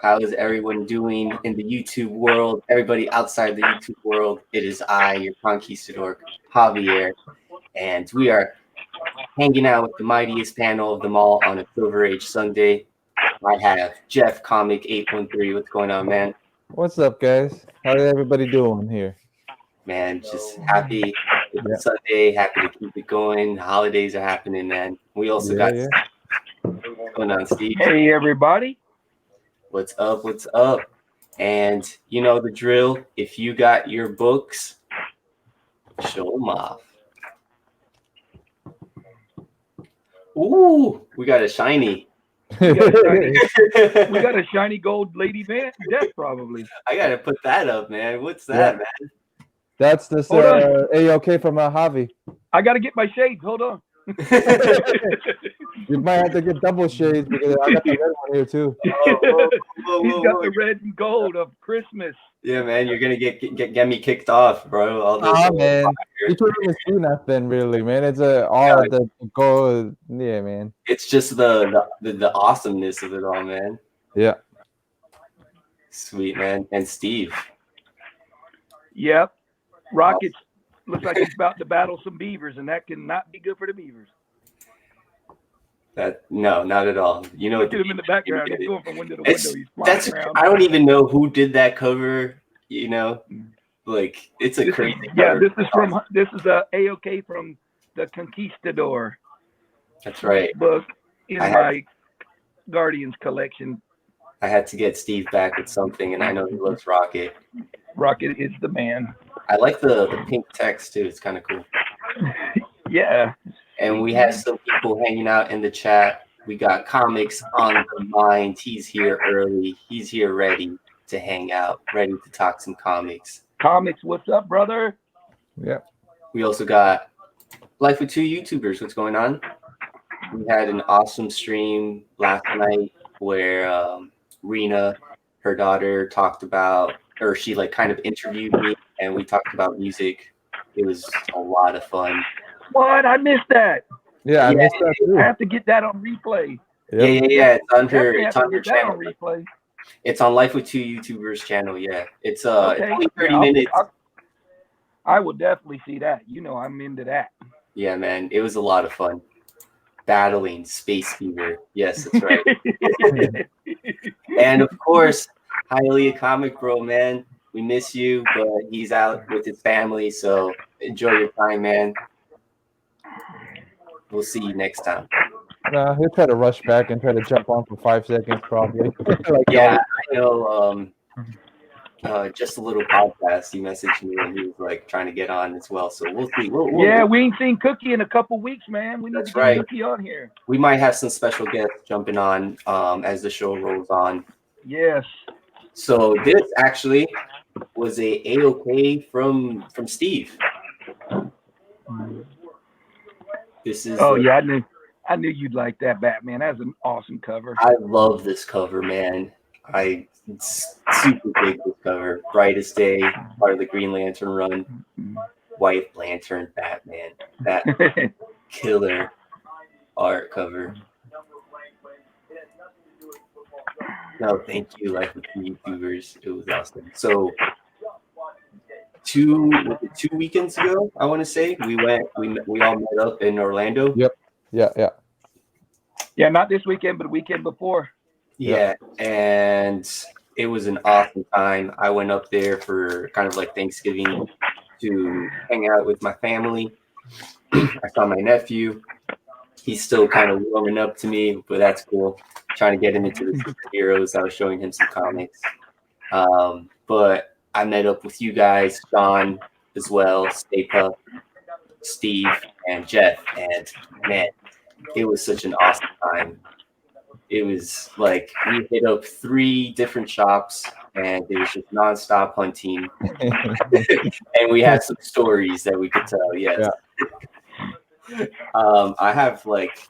How is everyone doing in the YouTube world? Everybody outside the YouTube world, it is I, your conquistadork, Javier, and we are hanging out with the mightiest panel of them all on a Silver Age Sunday. I have Jeff Comic 813. What's going on, man? What's up, guys? How is everybody doing here? Man, just happy it's a Yeah, Sunday, happy to keep it going. The holidays are happening, man. We also got yeah. what's going on, Steve. Hey, everybody. What's up? What's up? And you know the drill. If you got your books, show them off. Ooh, we got a shiny. We got a shiny gold Lady Van Death, probably. I gotta put that up, man. What's that, man? That's this Hold on. AOK from Javi. I got to get my shades. Hold on. You might have to get double shades because I got the red one here too. He's got the red and gold of Christmas. Yeah, man, you're gonna get me kicked off, bro. All this. Man, you can't even see nothing really, man. It's all the gold. Yeah, man. It's just the awesomeness of it all, man. Yeah. Sweet, man. And Steve. Yep. Rockets looks like he's about to battle some beavers, and that cannot be good for the beavers. No, not at all. You know, look at him in the background. He's going from window to window. He's flying around. I don't even know who did that cover. You know, like it's a crazy. Yeah, this is a AOK from the Conquistador. That's right. Book in my Guardians collection. I had to get Steve back with something, and I know he loves Rocket. Rocket is the man. I like the pink text too. It's kind of cool. Yeah. And we have some people hanging out in the chat. We got Comics on the mind. He's here early. He's here ready to hang out, ready to talk some comics. Comics, what's up, brother? Yeah. We also got Life with Two YouTubers. What's going on? We had an awesome stream last night where Rena, her daughter, talked about, or she like kind of interviewed me, and we talked about music. It was a lot of fun. What? I missed that. Yeah, I missed that too. I have to get that on replay. Yep. Yeah. It's on her channel. On replay. It's on Life with Two YouTubers channel. Yeah, it's it's only 30 minutes. I will definitely see that. You know, I'm into that. Yeah, man, it was a lot of fun. Battling Space Fever. Yes, that's right. And of course, Highly a Comic Bro, man. We miss you, but he's out with his family, so enjoy your time, man. We'll see you next time. He'll try to rush back and try to jump on for 5 seconds, probably. Yeah, I know. Just a little podcast. He messaged me and he was like trying to get on as well. So we'll see. We ain't seen Cookie in a couple weeks, man. We need to get Cookie on here. We might have some special guests jumping on as the show rolls on. Yes. So this actually was a AOK from Steve. This is. Oh yeah, I knew you'd like that, Batman. That's an awesome cover. I love this cover, man. I super dig this cover. Brightest Day, part of the Green Lantern run. White Lantern, Batman. That killer art cover. No, thank you, Life with the YouTubers. It was awesome. So 2 weekends ago, I want to say, we all met up in Orlando. Yep. Yeah. Yeah, not this weekend, but the weekend before. Yeah, and it was an awesome time. I went up there for kind of like Thanksgiving to hang out with my family. I saw my nephew. He's still kind of warming up to me, but that's cool. Trying to get him into the superheroes. I was showing him some comics. But I met up with you guys, Sean as well, Stapa, Steve, and Jeff. And man, it was such an awesome time. It was like we hit up 3 different shops and it was just nonstop hunting. And we had some stories that we could tell. Yes. Yeah. I have like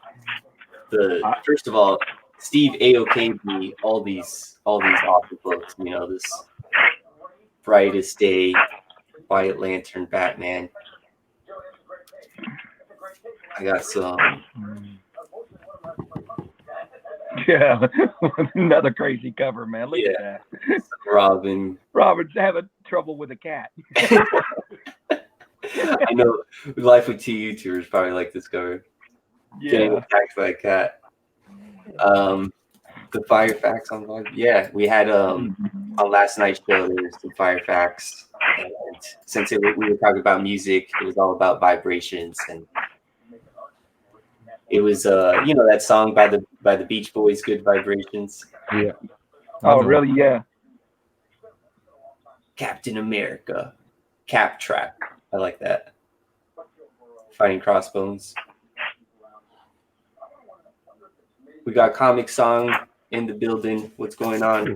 first of all, Steve AOK'd me all these awesome books, you know, this Brightest Day, White Lantern, Batman. I got some Yeah, another crazy cover, man. Look at that. Robin. Robert's having trouble with a cat. I know Life with Two YouTubers probably like this cover. Getting Yeah. attacked by a cat. The fire facts on vlog. Yeah, we had on last night's show there was some fire facts. And since we were talking about music, it was all about vibrations, and it was you know that song by the Beach Boys, Good Vibrations. Yeah. Oh, really? Yeah. Captain America, Cap Trap. I like that. Fighting Crossbones. We got Comic Song in the building. What's going on?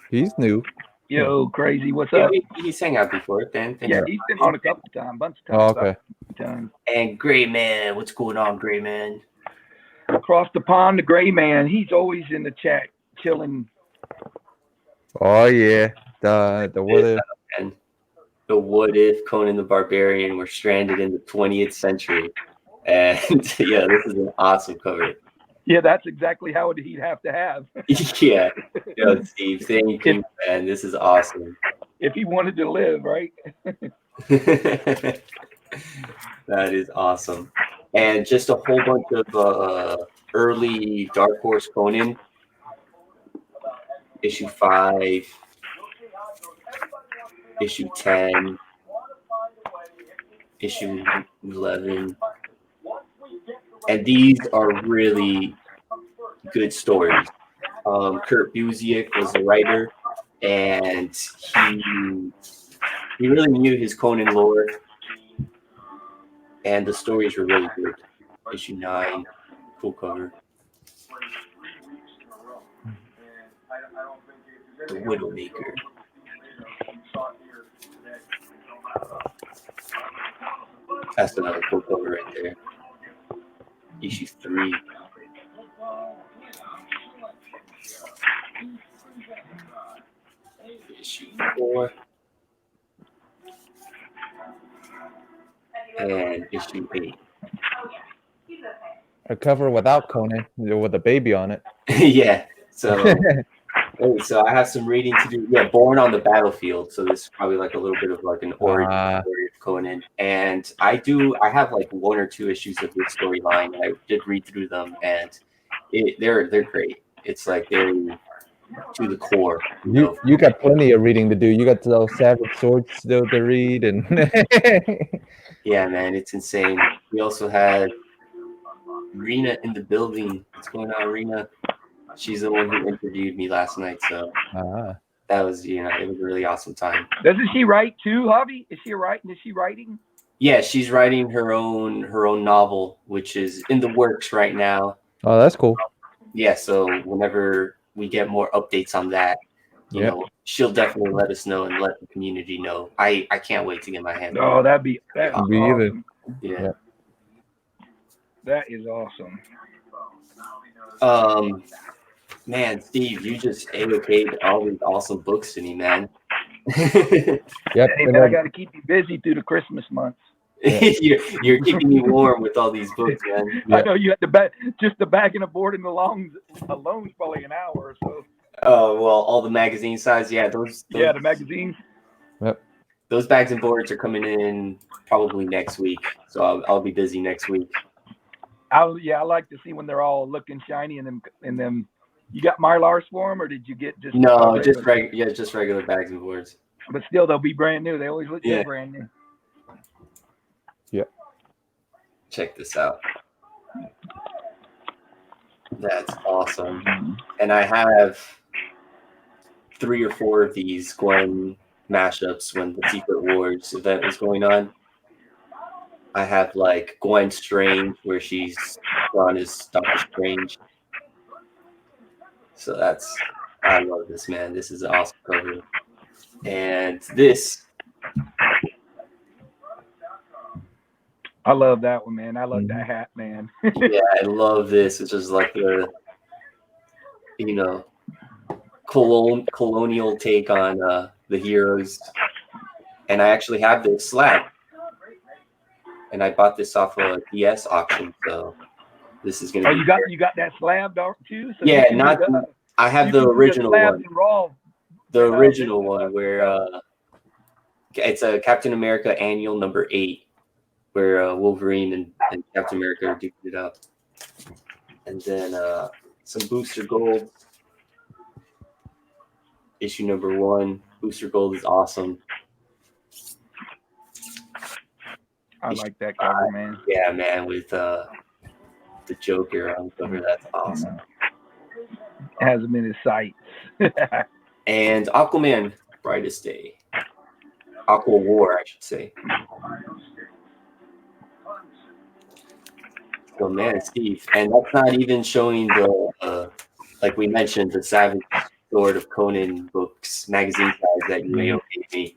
He's new. Yo, crazy. What's Yeah, up? he's hang out before, Ben. Yeah, he's been on a couple times, bunch of Oh, times. okay. And Gray Man, what's going on, Gray Man? Across the pond, the gray man. He's always in the chat, chilling. Oh yeah. The what if? And the what if Conan the Barbarian were stranded in the 20th century. And yeah, this is an awesome cover. Yeah, that's exactly how he'd have to have. Yeah. Yo, Steve, thank you, man. This is awesome. If he wanted to live, right? That is awesome. And just a whole bunch of early Dark Horse Conan. Issue 5, issue 10, issue 11. And these are really good stories. Kurt Busiek was the writer, and he really knew his Conan lore, and the stories were really good. Issue 9, full cover. The Widowmaker. That's another full cover right there. Issue 3. Issue 4. And issue 8. A cover without Conan with a baby on it. Yeah. So I have some reading to do. Yeah, Born on the Battlefield. So this is probably like a little bit of like an origin story of Conan. And I have like 1 or 2 issues of this storyline. I did read through them, and they're great. It's like they're to the core. You got plenty of reading to do. You got those Savage Swords still to read, and yeah, man, it's insane. We also had Rena in the building. What's going on, Rena? She's the one who interviewed me last night, so that was, it was a really awesome time. Doesn't she write too, Javi? Is she writing? Is she writing? Yeah, she's writing her own novel, which is in the works right now. Oh, that's cool. Yeah, so whenever we get more updates on that, you know, she'll definitely let us know and let the community know. I can't wait to get my hands on it. Oh, that'd be awesome. Yeah. That is awesome. Man, Steve, you just allocated all these awesome books to me, man. Yep. Hey, man, I got to keep you busy through the Christmas months. You're keeping me warm with all these books, man. I know you had to just the bagging and board and the loans alone's probably an hour or so. Oh, well, all the magazine size, yeah, those the magazines. Yep. Those bags and boards are coming in probably next week, so I'll be busy next week. I like to see when they're all looking shiny and them. You got Mylars for them, or did you get just? No, just regular bags and boards. But still, they'll be brand new. They always look good brand new. Yep. Check this out. That's awesome. And I have 3 or 4 of these Gwen mashups when the Secret Wars event was going on. I have like Gwen Strange, where she's drawn as Doctor Strange. So I love this, man. This is an awesome cover. And this. I love that one, man. I love that hat, man. Yeah, I love this. It's just like the, colonial take on the heroes. And I actually have this slab. And I bought this off a DS auction, so This is gonna Oh, be. you got that slab dog too? So Yeah, you can not. do the- I have you the can do original slabs one. and raw. The original one where it's a Captain America annual number 8, where Wolverine and Captain America are duking it out, and then some booster gold. Issue number 1, booster gold is awesome. I like that cover, man. Yeah, man, with the Joker on the cover, that's awesome. Has him in his sights. And Aquaman, Brightest Day. Aqua War, I should say. So, man, Steve, and that's not even showing the, like we mentioned, the Savage Sword of Conan books, magazine size that you gave me.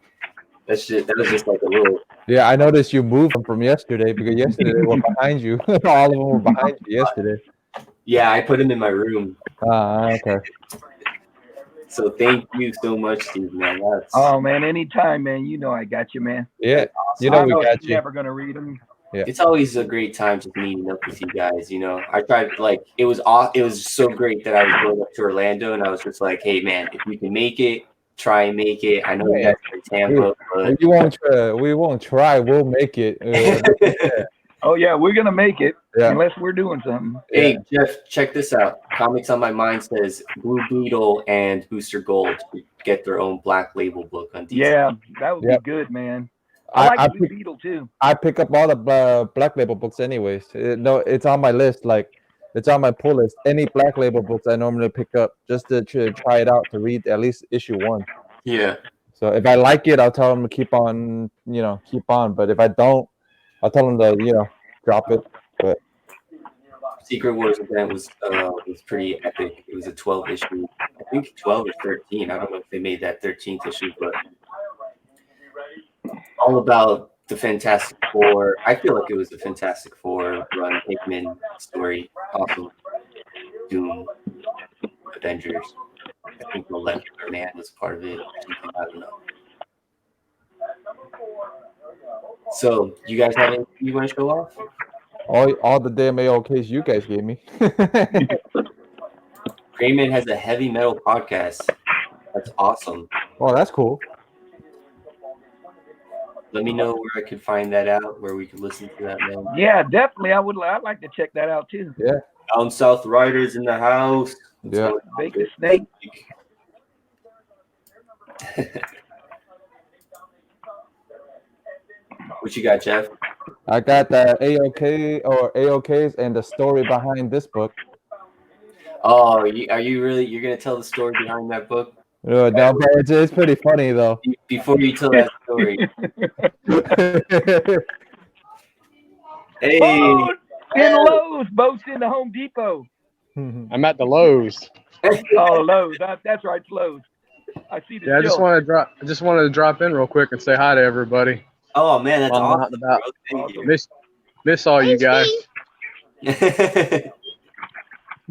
That was just like a little. Yeah, I noticed you moved them from yesterday because yesterday they were behind you. All of them were behind you yesterday. Yeah, I put them in my room. Okay. So thank you so much, Steve, man. Oh man, anytime, man. You know I got you, man. Yeah, awesome. you know I we know got you're you. never gonna read them. Yeah. It's always a great time just meeting up with you guys. You know, I tried it was so great that I was going up to Orlando, and I was just like, hey man, if you can make it, try and make it. I know you guys are in Tampa, but we won't try. We won't try. We'll make it. Oh yeah, we're gonna make it Yeah. unless we're doing something. Hey Jeff, check this out. Comics on My Mind says Blue Beetle and Booster Gold get their own Black Label book on DC. Yeah, that would Yep. be good, man. I like Blue Beetle too. I pick up all the Black Label books anyways. No, it's on my list. Like, it's on my pull list. Any Black Label books I normally pick up just to try it out, to read at least issue 1. Yeah. So if I like it, I'll tell them to keep on. But if I don't, I'll tell them to drop it. But Secret Wars event was pretty epic. It was a 12 issue, I think 12 or 13. I don't know if they made that 13th issue, but all about the Fantastic Four. I feel like it was the Fantastic Four run, Hickman story, awesome. Doom, Avengers. I think Molecular Man was part of it. I don't know. So, you guys have anything you want to show off? all the damn AOKs you guys gave me. Grayman has a heavy metal podcast. That's awesome. Oh, that's cool. Let me know where I could find that out, where we could listen to that, man. Yeah, definitely. I'd like to check that out too. Yeah. Down South Riders in the house. Yeah. Bake a snake. What you got, Jeff? I got the AOKs and the story behind this book. Oh, are you really? You're gonna tell the story behind that book? No, but it's pretty funny though. Before you tell that story, hey, Oh, in Lowe's, boats in the Home Depot. I'm at the Lowe's. Oh, Lowe's. That's right, it's Lowe's. I see the Yeah, I just wanted to drop in real quick and say hi to everybody. oh man, that's I'm out awesome. and about. Bro. Thank Miss all you guys. you.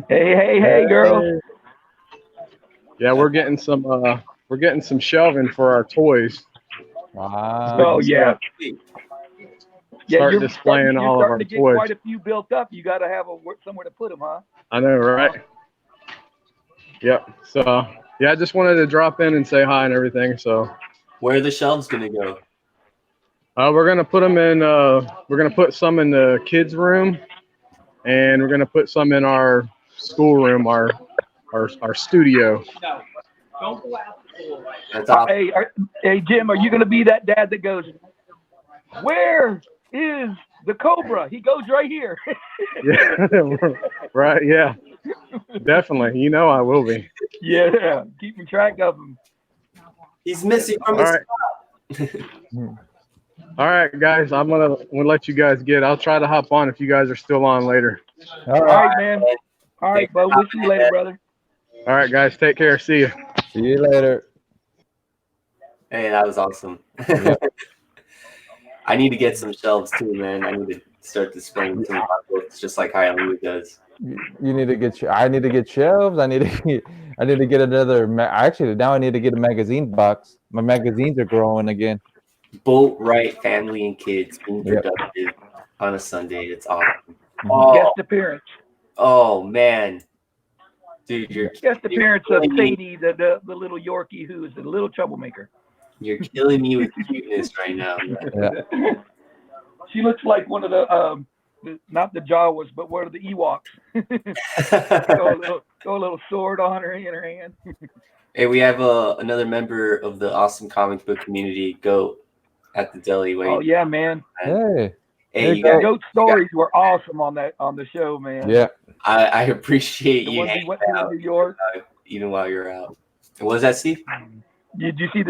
Hey, girl. Yeah, we're getting some shelving for our toys. Wow. Oh yeah. Start displaying all of our to get toys. quite a few built up. You got to have somewhere to put them, huh? I know, right? Yep. So yeah, I just wanted to drop in and say hi and everything. So Where are the shelves gonna go? we're gonna put them in. We're gonna put some in the kids' room, and we're gonna put some in our schoolroom, our studio. That's awesome. Hey, Jim, are you going to be that dad that goes, where is the Cobra? He goes right here. Yeah, right. Yeah, definitely. You know I will be. Yeah, keeping track of him. He's missing from All his right. spot. All right, guys. I'm gonna let you guys get. I'll try to hop on if you guys are still on later. All right, man. All right, bud. We'll see you later, brother. All right, guys. Take care. See you. See you later. Hey, that was awesome. I need to get some shelves too, man. I need to start displaying some of my books, just like Hialeah does. You need to get. I need to get shelves. I need to get another. Actually, now I need to get a magazine box. My magazines are growing again. Boatwright, family and kids being productive on a Sunday. It's awesome. Guest appearance. Oh man, dude, Guest appearance of killing me. Sadie, the little Yorkie who is a little troublemaker. You're killing me with cuteness right now. Man. She looks like one of the not the Jawas, but one of the Ewoks. Go a little sword on her in her hand. Hey, we have another member of the awesome comic book community, Goat, at the deli. Wait. Oh yeah, man. Hey. Hey, you guys, Goat stories were awesome on the show, man. Yeah. I appreciate The you ones he hanging went through in out New York. even while you're out. What was that, Steve? Did you see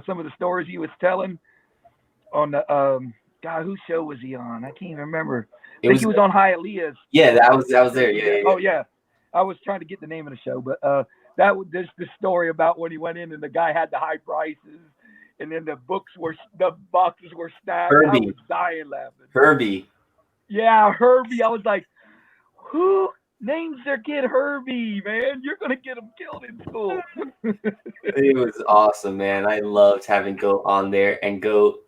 some of the stories he was telling on the God, whose show was he on? I can't even remember. I think he was on Hialeah's. Yeah, I was there. Yeah. Oh yeah, I was trying to get the name of the show, but that was just the story about when he went in and the guy had the high prices, and then the boxes were stacked. Herbie. I was dying laughing. Herbie. Yeah, Herbie. I was like, who names their kid Herbie, man? You're gonna get him killed in school. It was awesome, man. I loved having Goat on there, and Goat.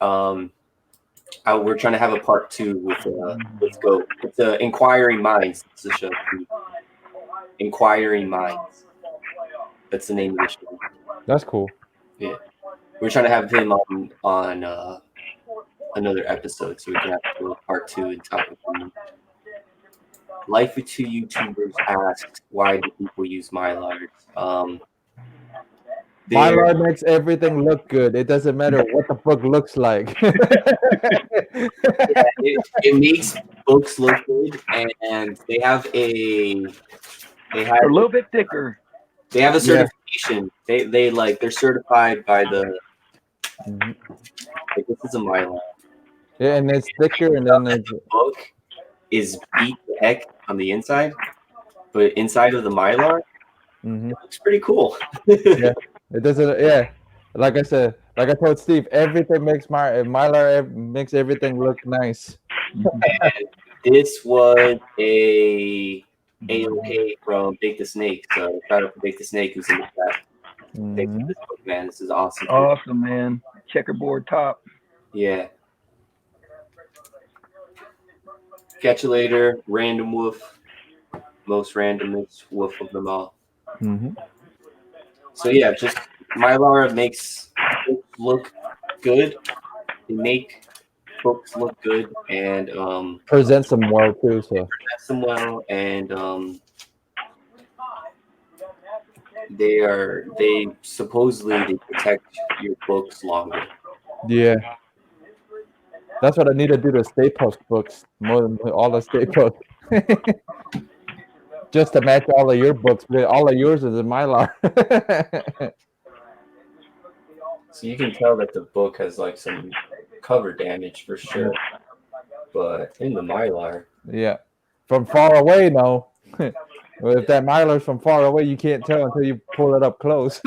We're trying to have a part 2 with Goat. It's Inquiring Minds. It's the show. Inquiring Minds. That's the name of the show. That's cool. Yeah, we're trying to have him on another episode, so we can have a part 2 and talk with him. Life with 2 YouTubers asked, why do people use Mylars? Mylar makes everything look good. It doesn't matter what the book looks like. it makes books look good, and they have They're a little bit thicker. They have a certification. They're certified by the. Like, this is a Mylar. Yeah, and it's thicker, and then the book is beat the heck on the inside, but inside of the Mylar, it looks pretty cool. Yeah, it doesn't. Yeah, like I said, like I told Steve, everything makes Mylar makes everything look nice. And this was A-OK from Bake the Snake. So shout out to Bake the Snake who's in the chat. Thanks for this book, man. This is awesome. Awesome, man. Checkerboard top. Yeah. Catch you later. Random Wolf. Most randomest wolf of them all. So yeah, just Mylar makes books look good. They make books look good and presents them well too. So presents them well, and they supposedly protect your books longer. Yeah, that's what I need to do to Stay Post books more than all the Stay Post. Just to match all of your books, but all of yours is in Mylar. So you can tell that the book has like some cover damage for sure, but in the Mylar, yeah, from far away, no. If that Mylar's from far away, you can't tell until you pull it up close.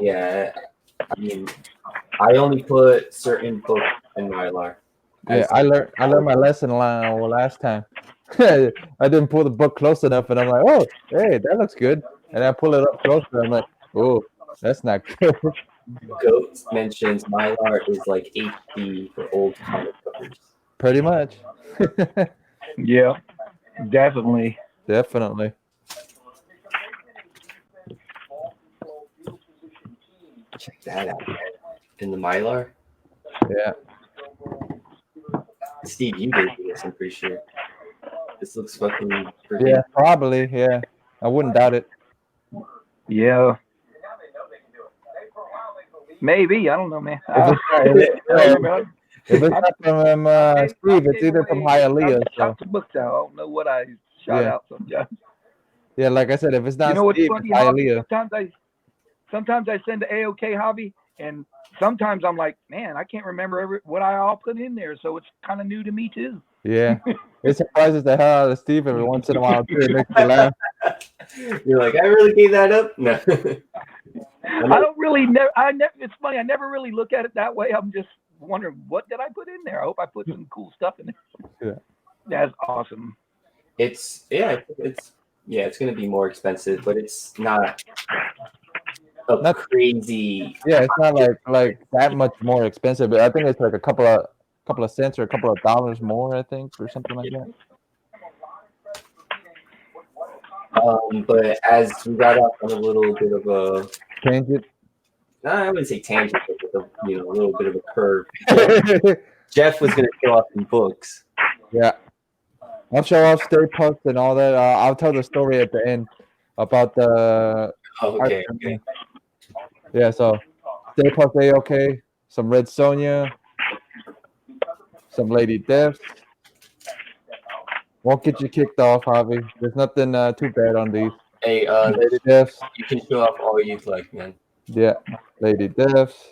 yeah. I mean, I only put certain books in Mylar. Yeah, I learned my lesson last time. I didn't pull the book close enough, and I'm like, oh, hey, that looks good. And I pull it up closer. I'm like, oh, that's not good. Goat mentions Mylar is like HD for old comic covers. Pretty much. Yeah, definitely. Definitely. Check that out, man. In the Mylar. Yeah. Steve, you gave me this, I'm pretty sure. This looks fucking freaking. Yeah, probably. Yeah, I wouldn't doubt it. Yeah. Maybe, I don't know, man. If it's not from Steve, it's either from Hialeah. I shot some books out. I don't know what I shot out sometimes. Yeah, like I said, if it's not Steve, it's Hialeah. Sometimes I send to AOKjavi, and sometimes I'm like, man, I can't remember what I all put in there, so it's kind of new to me too. Yeah, it surprises the hell out of Steve every once in a while too. It makes me laugh. You're like, I really gave that up? No. I don't really it's funny, I never really look at it that way. I'm just wondering, what did I put in there? I hope I put some cool stuff in there. Yeah. That's awesome. It's gonna be more expensive, but it's not crazy. Yeah, it's not like that much more expensive, but I think it's like a couple of cents or a couple of dollars more, I think, or something like that. But as we got off on a little bit of a, Tangent. I wouldn't say tangent, but with a, a little bit of a curve. Jeff was going to show off some books. Yeah. I'll show off Stay Puft and all that. I'll tell the story at the end about the. Okay. Yeah, so Stay Puft A-OK, some Red Sonja, some Lady Deaths. Won't get you kicked off, Javi. There's nothing too bad on these. Hey, Lady Deaths. you can show off all you'd like, man. Yeah, Lady Deaths.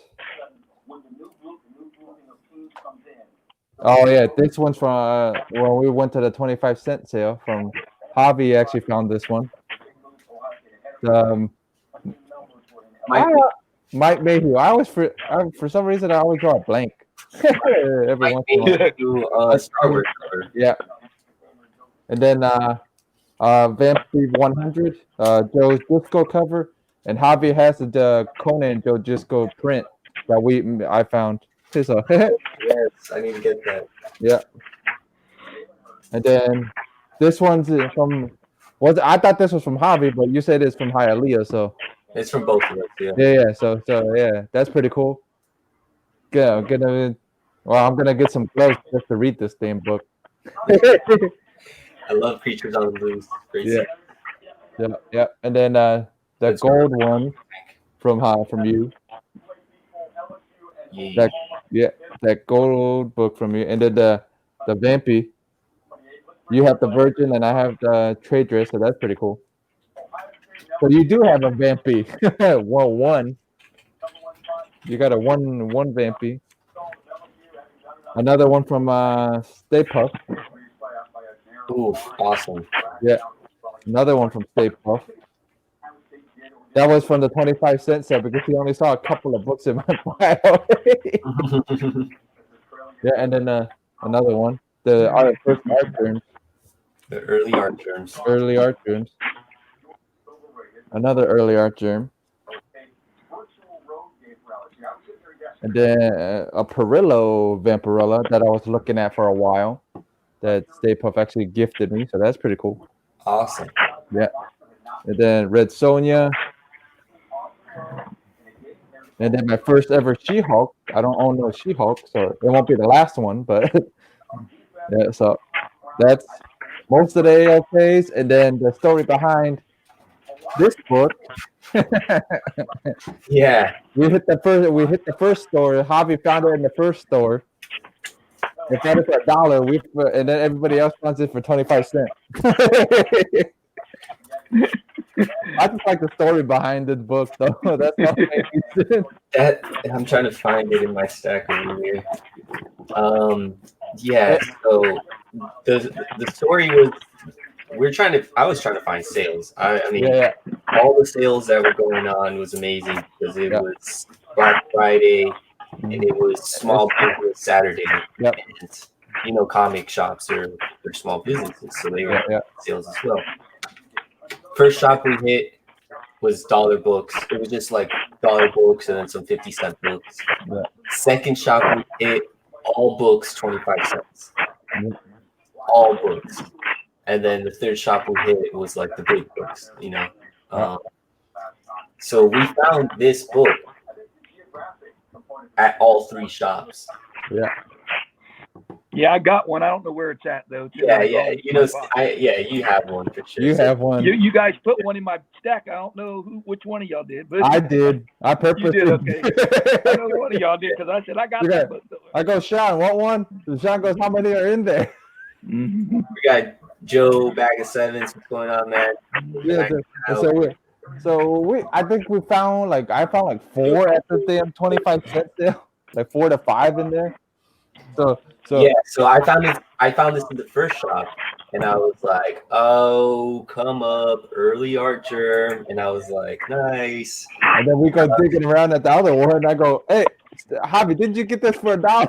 Oh yeah, this one's from when we went to the 25-cent sale from Javi. Actually found this one. Mike Mayhew. I always for some reason I always draw a blank. Every once in a while. Star Wars cover. Yeah. And then Vampy 100, Joe's Disco cover, and Javi has the Conan Joe Disco print that I found. So, Yes, I need to get that. Yeah. And then this one's from. I thought this was from Javi, but you said it's from Hialeah, so. It's from both of us. Yeah. Yeah. So yeah, that's pretty cool. Yeah, I'm gonna get some gloves just to read this damn book. I love Creatures on the Loose. Crazy. Yeah. And then the gold one from you. Yeah. That gold book from you, and then the Vampy. You have the Virgin, and I have the Traitress, so that's pretty cool. So you do have a Vampy. Well, one. You got a one Vampy. Another one from Stay Puft. Ooh, awesome. Yeah. Another one from Stay Puft. That was from the 25-cent set because he only saw a couple of books in my file. Yeah, and then another one. The first art terms. The early art terms. Early art terms. Another early art germ. And then a Perillo Vampirella that I was looking at for a while that Stay Puft actually gifted me, so that's pretty cool. Awesome. Yeah. And then Red Sonja. And then my first ever She-Hulk. I don't own no She-Hulk, so it won't be the last one, but yeah, so that's most of the AOKs. And then the story behind this book. Yeah. We hit the first store. Javi found it in the first store. They found it for $1. And then everybody else finds it for 25 cents. I just like the story behind this book, though. That's all. I'm trying to find it in my stack over here. Yeah. So the story was I was trying to find sales. I mean, all the sales that were going on was amazing because it was Black Friday and it was Small Business Saturday. Yep. And comic shops are small businesses, so they were sales as well. First shop we hit was dollar books. It was just like dollar books and then some 50-cent books. Yeah. Second shop we hit all books 25 cents. All books. And then the third shop we hit was like the big books, So we found this book at all three shops. Yeah. Yeah, I got one. I don't know where it's at though. Yeah. You have one for sure. You have one. You guys put one in my stack. I don't know which one of y'all did, but I did. I purposely. You did, okay. I know one of y'all did because I said I got that book. I go, Sean, what one? And Sean goes, how many are in there? We got Joe bag of sevens. What's going on, man? Yeah. So I think I found like 4 at the damn 25-cent sale, like 4 to 5 in there. So I found this in the first shop, and I was like, "Oh, come up, early art germ," and I was like, "Nice." And then we go digging around at the other one, and I go, "Hey, Javi, didn't you get this for $1?"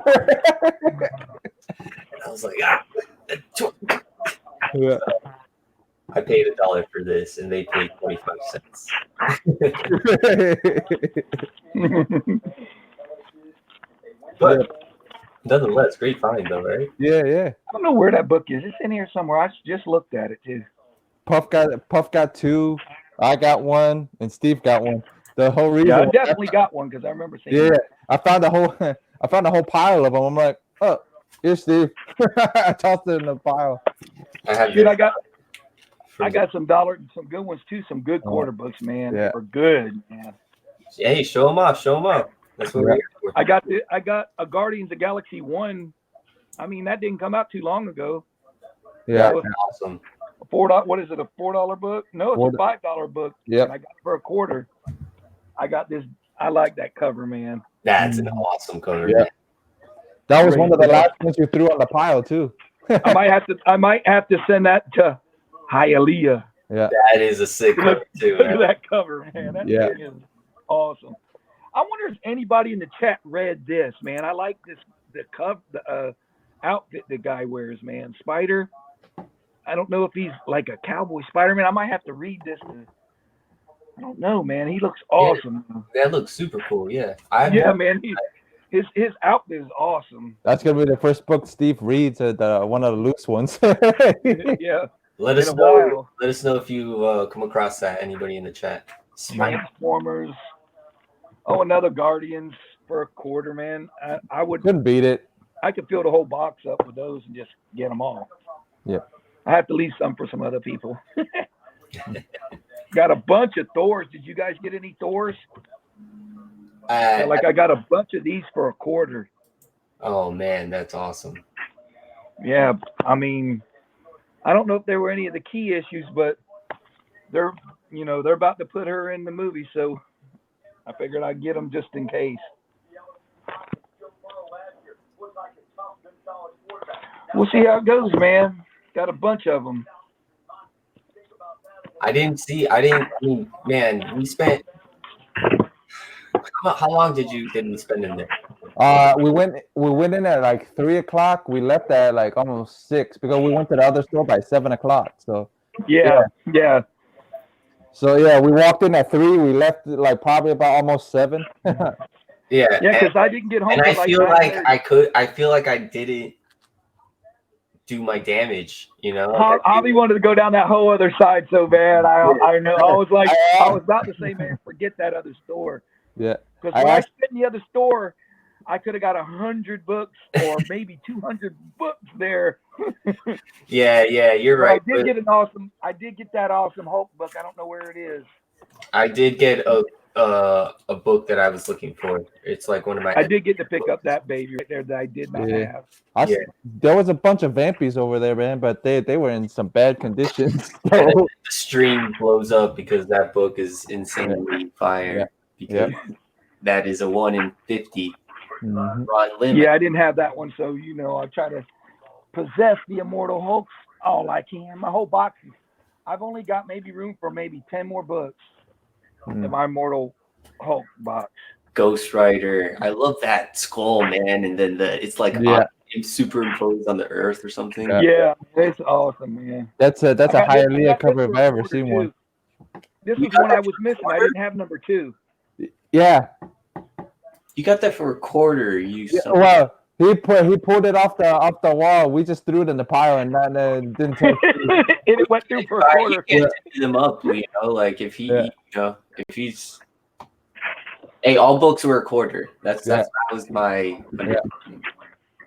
And I was like, "Ah." Yeah. I paid $1 for this, and they paid 25 cents. But nonetheless, great find though, right? Yeah. I don't know where that book is. It's in here somewhere. I just looked at it too. Puff got 2. I got 1, and Steve got 1. The whole reason. Yeah, I definitely got one because I remember seeing. Yeah, it. I found a whole pile of them. I'm like, oh, here's Steve. I tossed it in the pile. Shit, I got some some good ones too. Some good quarter books, man. Yeah. They were good, man. Hey, show them off. Show them off. That's what we're here for. I got a Guardians of Galaxy 1. I mean, that didn't come out too long ago. Yeah, That's awesome. $4. What is it? A $4 book? No, it's a $5 book. Yeah, I got it for a quarter. I got this. I like that cover, man. That's an awesome cover. Yeah. That was one of the last ones you threw on the pile too. I might have to send that to Hialeah. Yeah, That is a sick cover too. Look at that cover, man. That thing is awesome. I wonder if anybody in the chat read this, man. I like the outfit the guy wears, man. Spider. I don't know if he's like a cowboy Spider-Man. I might have to read this. I don't know, man. He looks awesome. Yeah, that looks super cool. Yeah. Man. His outfit is awesome. that's gonna be the first book Steve reads. One of the loose ones. Yeah. Let us know. Let us know if you come across that. Anybody in the chat? Transformers. Oh, another Guardians for a quarter, man. I would. Couldn't beat it. I could fill the whole box up with those and just get them all. Yep. I have to leave some for some other people. Got a bunch of Thors. Did you guys get any Thors? I got a bunch of these for a quarter. Oh man, that's awesome. Yeah, I mean, I don't know if there were any of the key issues, but they're about to put her in the movie, so I figured I'd get them just in case. We'll see how it goes, man. Got a bunch of them. Man, we spent. How long did we spend in there? We went in at like 3:00. We left at like almost 6 because we went to the other store by 7:00. So yeah. So yeah, we walked in at 3. We left like probably about almost 7. Yeah, because I didn't get home. And I feel like I didn't do my damage. Javi wanted to go down that whole other side so bad. I know. I was like, I was about to say, man, forget that other store. Yeah. Because when I spent in the other store, I could have got 100 books or maybe 200 books there. Yeah, you're right. I did get that awesome Hulk book. I don't know where it is. I did get a book that I was looking for. It's like one of my. I did get to pick up that baby right there that I did not have. There was a bunch of vampies over there, man, but they were in some bad conditions. The stream blows up because that book is insanely fire. Because that is a 1 in 50 run limit. Yeah, I didn't have that one, so I try to possess the Immortal Hulks all I can. My whole box is. I've only got maybe room for maybe 10 more books in my Immortal Hulk box. Ghost Rider. I love that skull, man. And then it's like superimposed on the earth or something. Yeah, it's awesome, man. That's a Hialeah cover if I ever seen one. This was one I was missing. I didn't have number 2. Yeah. You got that for a quarter. Well, he pulled it off the wall. We just threw it in the pile and didn't take it. It went through for a quarter. He can't do them up, like if he, if he's. Hey, all books were a quarter. That was my.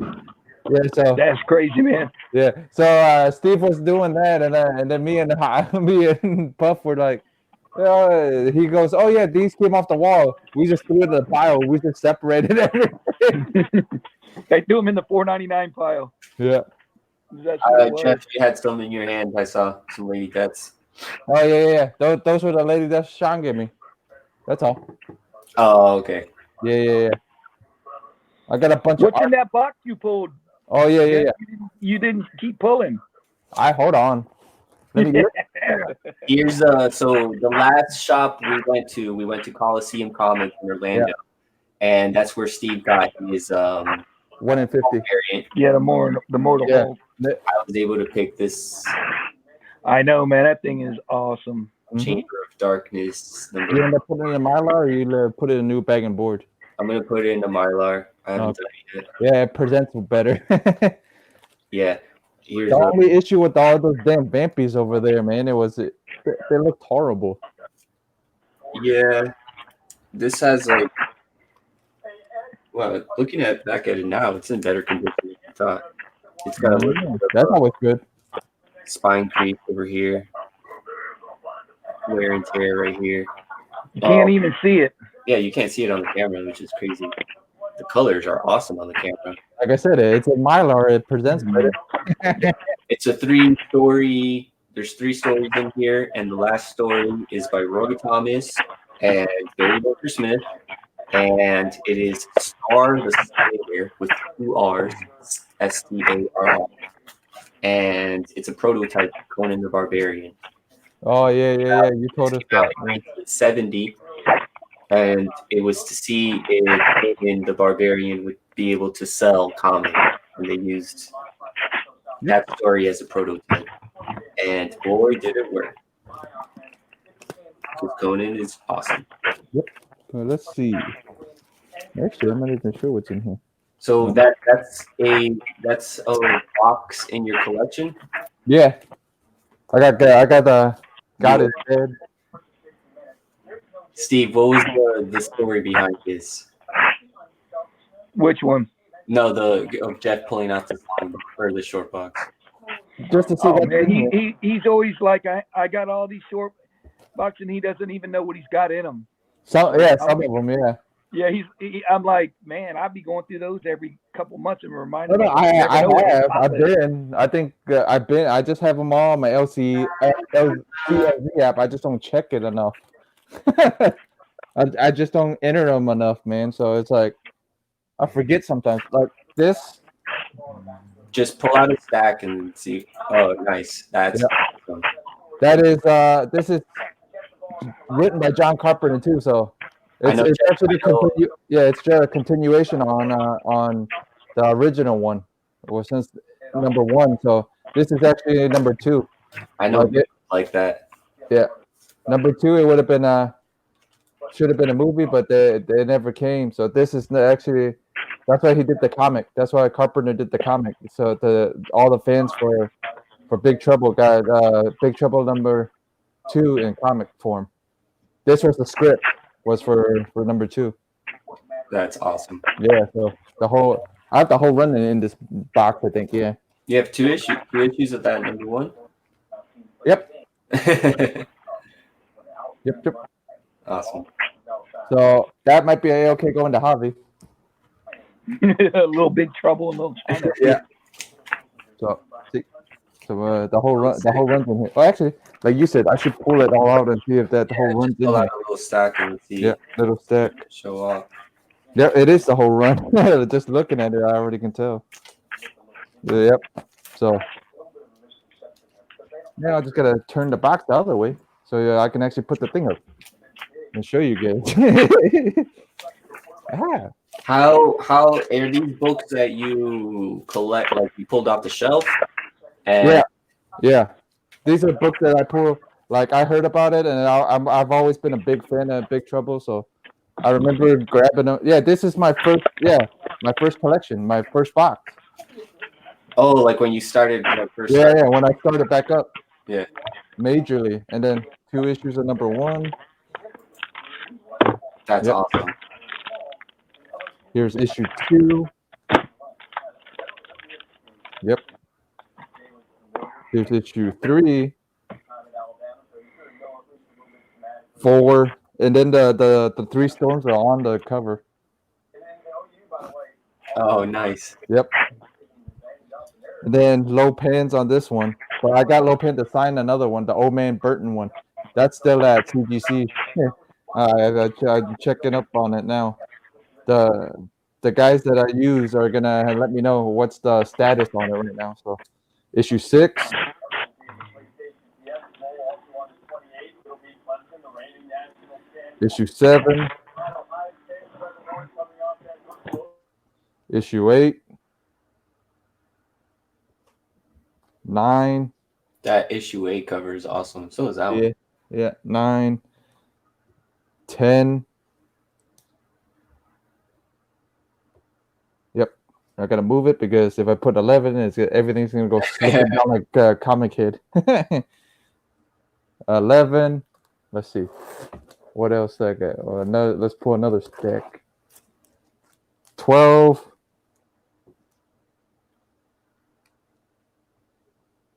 Yeah, so that's crazy, man. Yeah, so Steve was doing that, and then me and Puff were like, he goes, "Oh yeah, these came off the wall. We just threw it in the pile. We just separated everything." They threw them in the $4.99 pile. Yeah. Jeff, you had some in your hand. I saw some Lady Deaths. Oh yeah. Those were the Lady Deaths Sean gave me. That's all. Oh, okay. Yeah. I got a bunch What's in that box you pulled? Oh yeah. You didn't keep pulling. Hold on. Let me get it. Here's so the last shop we went to Coliseum Comics in Orlando, and that's where Steve got his 1 in 50 variant. Yeah, the Mortal Hulk. I was able to pick this. I know, man. That thing is awesome. Chamber of Darkness. You end up putting it in Mylar, or you put it in a new bag and board? I'm gonna put it in the Mylar. I haven't done it yet. Yeah, it presents better. Yeah. Here's The a, only issue with all those damn vampies over there, man, they looked horrible. yeah. This has like, well, looking back at it now, it's in better condition than I thought. It's got a little bit That's of always good. spine crease over here, wear and tear right here. You can't even see it. Yeah, you can't see it on the camera, which is crazy. The colors are awesome on the camera. Like I said, it's a Mylar. It presents better. It's a 3-story. There's 3 stories in here, and the last story is by Roy Thomas and Barry Booker Smith, and it is Star the Slayer with 2 R's, Starr, and it's a prototype of Conan the Barbarian. Oh yeah. You told us that. In 1970, and it was to see if Conan the Barbarian would be able to sell comics, and they used that story as a prototype. And boy, did it work. Because Conan is awesome. Well, let's see. Actually, I'm not even sure what's in here. So that's a box in your collection. Yeah, I got his head. Steve, what was the story behind this? Which one? No, of Jeff pulling out the long or the short box. Just to see Oh what's man, in here. he's always like, I got all these short boxes, and he doesn't even know what he's got in them. Some of them, yeah. Yeah, I'm like, man, I'd be going through those every couple months and reminding No, myself. I just have them all on my LCLV app. I just don't check it enough. I just don't enter them enough, man. So it's like I forget sometimes. Like this. Just pull out a stack and see. Oh, nice. That's awesome. That is this is written by John Carpenter too. So it's actually it's a continuation on the original one, or since number 1. So this is actually number 2. I know like that. Yeah, number 2. It would have been should have been a movie, but they never came. So this is actually. That's why he did the comic. That's why Carpenter did the comic. So all the fans for Big Trouble got Big Trouble number 2 in comic form. This was the script was for number 2. That's awesome. Yeah. So I have the whole run in this box. I think. Yeah. You have 2 issues of that number 1. Yep. Yep. Awesome. So that might be okay going to Javi. A little Big Trouble in Little China. Yeah. So the whole run's in here. Oh, actually, like you said, I should pull it all out and see if that whole run's in pull here. out a little stack and see. Yeah, little stack. Show off. Yeah, it is the whole run. Just looking at it, I already can tell. Yep. So now I just gotta turn the box the other way so I can actually put the thing up and show you guys. Ah. How are these books that you collect? Like you pulled off the shelf? And Yeah. These are books that I pull. Like I heard about it, and I've always been a big fan of Big Trouble. So I remember grabbing them. Yeah, this is my first collection, my first box. Oh, like when you started first. Yeah, when I started back up. Yeah. Majorly, and then 2 issues of number 1. That's awesome. Here's issue 2. Yep. Here's issue 3, 4, and then the 3 storms are on the cover. Oh, nice. Yep. And then Low Pens on this one, but I got Low Pen to sign another one, the Old Man Burton one. That's still at CGC. I'm checking up on it now. The guys that I use are gonna let me know what's the status on it right now. So issue 6. Issue 7. Issue 8. 9. That issue 8 cover is awesome. So is that one. Yeah. 9. 10. Yep. I gotta move it because if I put 11, everything's gonna go slipping down like Comic Kid. 11. Let's see. What else I got? Let's pull another stack. 12.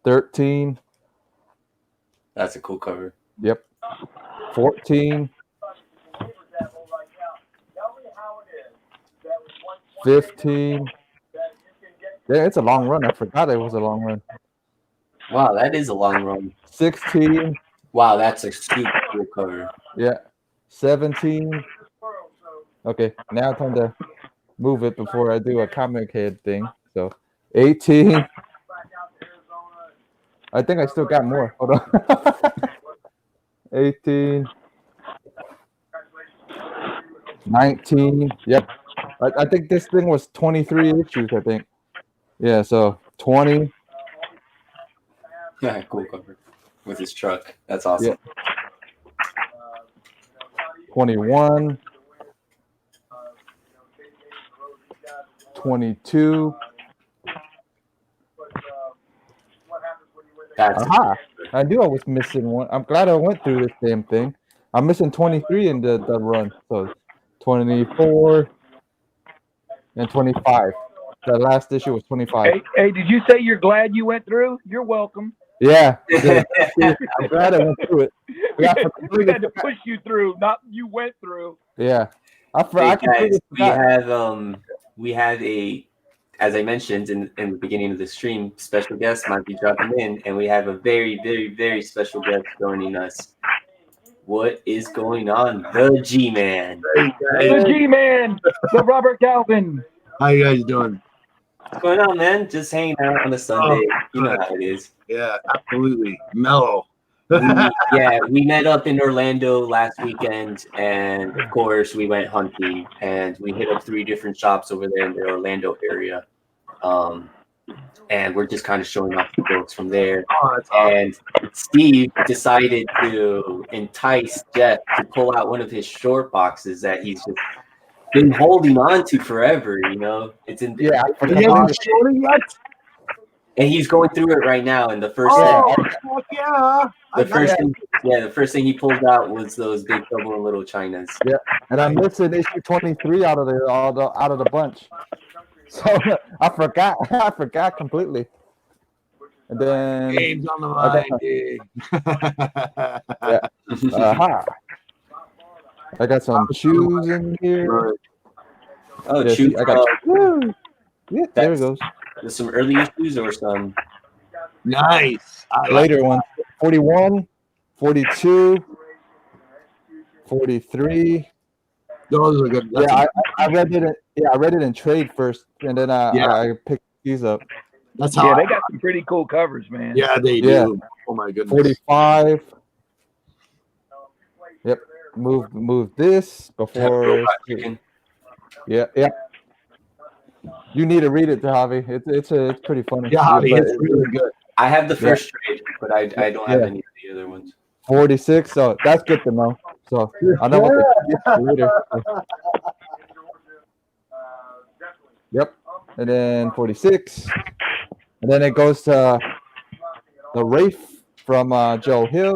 13. That's a cool cover. Yep. 14. 15. Yeah, it's a long run. I forgot it was a long run. Wow, that is a long run. 16. Wow, that's a super cool cover. Yeah. 17. Okay, now time to move it before I do a Comic Head thing. So 18. I think I still got more. Hold on. 18. 19. Yep. I think this thing was 23 issues, I think. Yeah, so 20. Yeah, cool cover. With his truck. That's awesome. Yeah. 21. 22. That's Aha! I knew I was missing one. I'm glad I went through this damn thing. I'm missing 23 in the run. So 24 and 25. The last issue was 25. Hey, did you say you're glad you went through? You're welcome. Yeah. I'm glad I went through it. We had to push you through, not you went through. Yeah. Hey guys, we have a, as I mentioned in the beginning of the stream, special guest might be dropping in, and we have a very, very, very special guest joining us. What is going on? The G-Man. The G-Man, the Robert Galvin. How you guys doing? What's going on, man? Just hanging out on a Sunday. You know how it is. Yeah, absolutely. Mellow. We met up in Orlando last weekend, and of course we went hunting, and we hit up 3 different shops over there in the Orlando area. And we're just kind of showing off the books from there. Oh, that's awesome. And Steve decided to entice Jeff to pull out one of his short boxes that he's just been holding on to forever. You know, it's in Yeah. You haven't shown it yet? and he's going through it right now. And the first Oh, thing, fuck yeah. the first thing he pulled out was those Big Trouble in Little Chinas. Yeah. And I'm missing issue 23 out of the bunch. So I forgot completely. And then Games on the line. aha. I got some shoes in here. Oh, Yeah, shoot! I got woo. Yeah, there it goes. There's some early issues or some. Nice. Later one. 41, 42, 43. Those are good. Yeah, I read it. I read it in trade first, and then I picked these up. That's how. Yeah, they got some pretty cool covers, man. Yeah, they Yeah. do. Oh my goodness. 45. Yep. Move this before. Yeah. You need to read it, Javi. It's pretty funny. Yeah, But it's really good. I have the first trade, but I don't have any of the other ones. 46. So that's good to know. So I know what to get later. Yep. And then 46. And then it goes to the Wraith from Joe Hill.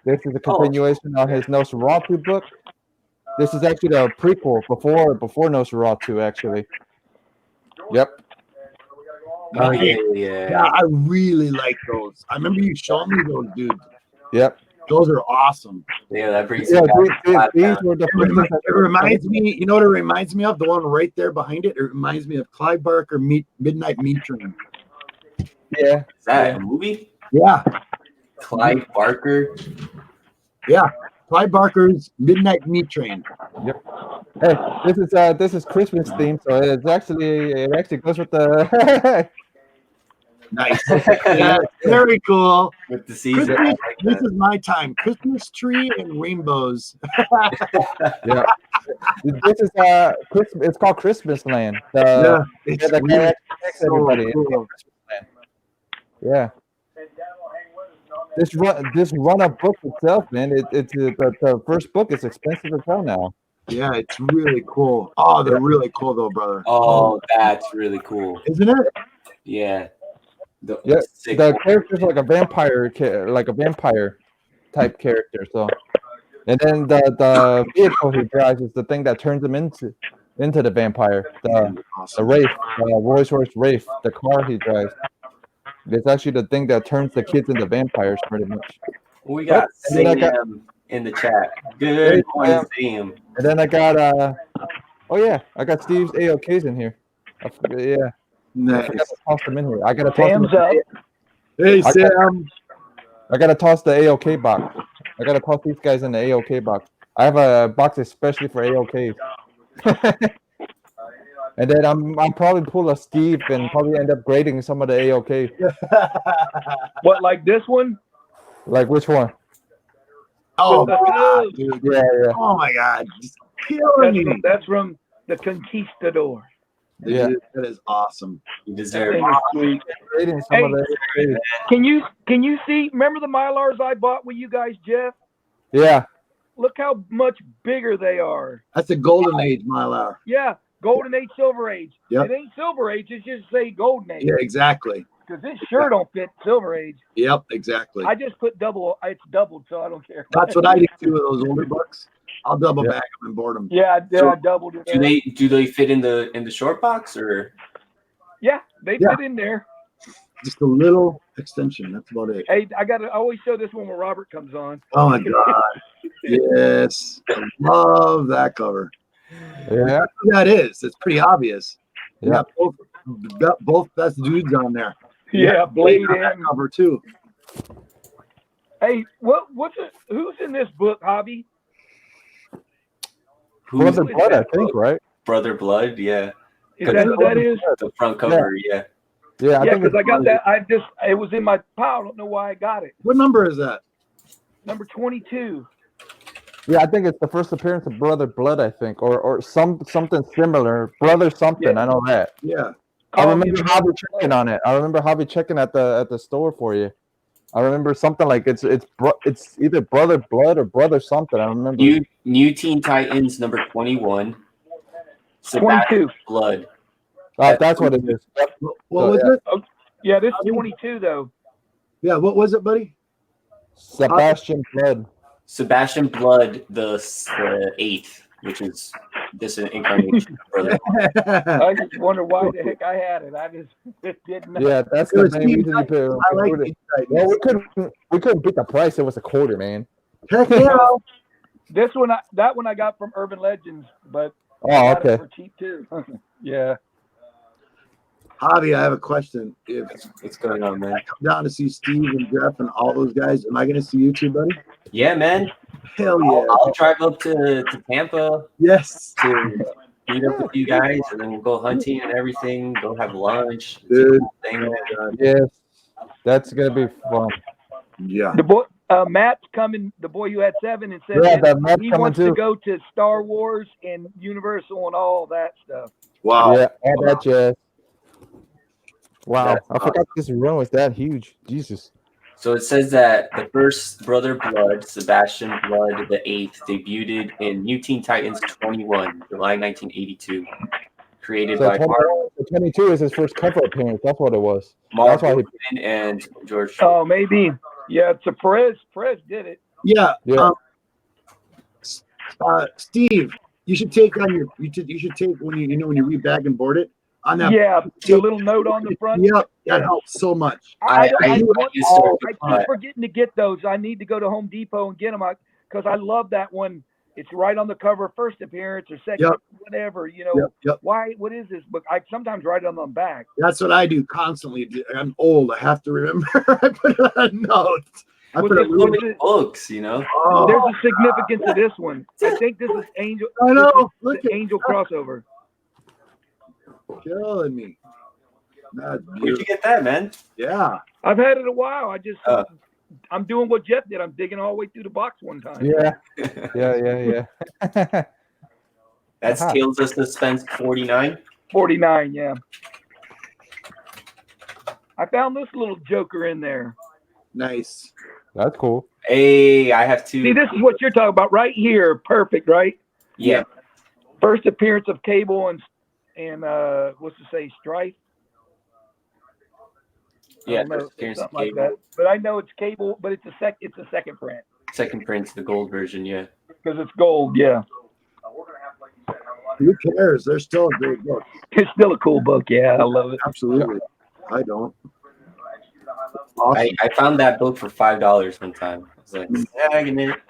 This is a continuation of his Nosferatu book. This is actually the prequel before Nosferatu, actually. Yep. Oh yeah. Yeah, I really like those. I remember you showing me those, dude. Yep. Those are awesome. Yeah, that brings Yeah, me back. these were the first ones It reminds me, you know what it reminds me of? The one right there behind it. It reminds me of Clive Barker Midnight Meat Train. Yeah. Is that a movie? Yeah. Clive Barker. Yeah. Clive Barker's Midnight Meat Train. Yep. Hey, this is Christmas themed, so it actually goes with the Nice. Yeah, very cool. With the season. Christmas, this is my time. Christmas tree and rainbows. Yeah. This is Christmas. It's called Christmas Land. It's the really guy takes so everybody. cool. Yeah. This run of book itself, man. The first book is expensive as hell now. Yeah, it's really cool. Oh, they're really cool though, brother. Oh, that's really cool. Isn't it? Yeah. Yeah, Sick the one. character's like a vampire, like a vampire type character. So, and then the vehicle he drives is the thing that turns him into the vampire. The Awesome. Wraith, Rolls Royce Wraith, the car he drives. It's actually the thing that turns the kids into vampires, pretty much. We got and then I got- Sam in the chat. Good Hey, one, Sam. And then I got oh yeah, I got Steve's AOKs in here. Yeah, I Nice. forgot to toss them in here. I gotta toss them. Sam's up. Hey, I got- Sam. I gotta toss the AOK box. I gotta toss these guys in the AOK box. I have a box especially for AOKs. And then I'm probably pull a Steve and probably end up grading some of the AOK. What, like this one? Like which one? Oh, God, dude. Yeah, yeah. Oh, my God. Just killing me. That's from the Conquistador. Yeah. Dude, that is awesome. You That deserve thing it. is sweet. Grading some of the AOKs. Can you see? Remember the Mylars I bought with you guys, Jeff? Yeah. Look how much bigger they are. That's a golden age mile hour. Yeah, Golden Age, Silver Age. Yep. It ain't Silver Age. It's just say Golden Age. Yeah, exactly. Because this sure don't fit Silver Age. Yep, exactly. I just put double. It's doubled, so I don't care. That's what I do too with those older books. I'll double Yeah. back them and board them. Yeah, So, I doubled it. Do they fit in the short box or? Yeah, they Yeah. fit in there. Just a little extension. That's about it. Hey, I always show this one when Robert comes on. Oh my God. Yes. I love that cover. Yeah. That is. It's pretty obvious. We Yeah. got both best dudes on there. Yeah, Blade on that and cover too. hey, who's in this book, Javi? Brother is Blood, I that? think, right? Brother Blood, yeah. Is that who that is? The front cover, yeah. Yeah, I Yeah, think because it's I got that. It was in my pile. I don't know why I got it. What number is that? Number 22. Yeah, I think it's the first appearance of Brother Blood, I think, or something similar. Brother something, Yeah. I know that. Yeah. I Call remember him- Javi checking on it. I remember Javi checking at the store for you. I remember something like it's either Brother Blood or Brother something. I remember. New Teen Titans number 21. 22. Blood. That's what it is. Yep. What was yeah. it? Yeah, this is 22 though. Yeah. What was it, buddy? Sebastian Blood. Sebastian Blood, the 8th, which is this incarnation of Brother. I just wonder why the heck I had it. I just didn't know. Yeah, that's It the was main Teen reason you put I like it. Teen Titans. Well, we couldn't beat the price. It was a quarter, man. Heck yeah. This one, that one I got from Urban Legends, but I Oh, got it okay. for cheap too. Yeah. Javi, I have a question. If What's going on, man? I come down to see Steve and Jeff and all those guys, am I going to see you too, buddy? Yeah, man. Hell yeah. I'll drive up to Tampa Yes. to meet up with you guys, and then we'll go hunting and everything. Go have lunch. It's a Dude. cool thing. Yes, that's gonna be fun. Yeah. The boy, Matt's coming. The boy who had 7 and said Yeah, that that Matt's he coming wants too. to go to Star Wars and Universal and all that stuff. Wow. Yeah, all that jazz. Wow, That's I forgot this run was that huge. Jesus. So it says that the first Brother Blood, Sebastian Blood, the 8th, debuted in New Teen Titans 21, July 1982. Created So by Mark 22 is his first cover appearance. That's what it was. Mark That's why he. Goodman and George. Oh, maybe. Yeah, it's a Perez. Perez did it. Yeah. Yeah. Steve, you should take on your you should take when you read back and board it on that. Yeah, the little note on the front. Yep, that helps so much. I I keep forgetting to get those. I need to go to Home Depot and get them because I love that one. It's right on the cover, first appearance or second, Yep. whatever. Yep. Why? What is this book? I sometimes write it on the back. That's what I do constantly. I'm old. I have to remember. I put it on notes. I Well, put it this So one- many books, you know. oh, There's a significance to this one. I think this is Angel. I know. This Look is the at Angel crossover. killing me. That's Where'd you beautiful. get that, man? Yeah. I've had it a while. Oh. I'm doing what Jeff did. I'm digging all the way through the box one time. Yeah, yeah. That's Uh-huh. Tales of Suspense 49. 49, yeah. I found this little joker in there. Nice. That's cool. Hey, I have two. See, this is what you're talking about right here. Perfect, right? Yeah, First appearance of Cable and what's to say, Strife. I Yeah, don't know, first appearance of something like Cable. that. But I know it's Cable, but it's a second print Second print's the gold version, yeah. because it's gold. Yeah, Who cares? They're still a great book. it's still a cool book. Yeah, I love it. Absolutely. I don't. Awesome. I found that book for $5 one time. I was like, snagging it.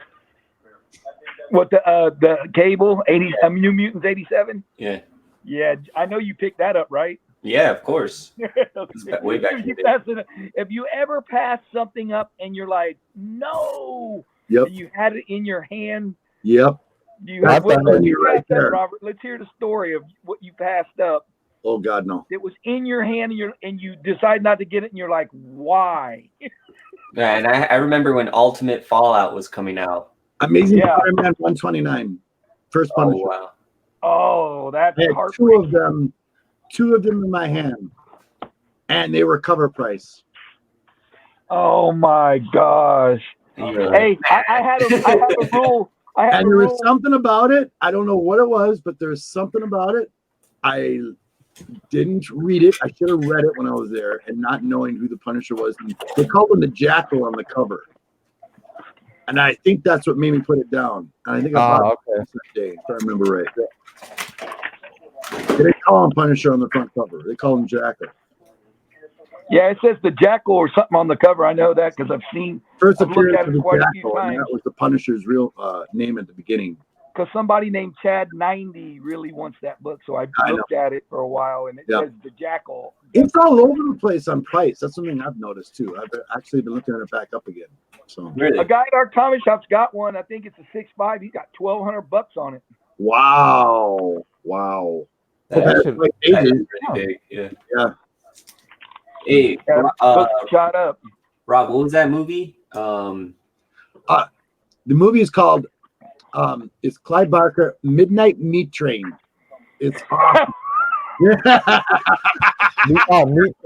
What the Cable 80 New Mutants 87? Yeah. Yeah, I know you picked that up, right? Yeah, of course. Way back in the day. If you ever pass something up and you're like, no, Yep. and you had it in your hand, Yep. let's right there. Robert. Let's hear the story of what you passed up. Oh God, no. It was in your hand, and you decide not to get it, and you're like, why? Yeah, and I remember when Ultimate Fallout was coming out. Amazing Spider-Man 129. First Oh, Punisher. wow. Oh, that's I had heartbreaking. two of them in my hand, and they were cover price. Oh my gosh! Hey, I had a rule. And there was something about it. I don't know what it was, but there's something about it. I didn't read it. I should have read it when I was there, and not knowing who the Punisher was. And they called him the Jackal on the cover, and I think that's what made me put it down. And I think I bought it that day, if I remember right. They didn't call him Punisher on the front cover. They call him Jackal. Yeah, it says the Jackal or something on the cover. I know that because I've seen. First I've looked appearance at of it the quite a few Jackal, and times. that was the Punisher's real name at the beginning. Because somebody named Chad 90 really wants that book, so I looked at it for a while, and it says the Jackal. It's all over the place on price. That's something I've noticed too. I've actually been looking at it back up again. So really? A guy at our comic shop's got one. I think it's a 6.5. He's got $1,200 on it. Wow. That That's like is ages. pretty big. Yeah. Yeah. Hey, Book shot up. Rob, what was that movie? The movie is called it's Clyde Barker Midnight Meat Train. It's awesome.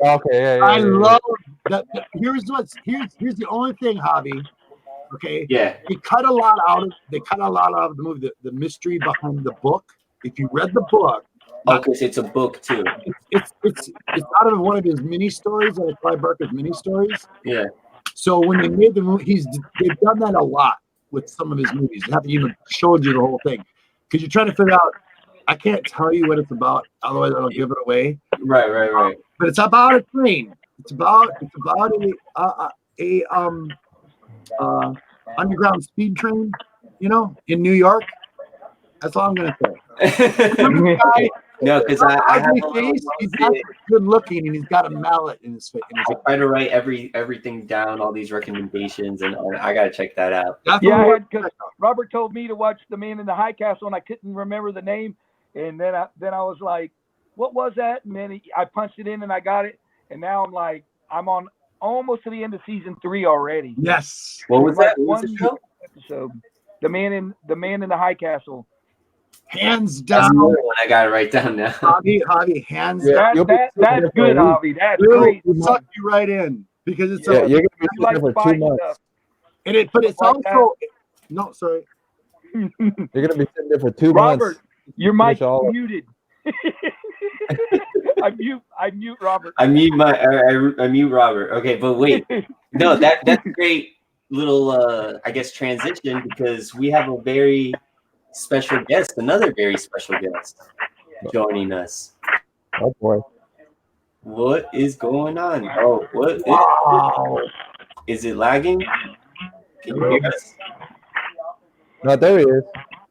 Okay, I love that. Here's the only thing, Javi. Okay. Yeah. They cut a lot out of the movie. The mystery behind the book. If you read the book, because it's a book too. It's out of one of his mini stories, like Clyde Barker's mini stories. Yeah. So when they made the movie, they've done that a lot with some of his movies. They haven't even showed you the whole thing because you're trying to figure out. I can't tell you what it's about, otherwise I'll give it away. Right. But it's about a train. It's about a underground speed train, in New York. That's all I'm gonna say. No, because I have a face. He's not good looking, and he's got a mallet in his face. I try to write everything down, all these recommendations, and I gotta check that out. Yeah, because Robert told me to watch The Man in the High Castle, and I couldn't remember the name. And then I was like, "What was that?" And then I punched it in, and I got it. And now I'm on almost to the end of season 3 already. Yes. What was that? One episode. The Man in the High Castle. Hands down. That's the other one I gotta write down now. Javi, hands down. That's good, Javi. That's great. It'll suck you right in because it's you're gonna be like there for 2 months. Stuff. But it's also no, sorry. You're gonna be sitting there for 2 Robert, months. your mic's muted. I mute Robert. I mute Robert. Okay, but wait. No, that's a great little I guess transition because we have a very special guest, another very special guest joining us. Oh boy. What is going on? Oh, what? Is it lagging? Can you hear us? No, there he is.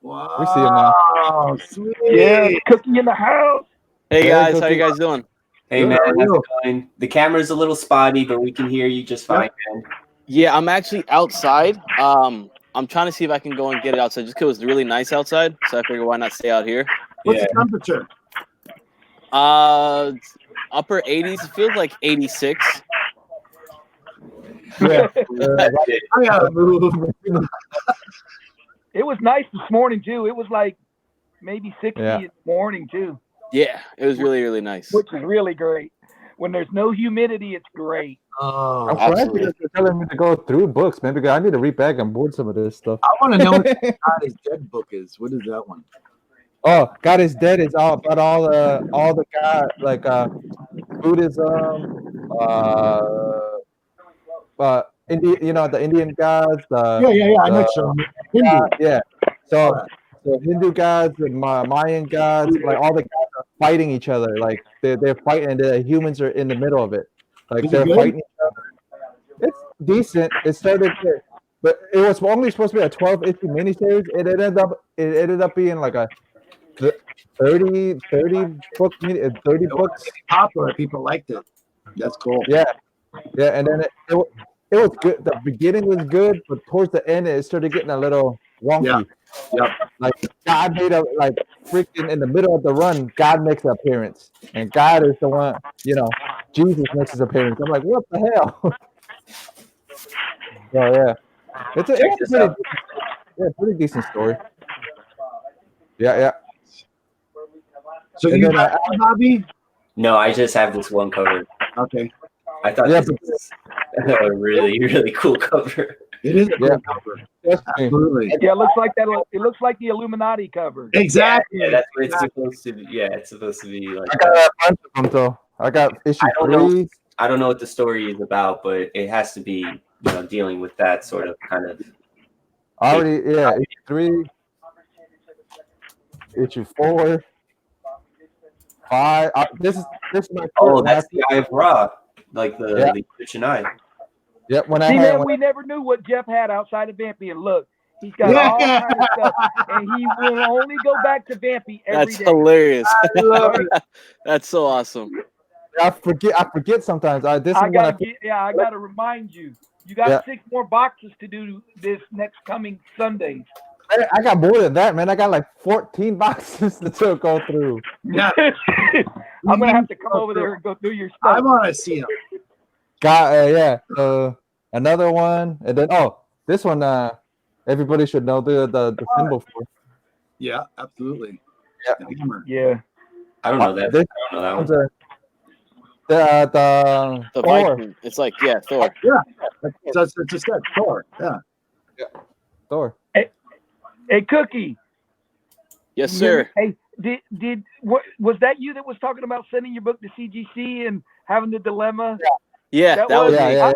Wow. We see him now. Sweet. Yeah, Cookie in the house. Hey guys, how you guys doing? Hey man, how's it going? The camera's a little spotty, but we can hear you just fine, man. Yeah, I'm actually outside. I'm trying to see if I can go and get it outside just because it's really nice outside. So I figure why not stay out here? What's the temperature? Upper 80s. It feels like 86. Yeah. I gotta move. It was nice this morning too. It was like maybe 60 in the morning too. Yeah, it was really, really nice. Which is really great. When there's no humidity, it's great. I'm glad you guys are telling me to go through books, man, because I need to read back and board some of this stuff. I want to know what his dead book is. What is that one? Oh, God is Dead is all about all the God like Buddhism, uh, the Indian gods, Yeah. I know the so. Hindu. yeah. All So that. the Hindu gods, the Mayan gods, like all the gods are fighting each other. Like they're fighting, and the humans are in the middle of it. Like Is it they're good? fighting each other. It's decent. It started good, but it was only supposed to be a 12-issue miniseries. It ended up being like a 30 book 30 It was books. popular. People liked it. That's cool. Yeah, yeah, and then it was good. The beginning was good, but towards the end it started getting a little wonky. Yep. Like God made a like freaking in the middle of the run, God makes an appearance, and God is the one. Jesus makes his appearance. I'm like, what the hell? So yeah, it's Check a this pretty out. pretty decent story. Yeah. So And you then got a hobby? No, I just have this one cover. Okay. I thought Yeah, this was a really, really cool cover. It is a cool Yeah. cover. trust me. Absolutely. Yeah, it looks like that. It looks like the Illuminati cover. Exactly. Yeah, that's what it's supposed to be. Yeah, it's supposed to be like I got a bunch of them though. I got issue I don't know. 3. I don't know what the story is about, but it has to be, dealing with that sort of kind of. Already, yeah, issue 3, issue 4, 5. This is my Oh, first. that's the Eye of Ra, like Yeah. the Egyptian eye. Yep. When I See, had man, we never knew what Jeff had outside of Vampy. And look, he's got Yeah. all kind of stuff, and he will only go back to Vampy every That's day. hilarious. I love it. That's so awesome. I forget sometimes. This is I when gotta remind you. You got Yeah. 6 more boxes to do this next coming Sundays. I got more than that, man. I got like 14 boxes to go through. Yeah. I'm gonna have to come over there and go through your I stuff. want to see him. Yeah. Another one, and then this one. Everybody should know the symbol for. Yeah, absolutely. Yeah. The hammer. Yeah. I don't know that. This I don't know that one's one. the The Thor. Viking. It's like, yeah, Thor. So it's just that Thor. Yeah. Thor. Hey, Cookie. Yes, sir. Hey, what was that you that was talking about sending your book to CGC and having the dilemma? Yeah, that was Yeah, me. yeah.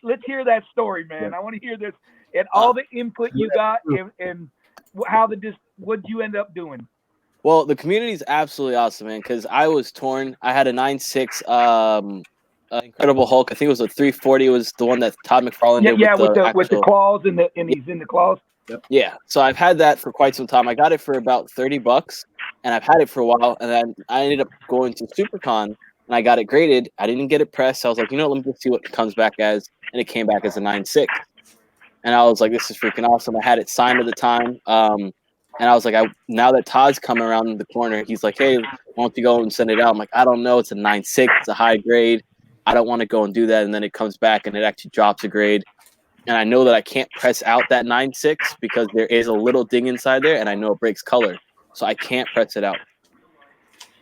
Let's hear that story, man. I want to hear this and all the input you got and how what'd you end up doing? Well, the community is absolutely awesome, man. Because I was torn. I had a 9.6 Incredible Hulk. I think it was a 340. It was the one that Todd McFarlane did with the actual. claws and he's in the claws. Yeah, so I've had that for quite some time. I got it for about $30, and I've had it for a while. And then I ended up going to SuperCon, and I got it graded. I didn't get it pressed. So I was like, let me just see what it comes back as, and it came back as a 9.6. And I was like, this is freaking awesome. I had it signed at the time, and I was like, now that Todd's coming around the corner, he's like, hey, why don't you go and send it out? I'm like, I don't know. It's a 9.6. It's a high grade. I don't want to go and do that. And then it comes back, and it actually drops a grade. And I know that I can't press out that 9.6 because there is a little ding inside there, and I know it breaks color, so I can't press it out.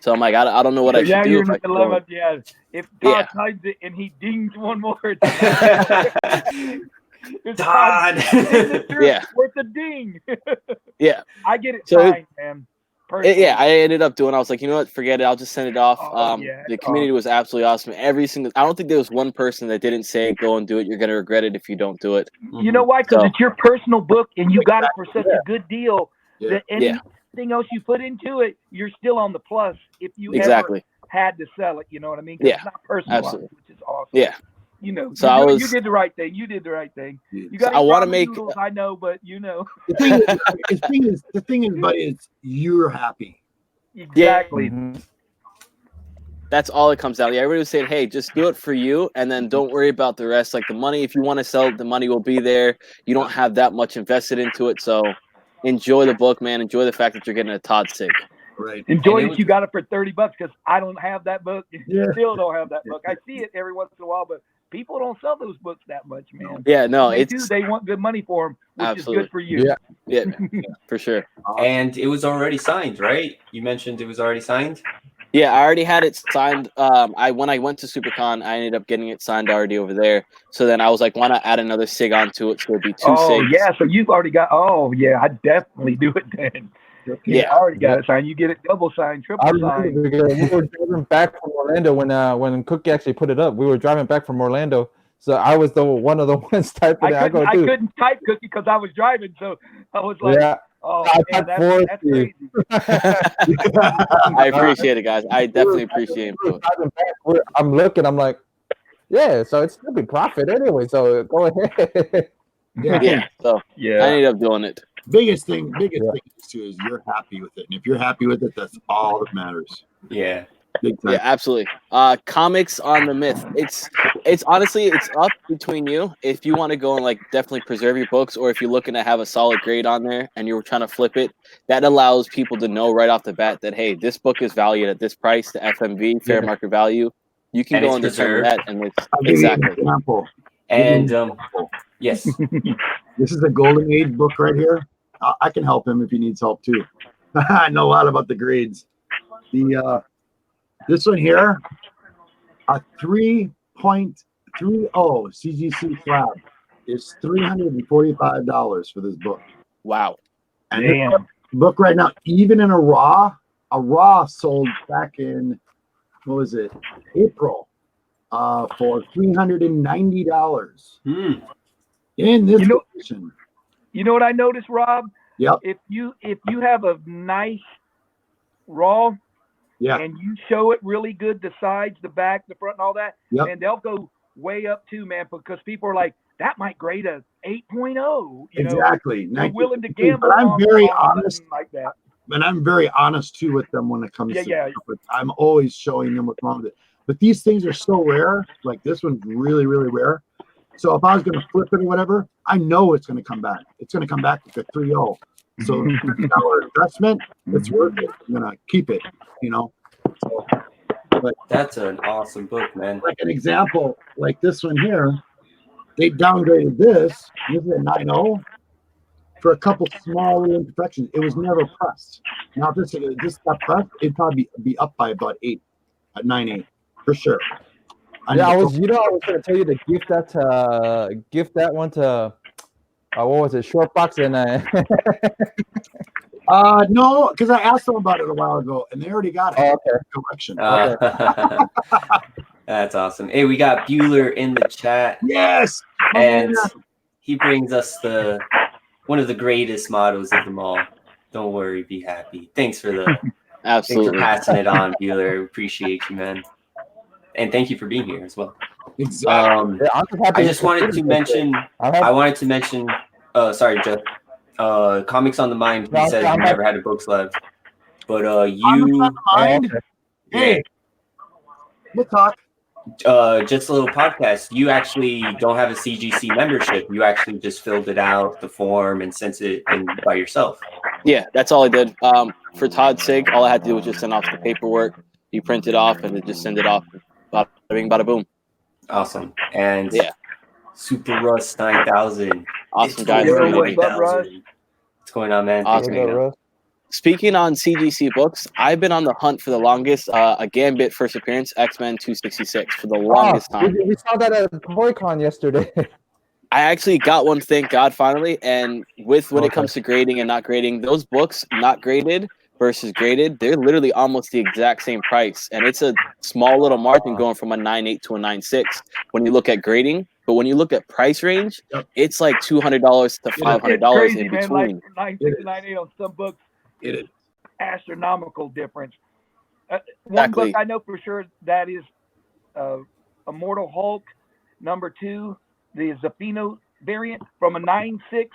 So I'm like, I don't know what I should do. You're If in I the should go. dilemma. Yeah, if Todd signs it and he dings one more, it's Todd. signature Yeah. worth a ding. Yeah. I get it So signed, man. Personally. I ended up doing. I was like, you know what? Forget it. I'll just send it off. Yeah, The community was absolutely awesome. I don't think there was one person that didn't say, "Go and do it. You're gonna regret it if you don't do it." You know why? Because So- it's your personal book, and you got it for such a good deal Yeah. that anything else you put into it, you're still on the plus. If you Exactly. ever had to sell it, you know what I mean? 'Cause Yeah, it's not personalized, absolutely. which is awesome. Yeah. You know, So you did the right thing. You did the right thing. You got. I want to make. noodles, I know, but you know The thing is, buddy, is you're happy. exactly. Mhm. That's all it comes down to. Everybody was saying, hey, just do it for you, and then don't worry about the rest. Like the money, if you want to sell it, the money will be there. You don't have that much invested into it, so enjoy the book, man. Enjoy the fact that you're getting a Todd Sig. Right. Enjoy And it that was- you got it for $30 because I don't have that book. Yeah. Still don't have that book. I see it every once in a while, but people don't sell those books that much, man. Yeah, no, They it's do. They want good money for them, which Absolutely. is good for you. Yeah. yeah, for sure. And it was already signed, right? You mentioned it was already signed. Yeah, I already had it signed. When I went to SuperCon, I ended up getting it signed already over there. So then I was like, why not add another Sig onto it? So it'd be two Oh Sigs. yeah, so you've already got. Oh yeah, I definitely do it then. Yeah. I already got it signed. You get it double signed, I triple signed. remember because we were driving back from Orlando when Cookie actually put it up. We were driving back from Orlando, so I was one of the ones typing it. I Dude, couldn't type Cookie because I was driving, so I was like, yeah. oh I man, typed for that's you. crazy. I appreciate it, guys. I definitely appreciate it. I'm looking. I'm like, yeah. So it's still be profit anyway. So go ahead. Yeah. So I Yeah. ended up doing it. Biggest thing Yeah. is too is you're happy with it, and if you're happy with it, that's all that matters. Yeah. Big time. Yeah, absolutely. Comics on the myth. It's honestly it's up between you if you want to go and like definitely preserve your books, or if you're looking to have a solid grade on there and you're trying to flip it. That allows people to know right off the bat that hey, this book is valued at this price, the FMV, fair market value. You can And go it's and determine preserved. that, and it's I'll give you an exactly. example. And yes. This is a Golden Age book right here. I can help him if he needs help too. I know a lot about the grades. This one here, a 3.30 CGC slab is $345 for this book. Wow. And this Damn. book right now, even in a raw sold back in, what was it, April, for $390 in this condition. You know what I noticed, Rob? Yep. If you have a nice raw, Yeah. and you show it really good, the sides, the back, the front, and all that, Yep. and they'll go way up too, man, because people are like, that might grade a 8.0. You Exactly. know, they're willing to gamble. But I'm very on honest. something like that. And I'm very honest too with them when it comes to Yeah. But I'm always showing them what's wrong with it. But these things are so rare. Like this one's really, really rare. So if I was going to flip it or whatever, I know it's going to come back. It's going to come back with a 3.0. So $6 investment, it's worth it. I'm going to keep it, you know. So, but That's an awesome book, man. like an example, like this one here, they downgraded this. This is a 9.0 for a couple small little imperfections. It was never pressed. Now, if this got pressed, it'd probably be up by about 8 at 9.8 for sure. Yeah, I was going to tell you to gift that one to what was it, Short Box and no, because I asked them about it a while ago, and they already got it. Oh, okay. Collection. That's awesome. Hey, we got Bueller in the chat. Yes, And he brings us one of the greatest mottos of them all. Don't worry, be happy. Thanks for Absolutely. passing it on, Bueller. Appreciate you, man. And thank you for being here as well. exactly. Yeah, I'm just happy I just wanted to mention. Sorry, Jeff. Comics on the Mind. He said he never had a book slab, but Mind? Hey, we'll talk. Just a little podcast. You actually don't have a CGC membership. You actually just filled it out, the form, and sent it in by yourself. Yeah, that's all I did. For Todd's sake, all I had to do was just send off the paperwork. You print it off and then just send it off. Bada bing, bada boom. Awesome. And yeah, Super Russ 9000. Awesome, guys. What's going on, man? Awesome. Speaking on CGC books, I've been on the hunt for the longest. A Gambit first appearance, X-Men 266 for the longest time. We saw that at ToyCon yesterday. I actually got one, thank God, finally. And when it comes to grading and not grading, those books not graded versus graded, they're literally almost the exact same price. And it's a small little margin going from a 9.8 to a 9.6 when you look at grading. But when you look at price range, it's like $200 to $500 in between. Like 9.6 to 9.8 on some books. It is astronomical difference. One book I know for sure that is Immortal Hulk #2, the Zafino variant from a 9.6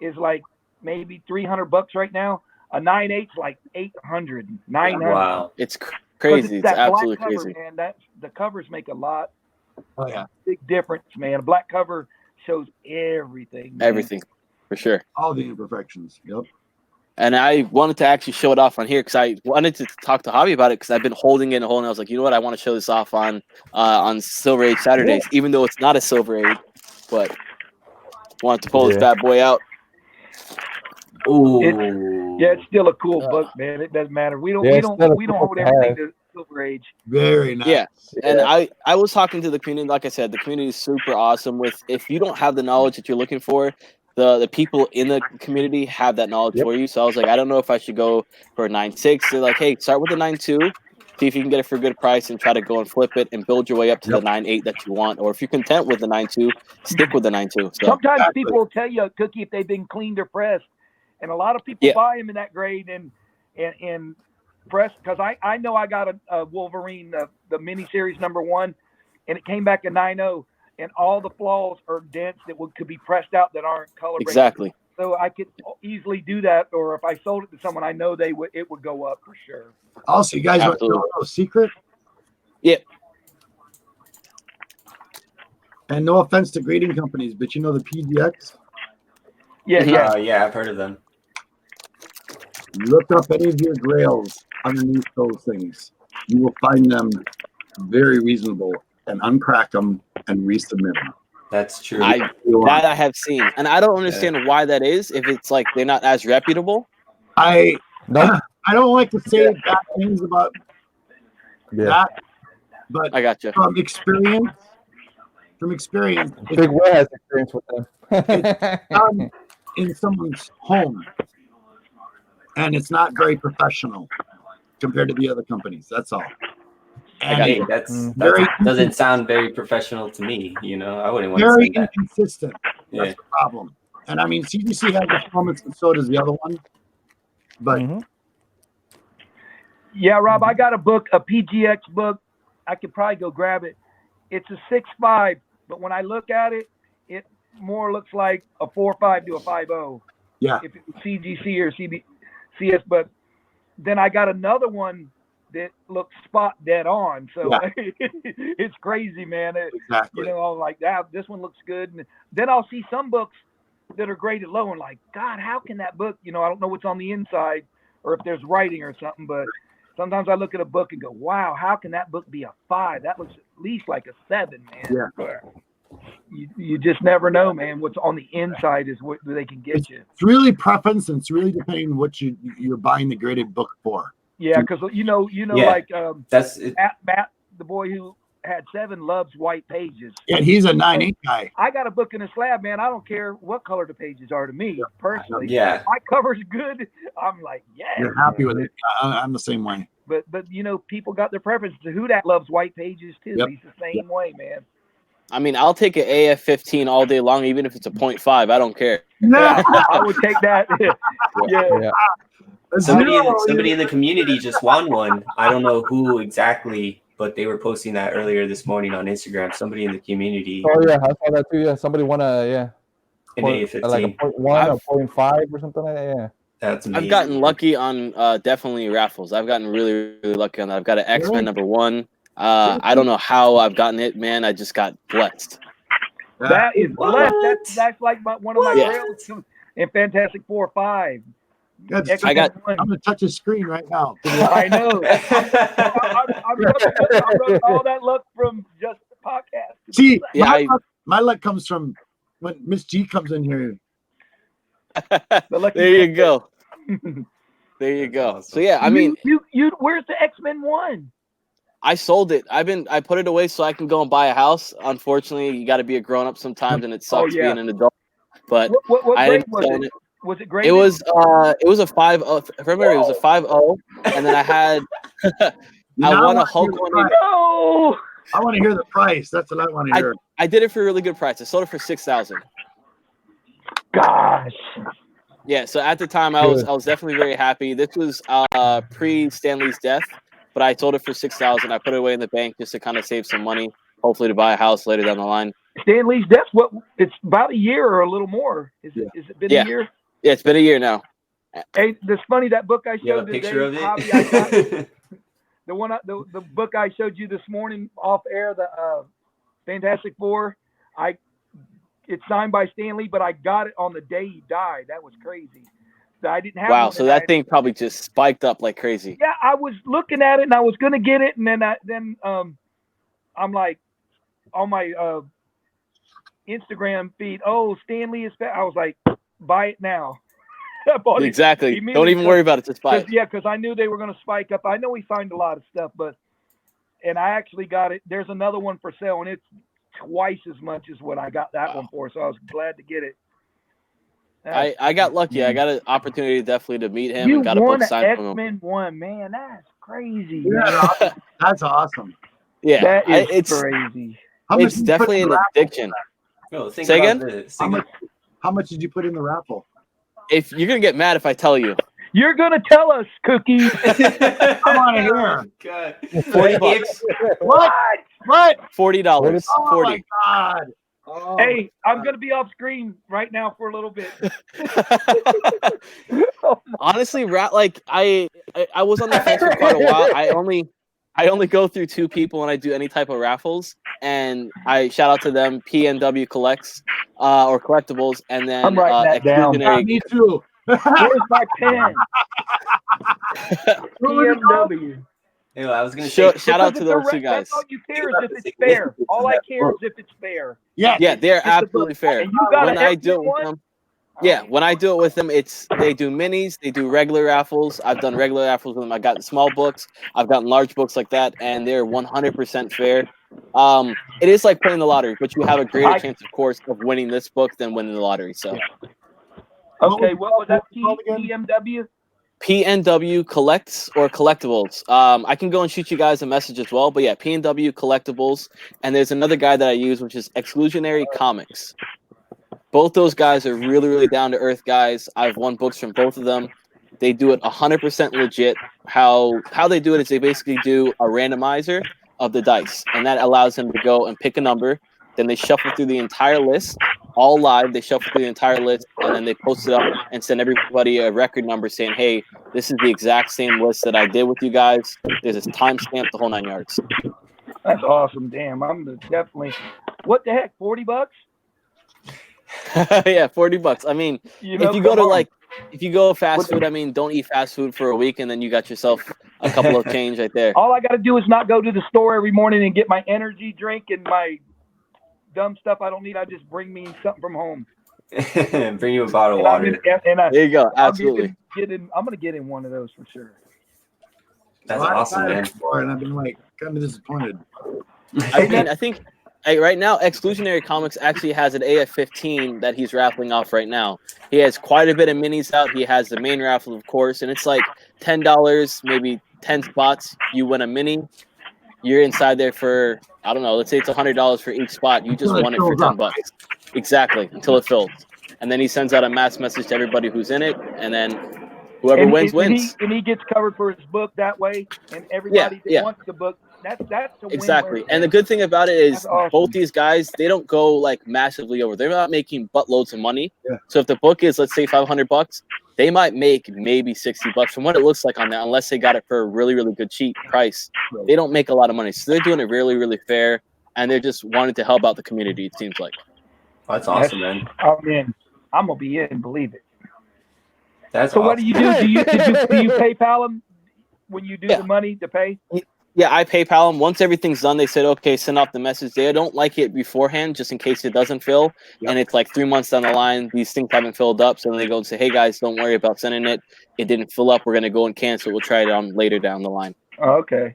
is like maybe $300 right now. A 9.8 is like $800, $900. Wow, it's crazy. It's absolutely crazy. Man, the covers make a lot. Oh yeah, big difference, man. A black cover shows everything. Man. Everything, for sure. All the imperfections. Yep. And I wanted to actually show it off on here because I wanted to talk to Javi about it because I've been holding it and holding it. I was like, you know what? I want to show this off on Silver Age Saturdays, even though it's not a Silver Age, but wanted to pull this bad boy out. Ooh. It's still a cool book, man. It doesn't matter. We don't hold everything to Silver Age. Very nice. Yeah. And I was talking to the community. Like I said, the community is super awesome. If you don't have the knowledge that you're looking for, the people in the community have that knowledge Yep. for you. So I was like, I don't know if I should go for a 9.6. They're like, hey, start with a 9.2, see if you can get it for a good price, and try to go and flip it and build your way up to the 9.8 that you want. Or if you're content with the 9.2, stick with the 9.2. So Sometimes Exactly. people will tell you, Cookie, if they've been cleaned or pressed, and a lot of people Yeah. buy them in that grade and pressed, because I know I got a Wolverine, the miniseries #1, and it came back a 9.0, and all the flaws are dents that could be pressed out that aren't color rated. exactly. So I could easily do that, or if I sold it to someone, I know it would go up for sure. Also, you guys want to know Absolutely. a little secret? Yep. And no offense to grading companies, but you know the PGX? Yeah, Mhm. yeah. Yeah, I've heard of them. Look up any of your grails underneath those things. You will find them very reasonable, and uncrack them and resubmit them. That's true. That I have seen, and I don't understand why that is. If it's like they're not as reputable. I Nope. I don't like to say bad things about Yeah. that, but I got you. from experience, Big Will has experience with them. done in someone's home, and it's not very professional compared to the other companies. That's all. I got you. That Very doesn't sound very professional to me. You know, I wouldn't want to very say that. inconsistent. Yeah. That's the problem. And I mean, CGC has its moments, and so does the other one. But Mhm. Yeah, Rob, I got a book, a PGX book. I could probably go grab it. It's a 6.5, but when I look at it, it more looks like a 4.5 to a 5.0. Yeah. If it's CGC or CS, but then I got another one that looks spot dead on. So Yeah. it's crazy, man. exactly. I'm like, this one looks good. And then I'll see some books that are graded low and like, God, how can that book, I don't know what's on the inside or if there's writing or something, but sometimes I look at a book and go, wow, how can that book be a 5? That looks at least like a 7, man. Yeah. But you just never know, man. What's on the inside is what they can get you. It's really preference, and it's really depending on what you're buying the graded book for. Yeah, because Yeah. like That's it. Matt, the boy who had 7, loves white pages. And he's a 9.8 guy. I got a book in a slab, man. I don't care what color the pages are to me personally. Yeah. If my cover's good, I'm like, yeah. You're happy with it. I'm the same way. But people got their preferences. Who that loves white pages too? Yep. He's the same way, man. I mean, I'll take an AF-15 all day long, even if it's a 0.5. I don't care. Yeah, I would take that. Yeah. Yeah. Somebody in the community just won one. I don't know who exactly, but they were posting that earlier this morning on Instagram. Somebody in the community, Oh yeah, I saw that too. Yeah, somebody won an A15. like a 0.1 or 0.5 or something like that. Yeah. That's amazing. I've gotten lucky on definitely raffles. I've gotten really, really lucky on that. I've got an X-Men #1. I don't know how I've gotten it, man. I just got blessed. That is What? blessed. That's like one of my What? grails in Fantastic 4 or 5. I got- I'm going to touch his screen right now. I know. I'm rubbing all that luck from just the podcast. See, Yeah, my luck comes from when Miss G comes in here. The lucky there you go. There you go. Awesome. So yeah, I mean, you where's the X-Men 1? I sold it. I put it away so I can go and buy a house. Unfortunately, you got to be a grown up sometimes, and it sucks yeah. being an adult. But What I grade didn't was sell it? it. Was it graded? It was a 5.0. Remember, it was a 5.0, and then I had I Now won a want to hear Hulk the 1. price. No. I want to hear the price. That's what I want to hear. I did it for a really good price. I sold it for $6,000. Gosh. Yeah, so at the time I was definitely very happy. This was pre Stanley's death, but I sold it for $6,000. I put it away in the bank just to kind of save some money, hopefully to buy a house later down the line. Stan Lee's death, it's about a year or a little more. Is it been a year? Yeah, it's been a year now. Hey, it's funny that book I You have showed a today, picture of it? Javi, I got the book I showed you this morning off air, the Fantastic Four. It's signed by Stan Lee, but I got it on the day he died. That was crazy. I didn't have Wow, one so that thing probably just spiked up like crazy. Yeah, I was looking at it and I was gonna get it, and then I'm like on my Instagram feed, oh, Stan Lee is fat. I was like, buy it now. I bought it Exactly. immediately Don't even worry about it. Just buy it. Yeah, because I knew they were going to spike up. I know he signed a lot of stuff, and I actually got it. There's another one for sale, and it's twice as much as what I got that one for. So I was glad to get it. I got lucky. I got an opportunity definitely to meet him You and got a won book an signed from him. X-Men 1, man. That's crazy. Yeah, Man. that's awesome. Yeah, That is it's crazy. How much it's did you put definitely in an the raffle? addiction. No, think Say about again? this. How much did you put in the raffle? If you're gonna get mad if I tell you, You're gonna tell us, Cookie. I want to hear. God. $40. What? What? $40. Oh 40. my God. Oh, Hey, my I'm God. gonna be off screen right now for a little bit. Honestly, like I was on the fence for quite a while. I only go through 2 people when I do any type of raffles, and I shout out to them, PNW Collects or Collectibles, and then I'm writing that down. Yeah, Exclusionary. me too. Where's my pen? What was it called? PMW. Ew, I was gonna say. Shout out to Because those 2 guys. That's all you care is if it's fair. All I care is if it's fair. Yeah. Yeah, they're It's the absolutely book. fair. And you got When an I do it X-Men with one? them, yeah, when I do it with them, they do minis, they do regular raffles. I've done regular raffles with them. I've gotten small books, I've gotten large books like that, and they're 100% fair. It is like playing the lottery, but you have a greater chance, of course, of winning this book than winning the lottery. So, Okay, what was that? called again? PMW? PNW Collects or Collectibles. I can go and shoot you guys a message as well, but yeah, PNW Collectibles, and there's another guy that I use, which is Exclusionary Comics. Both those guys are really, really down to earth guys. I've won books from both of them. They do it 100% legit. How they do it is they basically do a randomizer of the dice, and that allows them to go and pick a number. Then they shuffle through the entire list, all live. They shuffle through the entire list, and then they post it up and send everybody a record number saying, "Hey, this is the exact same list that I did with you guys. There's a timestamp, the whole 9 yards." That's awesome. Damn, I'm definitely. What the heck? $40? Yeah, $40. I mean, if you go to if you go fast food, I mean, don't eat fast food for a week, and then you got yourself a couple of change right there. All I got to do is not go to the store every morning and get my energy drink and my dumb stuff I don't need. I just bring me something from home. Bring you a bottle of water. There you go. Absolutely. I'm gonna get in one of those for sure. That's Well, I've awesome, tried it man. before, and I've been like kind of disappointed. I mean, I think right now, Exclusionary Comics actually has an AF-15 that he's raffling off right now. He has quite a bit of minis out. He has the main raffle, of course, and it's like $10, maybe 10 spots. You win a mini. You're inside there for, I don't know, let's say it's $100 for each spot. You just won it for $10. Exactly, until it fills. And then he sends out a mass message to everybody who's in it, and then whoever wins. And he gets covered for his book that way, and everybody that wants the book, that's a exactly. win-win. And the good thing about it is awesome. both these guys, they don't go like massively over. They're not making buttloads of money. Yeah. So if the book is, let's say, $500, they might make maybe $60 from what it looks like on that, unless they got it for a really, really good cheap price. They don't make a lot of money. So they're doing it really, really fair, and they're just wanting to help out the community, it seems like. Oh, that's awesome, man. I'm in. I'm gonna be in, believe it. That's So awesome. what do you do? Do you PayPal them when you do the money to pay? Yeah, I PayPal them. Once everything's done, they said, okay, send off the message. They don't like it beforehand, just in case it doesn't fill. Yep. And it's like 3 months down the line, these things haven't filled up. So then they go and say, hey, guys, don't worry about sending it. It didn't fill up. We're going to go and cancel. We'll try it on later down the line. Okay.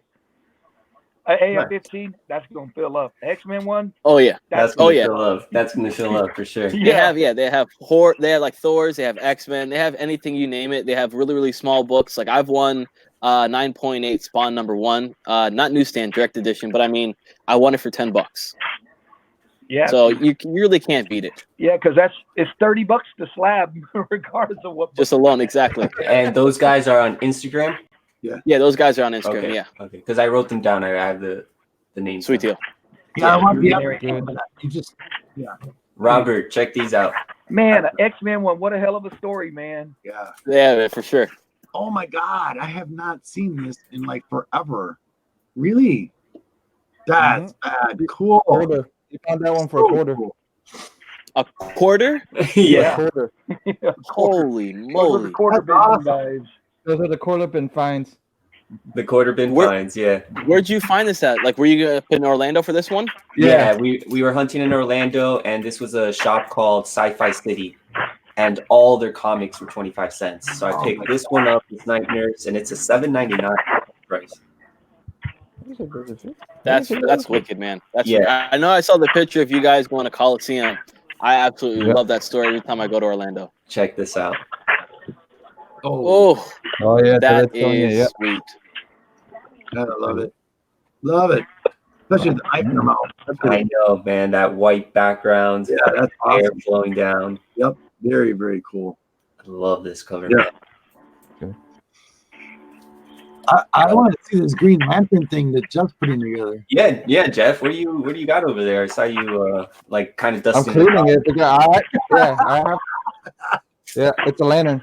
AF-15, that's going to fill up. X-Men one? Oh, yeah. That's going to fill up. That's going to fill up for sure. They have like Thors, they have X-Men, they have anything you name it. They have really, really small books. Like I've won 9.8 Spawn #1, not newsstand, direct edition, but I mean, I won it for $10. Yeah. So you really can't beat it. Yeah, because it's $30 to slab, regardless of what. Just alone, exactly. And those guys are on Instagram. Yeah, those guys are on Instagram. Okay. Yeah. Okay. Because I wrote them down. I have the names. Sweet deal. Yeah, I want the other name. You just Robert, check these out. Man, X-Men one. What a hell of a story, man. Yeah, for sure. Oh my God, I have not seen this in like forever. Really? That's bad. Cool. Quarter. You found that one for a quarter. Cool. A quarter? Yeah. A quarter. Holy moly. Quarter That's guys. Those are the quarter bin fines. The quarter bin fines, yeah. Where'd you find this at? Like, were you up in Orlando for this one? Yeah, we were hunting in Orlando, and this was a shop called Sci-Fi City, and all their comics were 25 cents. So I picked this one up, it's Night Nurse, and it's a $7.99 price. That's wicked, man. I know I saw the picture of you guys going to Coliseum. I absolutely love that story every time I go to Orlando. Check this out. Oh, Oh, yeah, that that's Sonya, is yeah. sweet. I love it. Love it. Especially the knife in the mouth. That's I pretty, know, man. That white background, yeah, that's air awesome. blowing down. Yep. Very, very cool. I love this cover, Yeah. man. I want to see this Green Lantern thing that Jeff's putting together. Yeah, Jeff. What do you got over there? I saw you like kind of I'm dusting. cleaning it because I have. Yeah, it's a lantern.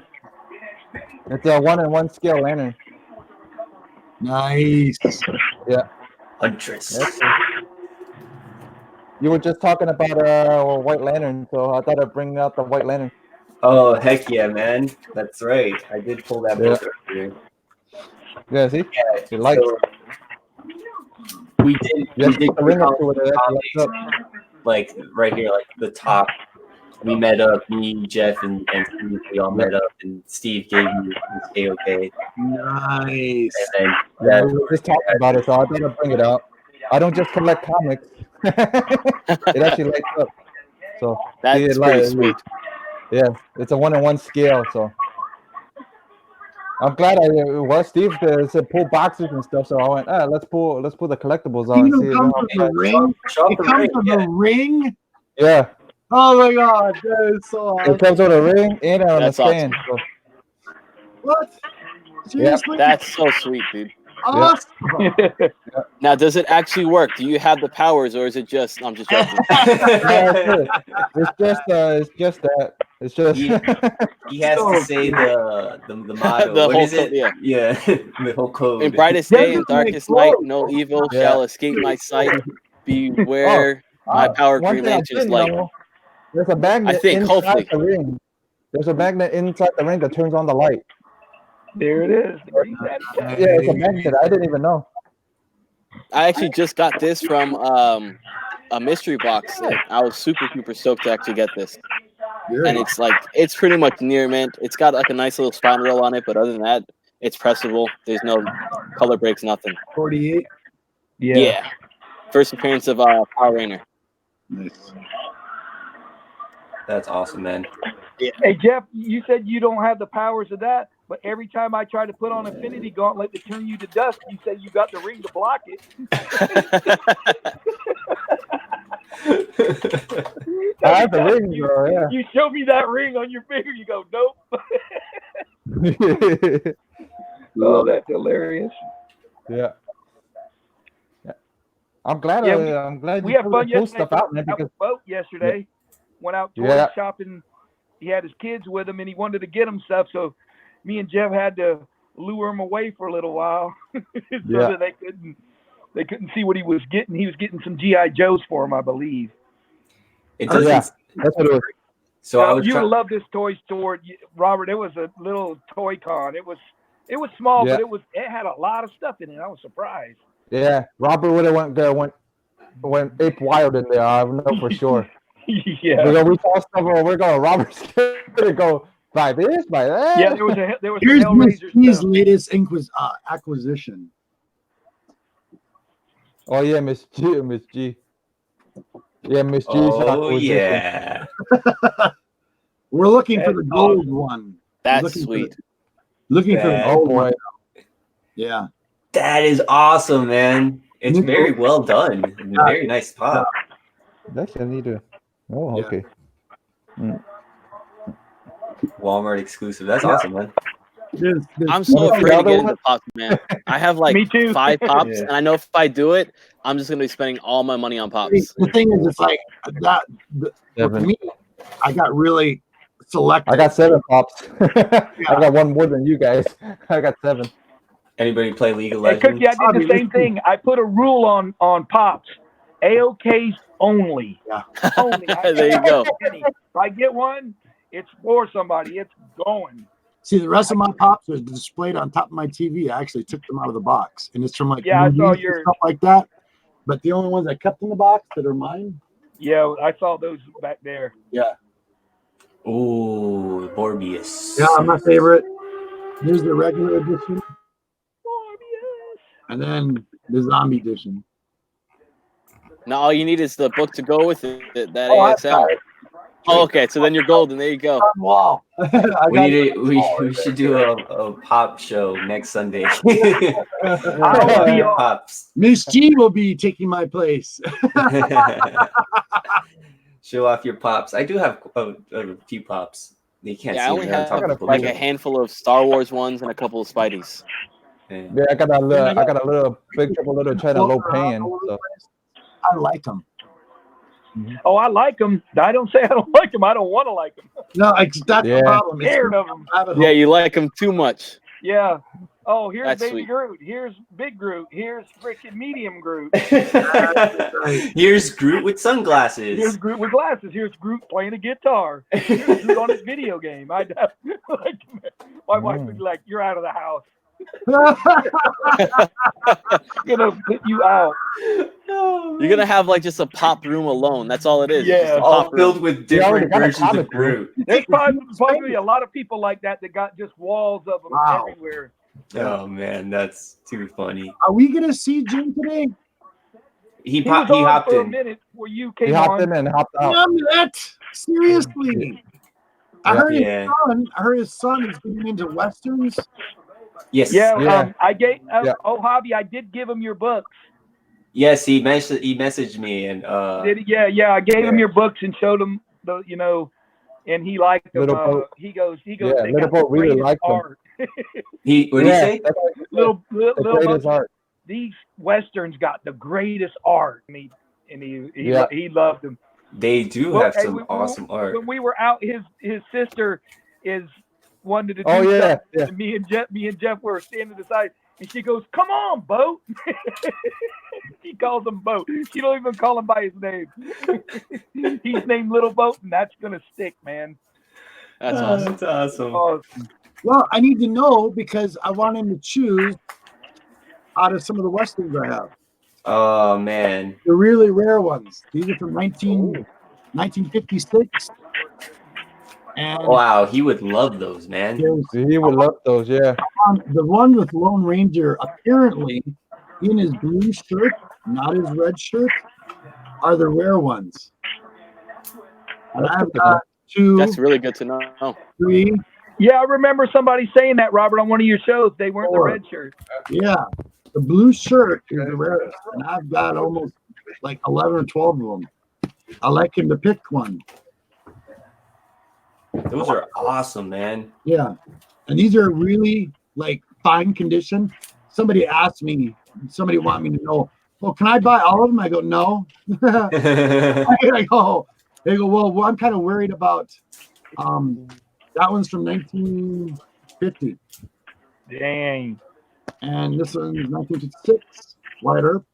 It's a 1-in-1 scale lantern. Nice. Huntress. You were just talking about a white lantern, so I thought I'd bring out the white lantern. Oh heck yeah, man. That's right. I did pull that book earlier. Yeah, see? Yeah, You like so we did the ring up to it. It actually lights up. like right here, like the top. We met up, me, Jeff, and Steve. We all met up, and Steve gave me his AOK. Nice. And Yeah, then we were just talking about it, so I thought I'd bring it out. I don't just collect comics. It actually lights up. So That's see, it pretty lights- sweet. Yeah, it's a 1-in-1 scale, so I'm glad Steve said pull boxes and stuff, so I went, let's pull the collectibles out and Even see if comes it with helps. a ring. show off It the comes ring, with yeah. a ring. Yeah, Oh my god, that is so awesome. it comes with a ring and on the That's awesome. stand. So, What? Seriously? That's so sweet, dude. Awesome. Now, does it actually work? Do you have the powers, or is it just? I'm just joking. it's just that. It's just He has to say the motto. The What whole is it? code, yeah. The whole code. In brightest day and darkest night, no evil Yeah. shall escape my sight. Beware my power, one Green thing I Lantern's didn't light. know, there's a magnet think, inside hopefully. the ring. There's a magnet inside the ring that turns on the light. there it is. The Green Lantern. Yeah, it's a magnet. I didn't even know. I actually just got this from a mystery box set. I was super stoked to actually get this. And it's pretty much near mint. It's got like a nice little spine roll on it, but other than that, it's pressable. There's no color breaks, nothing. 48. Yeah. First appearance of Power Rainer. Nice. That's awesome, man. Hey Jeff, you said you don't have the powers of that, but every time I try to put on Infinity Gauntlet to turn you to dust, you say you got the ring to block it. I have the ring, bro. Yeah. You show me that ring on your finger, you go, nope. Oh, that's hilarious. Yeah. I'm glad. Yeah, I'm glad We you had fun pull yesterday. stuff out, man. Out Because with boat yesterday. Went out toy Yeah. shopping. He had his kids with him, and he wanted to get them stuff. So me and Jeff had to lure him away for a little while, so that they couldn't see what he was getting. He was getting some GI Joes for him, I believe. It doesn't. Yeah, that's what it was. So I Now, was you trying. would love this toy store, Robert. It was a little toy con. It was small, Yeah. but it had a lot of stuff in it. I was surprised. Yeah, Robert would have went ape wild in there. I know for sure. Yeah. Because we saw stuff where we're going. Robert's gonna go buy this, buy that. Yeah, there was some Here's Hellraiser his stuff. latest acquisition. Oh yeah, Miss G. Yeah, Miss G's Oh acquisition. yeah. We're looking for That's the gold awesome. one. That's Looking for sweet. Looking for the Yeah. Oh gold boy. one. Yeah. That is awesome, man. It's very well done. And very nice pop. Actually, I need to. Oh, Yeah. okay. Walmart exclusive. That's Yeah. awesome, man. There's I'm so Wanna see afraid the to other get one? into pops, man. I have like Me too. 5 pops, Yeah. and I know if I do it, I'm just gonna be spending all my money on pops. the thing is, it's like that. For Seven. me, I got really selective. I got 7 pops. I got one more than you guys. I got 7. Anybody play League of Hey, Legends? Cookie, I did the same thing. I put a rule on pops. AOKs only. Yeah. Only. There you go. If I get one, it's for somebody. It's going. See, the rest of my pops are displayed on top of my TV. I actually took them out of the box, and it's from like Yeah, I saw movies and yours. stuff like that. But the only ones I kept in the box that are mine. Yeah, I saw those back there. Yeah. Ooh, Morbius. Yeah, my favorite. There's the regular edition, and then the zombie edition. Now all you need is the book to go with it. That Oh, I ASL. got it. Oh, okay, so then you're golden. There you go. On the wall. We should do a pop show next Sunday. I'll be on. Pops. Miss G will be taking my place. Show off your pops. I do have a few pops. You can't Yeah, I see only them. They're on have top of the like a picture. handful of Star Wars ones and a couple of Spideys. Yeah. Yeah, I got a little picture of a little China low pan. So. I like them. Oh, I like them. I don't say I don't like them. I don't want to like them. No, that's Yeah. the problem. It's Scared of them. Yeah, you like them too much. Yeah. Oh, here's That's Baby sweet. Groot. Here's Big Groot. Here's freaking Medium Groot. Here's Groot with sunglasses. Here's Groot with glasses. Here's Groot playing a guitar. Here's Groot on his video game. My wife would be like, "You're out of the house. Gonna put you out." You're gonna have like just a pop room alone. That's all it is. Yeah. Just a All pop room. filled with different got a versions of comic book. Groot. There's probably a lot of people like that got just walls of them Wow. everywhere. Oh man, that's too funny. Are we gonna see Jim today? He was on hopped for a in. minute before you He came hopped on. in and hopped out. That seriously. I heard Yeah. his son is getting into westerns. Yes. Yeah, Yeah. I gave. Yeah. Oh, Javi, I did give him your books. Yes, he messaged me and Yeah. I gave him yeah. your books and showed him and he liked them. Little Boat. He goes. Yeah, They Little got Boat the really greatest liked them. art. what did he say? That's what he said, little the greatest Boat, art. these westerns got the greatest art, and Yeah. he loved them. They do Well, have hey, some awesome art. When we were out, his sister wanted to do Oh, yeah, something. yeah. And me and Jeff were standing aside, and she goes, "Come on, Boat." She calls him Boat. She don't even call him by his name. He's named Little Boat, and that's gonna stick, man. That's awesome. That's awesome. Awesome. Well, I need to know because I want him to choose out of some of the westerns I have. Oh man. The really rare ones. These are from 1956. And Wow, he would love those, man. there's He would love those, yeah. the one with Lone Ranger, apparently in his blue shirt, not his red shirt, are the rare ones. And That's I've good to know. got 2, That's really good to know. 3, Yeah, I remember somebody saying that, Robert, on one of your shows. They weren't the 4. red shirts. Yeah. The blue shirt is the rarest. And I've got almost like 11 or 12 of them. I like him to pick one. Those are awesome, man. Yeah. And these are really like fine condition. Somebody asked me, somebody want me to know, well, can I buy all of them? I go, no. I go, they go, well, I'm kind of worried about that one's from 1950. Dang. And this one's 1956. Wyatt Earp.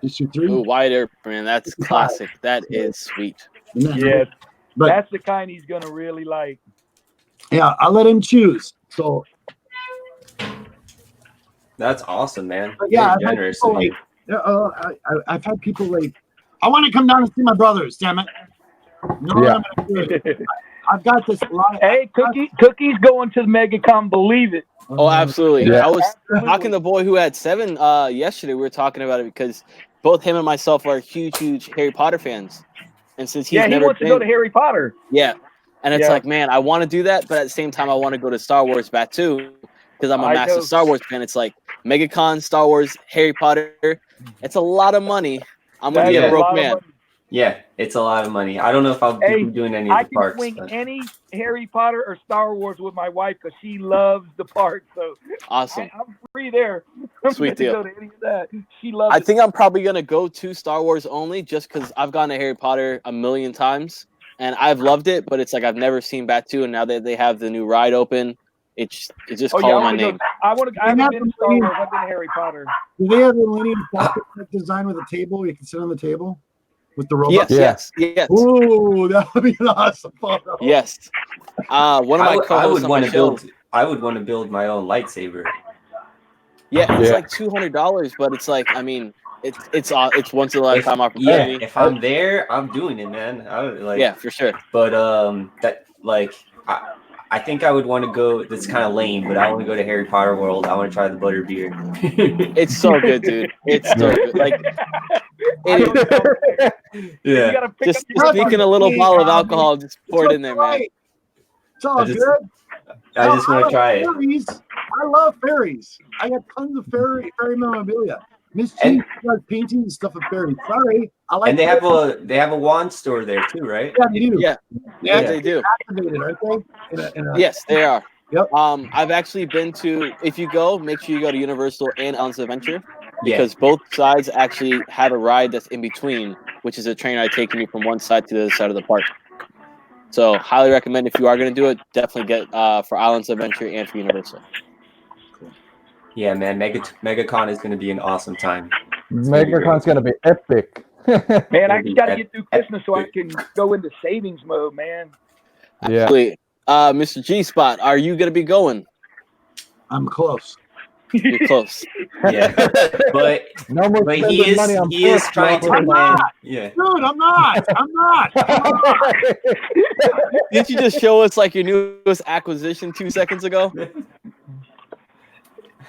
Issue 3. Ooh, Wyatt Earp, man, that's classic. That is sweet. And then- Yeah, But that's the kind he's gonna really like. yeah, I'll let him choose. So That's awesome, man. but yeah, Very I've had generous people of you. I've had people like, I want to come down and see my brothers, damn it. No, Yeah. I'm not gonna do it. I've got this line. Hey, Cookie's going to the MegaCon. Believe it. Oh, absolutely. Yeah. I was talking to the boy who had 7 yesterday. We were talking about it because both him and myself are huge Harry Potter fans. And since he's He never wants to been, go to Harry Potter. yeah. And it's Yeah. like, man, I want to do that, but at the same time, I want to go to Star Wars back too because I'm a I massive know. Star Wars fan. It's like MegaCon, Star Wars, Harry Potter. It's a lot of money. I'm gonna That be is a a broke lot of man. money. Yeah, it's a lot of money. I don't know if I'll Hey, be doing any of I the can parks. swing but- any Harry Potter or Star Wars with my wife because she loves the park. So Awesome. I'm free there. I'm Sweet good to deal. go to any of that. She loves I it. think I'm probably gonna go to Star Wars only just because I've gone to Harry Potter a million times and I've loved it, but it's like I've never seen back to, and now that they have the new ride open, it's just Oh, yeah, calling I my wanna go- name. I want to. I They haven't have been the to Star Millennium Wars. I've been to Harry Potter. Do they have the Millennium Falcon design with a table? You can sit on the table with the robot. Yes, Yeah. yes. Ooh, that would be an awesome photo. Yes. One of my I co-hosts would on want my to show. build. I would want to build my own lightsaber. Yeah, it's Yeah. like $200, but it's like, I mean, it's once in a lifetime Yeah, opportunity. if I'm there, I'm doing it, man. I would, like, Yeah, for sure. But that like I think I would want to go. That's kind of lame, but I want to go to Harry Potter World. I want to try the butterbeer. It's so good, dude. It's so good. Like I don't know. You Yeah. gotta pick Just up your speaking a little bottle of alcohol, just pour it in there, man. It's all I just- good. I just want to try it. Fairies. I love fairies. I got tons of fairy memorabilia. Miss G And- does painting and stuff of fairies. Sorry, I like. And they fairies. have a wand store there too, right? Yeah, they do. Yeah, Yeah, they do. activated, aren't they? Yes, they are. Yep. I've actually been to. If you go, make sure you go to Universal and Islands of Adventure Yeah. because both sides actually have a ride that's in between, which is a train ride taking you from one side to the other side of the park. So, highly recommend if you are going to do it, definitely get for Islands of Adventure and for Universal. Yeah, man. MegaCon is going to be an awesome time. MegaCon's gonna be epic. Man, I It'll be just gotta get through Christmas so I can go into savings mode, man. Yeah. Absolutely. Mr. G Spot, are you going to be going? I'm close. You're close. Yeah, but No more but spending money on he is perks, trying to bro. plan. Yeah. Dude, I'm not. I'm not. Didn't you just show us like your newest acquisition 2 seconds ago?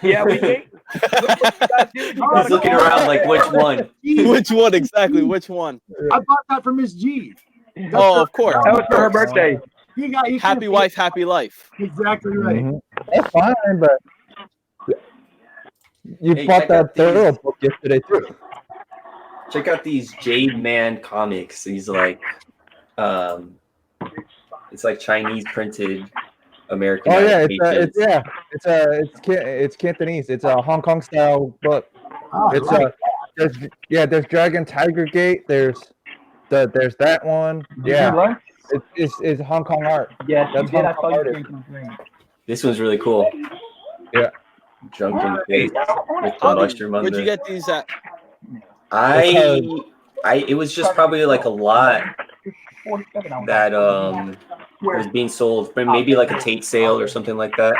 Yeah, we wait. Look what you gotta do. You He's gotta looking go around like which one? Which one exactly? Which one? I bought that from Miss G. Oh, of course. That was for her birthday. You Happy can't- wife, happy life. Exactly right. Mhm. That's fine, but you Hey, bought check out that thorough these. book yesterday too. Check out these Jade Man comics. These like, it's like Chinese printed American. Oh yeah, it's Cantonese. It's a Hong Kong style book. Oh, It's right. there's Dragon Tiger Gate. There's that one. Yeah, it's Hong Kong art. Yes, That's Hong Kong artist. This one's really cool. Yeah. Drunken face with the Bobby, mushroom on where'd you the. get these at? It was just probably like a lot that was being sold, but maybe like a Tate sale or something like that.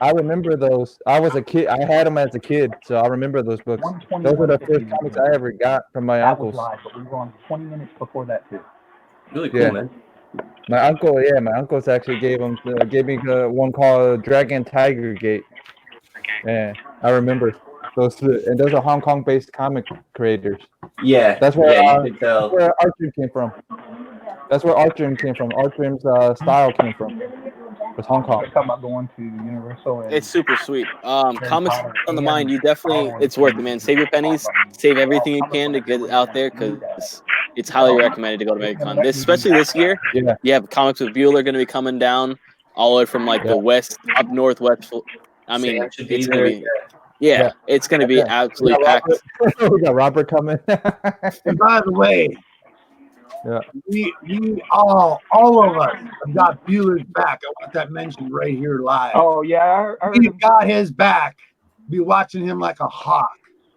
I remember those. I was a kid. I had them as a kid, so I remember those books. Those were the first comics I ever got from my uncles. But we were on 20 minutes before that too. Really cool, Yeah. man. My uncles actually gave me one called Dragon Tiger Gate. Yeah, I remember those two, and those are Hong Kong-based comic creators. Yeah, That's where you could tell. that's where Artrim came from. That's where Artrim came from. Artrim's style came from. It was Hong Kong. We're talking about going to Universal. And It's super sweet. Comics on the mind, you definitely, it's worth it, man. Save your pennies, save everything you can to get it out there because it's highly recommended to go to MegaCon. Especially this year, Yeah. you have Comics with Bueller going to be coming down all the way from like the west, up northwest. I mean, Sam should be it's going there. to be, yeah, it's going to be absolutely packed. We got Robert coming. And by the way, Yeah. we all of us have got Bueller's back. I want that mentioned right here live. Oh yeah, I heard We've him. got his back. Be watching him like a hawk.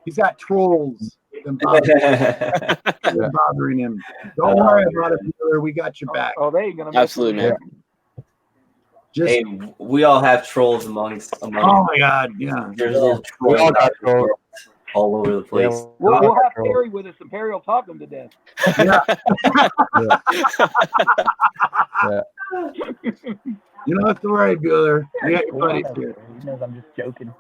He's got trolls and bothering him. Don't worry about it, Bueller. We got your back. Oh, they ain't gonna. mess Absolutely, with man. him. Just Hey, we all have trolls amongst. oh my God, yeah. There's little We all trolls got trolls. all over the place. Yeah, We'll have trolls. Terry with us, and Perry will talk him to death. You don't have to worry, Bueller. We got your buddies here. He knows I'm just joking.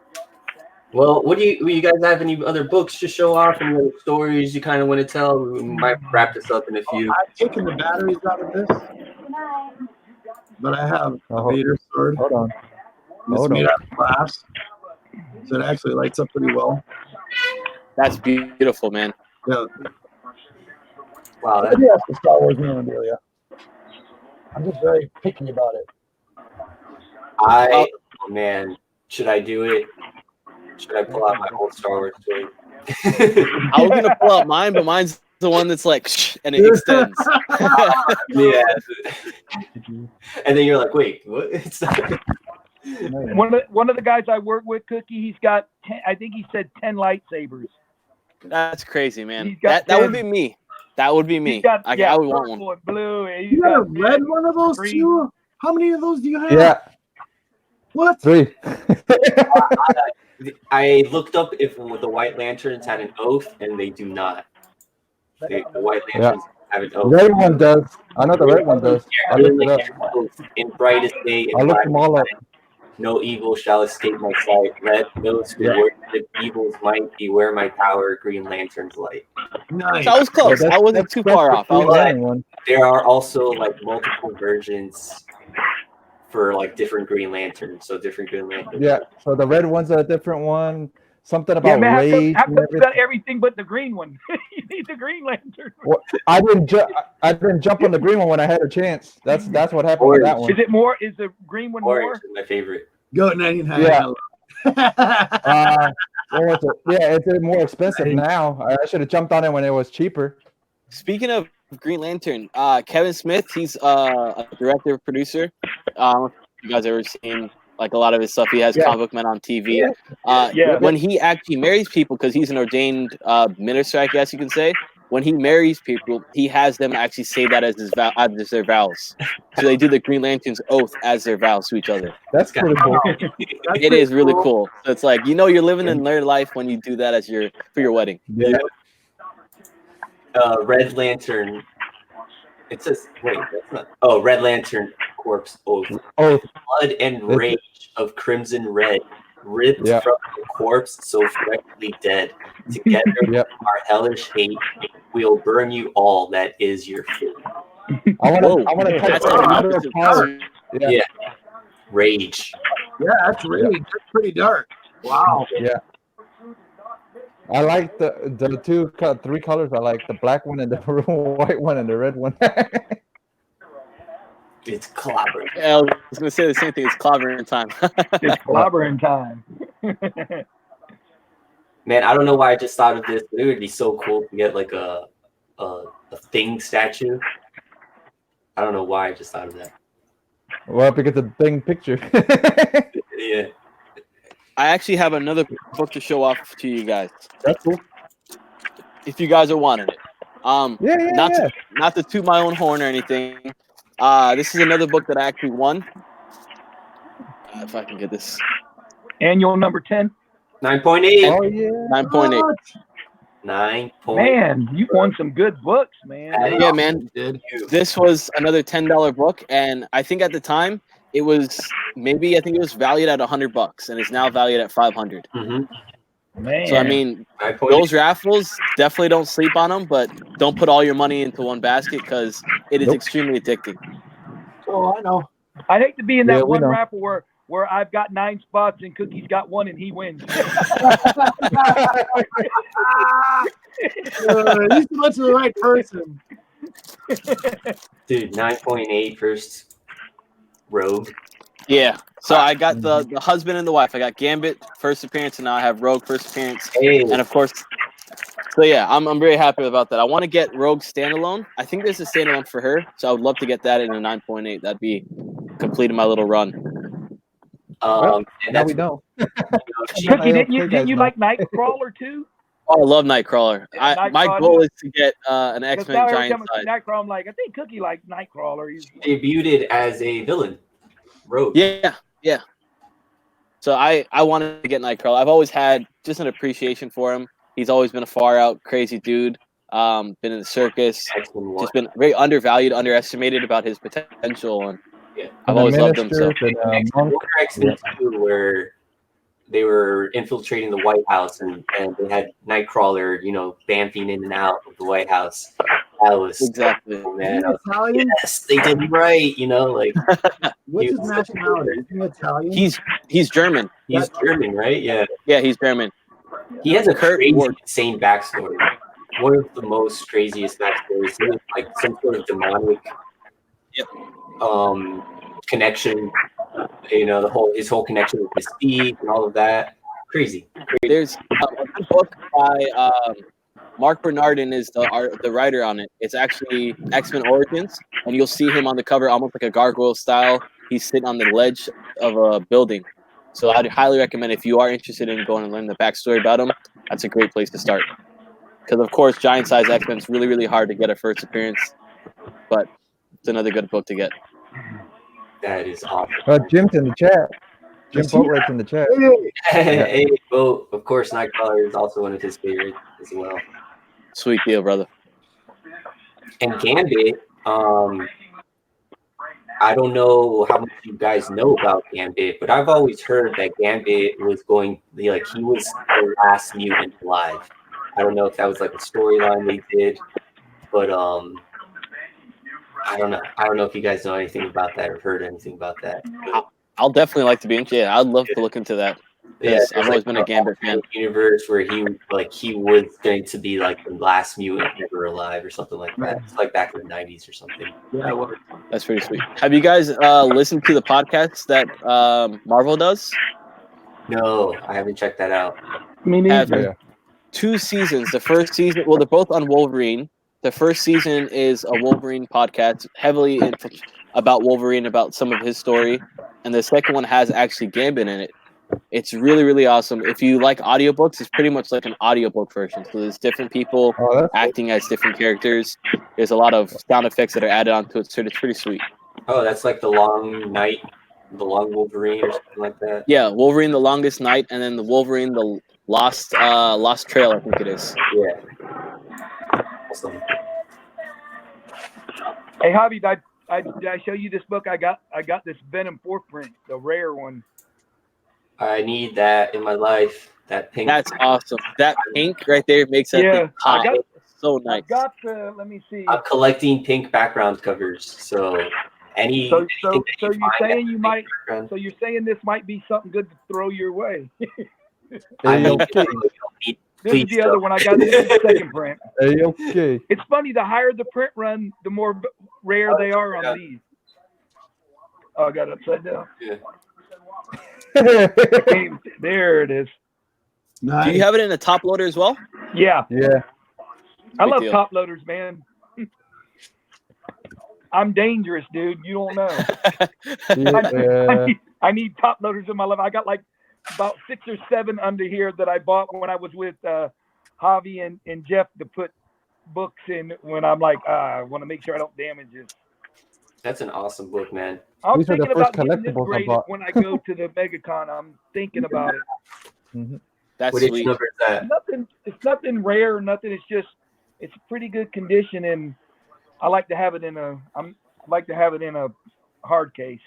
Well, what do you guys have? Any other books to show off? Any other stories you kind of want to tell? We might wrap this up in a few. I've taken the batteries out of this, but I have a Oh. Vader sword. Hold on. It's Hold made on. out of glass, so it actually lights up pretty well. That's beautiful, man. Yeah. Wow, I do have some Star Wars memorabilia. I'm just very picky about it. oh, man, should I do it? Should I pull out my old Star Wars sword? I was going to pull out mine, but mine's the one that's like, and it extends. Yeah. And then you're like, wait, what? It's not. One of the guys I work with, Cookie, he's got 10, I think he said 10 lightsabers. That's crazy, man. He's got That would 10. be me. That would be me. He's got, I would want one. purple and blue. And he's You got a got red one of those green. too? How many of those do you have? Yeah, What? 3. I looked up if the White Lanterns had an oath, and they do not. The White Lanterns have an The oath. red one does. I know the red one does. I They're looked it like up. their oath in brightest day. I and looked them all up. No evil shall escape my sight. Let those who worship evil's might beware my power. Green Lantern's light. Nice. So I was close. I wasn't too far the off. I Green was like, Lantern one. There are also like multiple versions for like different Green Lanterns. So different Green Lanterns. Yeah. So the red one's a different one. Something Yeah, about man, rage. how and come you got everything. everything but the green one? You need the Green Lantern. Well, I didn't jump on the green one when I had a chance. That's what happened with that one. Is it more? Is the green one Orange more? is my favorite. Go 99. Yeah. It's more expensive now. I should have jumped on it when it was cheaper. speaking of Green Lantern, Kevin Smith, he's a director, producer. You guys ever seen like a lot of his stuff? He has Comic Book Men on TV. Yeah. When he actually marries people, because he's an ordained minister, I guess you can say. When he marries people, he has them actually say that as their vows. So they do the Green Lantern's oath as their vows to each other. That's pretty cool. It is really cool. So it's like, you're living in their life when you do that as for your wedding. Yeah. Red Lantern. It says, wait, that's not. Oh, Red Lantern Corpse Oath. Oath. Blood and rage of crimson red, ripped from the corpse so freshly dead. Together with our hellish hate, we'll burn you all. That is your fate. I want to touch That's another a color. Yeah. Rage. Yeah, that's really that's pretty dark. Wow. Yeah. I like the three colors. I like the black one and the white one and the red one. It's clobbering. Yeah, I was gonna say the same thing. It's clobbering time. It's clobbering time. Man, I don't know why I just thought of this, but it would be so cool to get like a Thing statue. I don't know why I just thought of that. Well, because the Thing picture. Yeah. I actually have another book to show off to you guys. That's cool. If you guys are wanting it. Not to toot my own horn or anything. This is another book that I actually won. If I can get this. Annual number 10. 9.8. Oh yeah. 9.8. 9. Man, you won some good books, man. Yeah, man. This was another $10 book, and I think at the time it was valued at $100, and it's now valued at $500. Mm-hmm. Man. So I mean, those raffles, definitely don't sleep on them, but don't put all your money into one basket because it is extremely addicting. Oh, I know. I'd hate to be in that one know. raffle where I've got 9 spots and Cookie's got 1 and he wins. He's too much of the right person. Dude, 9.8 first Rogue. Yeah. So I got the husband and the wife. I got Gambit first appearance, and now I have Rogue first appearance. Hey. And of course, so yeah, I'm very happy about that. I want to get Rogue standalone. I think there's a standalone for her, so I would love to get that in a 9.8. That'd be completing my little run. And Now that's we know. Cookie, didn't you like Nightcrawler too? Oh, I love Nightcrawler. Yeah, My Nightcrawler. goal is to get an Because X-Men now every giant time I size. see Nightcrawler, I'm like, I think Cookie likes Nightcrawler. He's debuted as a villain. Rogue. Yeah. So I wanted to get Nightcrawler. I've always had just an appreciation for him. He's always been a far out crazy dude. Been in the circus. X-Men Just been very undervalued, underestimated about his potential, and Yeah. I've always loved him. So X-Men 2, where they were infiltrating the White House and they had Nightcrawler, bamfing in and out of the White House. That was exactly. oh, man. Italian? Yes, they did right. Like What's his nationality? Is he Italian? He's German. he's German, right? Yeah. Yeah, he's German. He has a crazy, Ward. insane backstory. One of the most craziest backstories. He was like some sort of demonic connection. His whole connection with Mystique and all of that. Crazy. There's a book by Mark Bernardin is the writer on it. It's actually X-Men Origins, and you'll see him on the cover almost like a gargoyle style. He's sitting on the ledge of a building. So I'd highly recommend if you are interested in going and learning the backstory about him, that's a great place to start. Because, of course, giant size X-Men is really, really hard to get a first appearance, but it's another good book to get. That is awesome. Jim's in the chat. Jim Boatwright's in the chat. Hey, Bo, of course, Nightcrawler is also one of his favorites as well. Sweet deal, brother. And Gambit, I don't know how much you guys know about Gambit, but I've always heard that Gambit was going like he was the last mutant alive. I don't know if that was like a storyline they did, but I don't know. I don't know if you guys know anything about that or heard anything about that. But, I'll definitely like to be into. Yeah, I'd love to look into that. yeah, Because there's I've always like been a Gambit fan. universe where he was going to be like the last mutant ever alive or something like that. It's like back in the 90s or something. Yeah, well, That's pretty sweet. Have you guys listened to the podcast that Marvel does? No, I haven't checked that out. Me Have neither. Yeah. 2 seasons. The first season, well, they're both on Wolverine. The first season is a Wolverine podcast, heavily about Wolverine, about some of his story, and the second one has actually Gambit in it. It's really, really awesome. If you like audiobooks, it's pretty much like an audiobook version. So there's different people Oh, that's cool. acting as different characters. There's a lot of sound effects that are added onto it, so it's pretty sweet. Oh, that's like the Long Night, the Long Wolverine or something like that. Yeah, Wolverine: The Longest Night, and then the Wolverine: The Lost Trail, I think it is. Yeah. Awesome. Hey, Javi, did I show you this book? I got this Venom 4 print, the rare one. I need that in my life. That pink. That's awesome. That pink right there makes that Yeah, thing pop. I got- It's so nice. I've got the. Let me see. I'm collecting pink background covers. So So anything so that you're find saying that you pink might. background, So you're saying this might be something good to throw your way. I mean, Okay. This Please is the other don't. one. I got this is the second print. Hey, okay. It's funny. The higher the print run, the more rare they are on Yeah. these. Oh, I got it upside down. Yeah. There it is. nice. Do you have it in a top loader as well? Yeah, I Big love deal. top loaders, man. I'm dangerous, dude. You don't know. Yeah. I need top loaders in my life. I got like about 6 or 7 under here that I bought when I was with Javi and Jeff to put books in when I'm like, I want to make sure I don't damage it. That's an awesome book, man. I'm These are the thinking first about getting this collectibles I graded bought. when I go to the MegaCon. I'm thinking about it. That's What age sweet. number is that? It's nothing rare or nothing. It's just it's pretty good condition, and I like to have it in a hard case.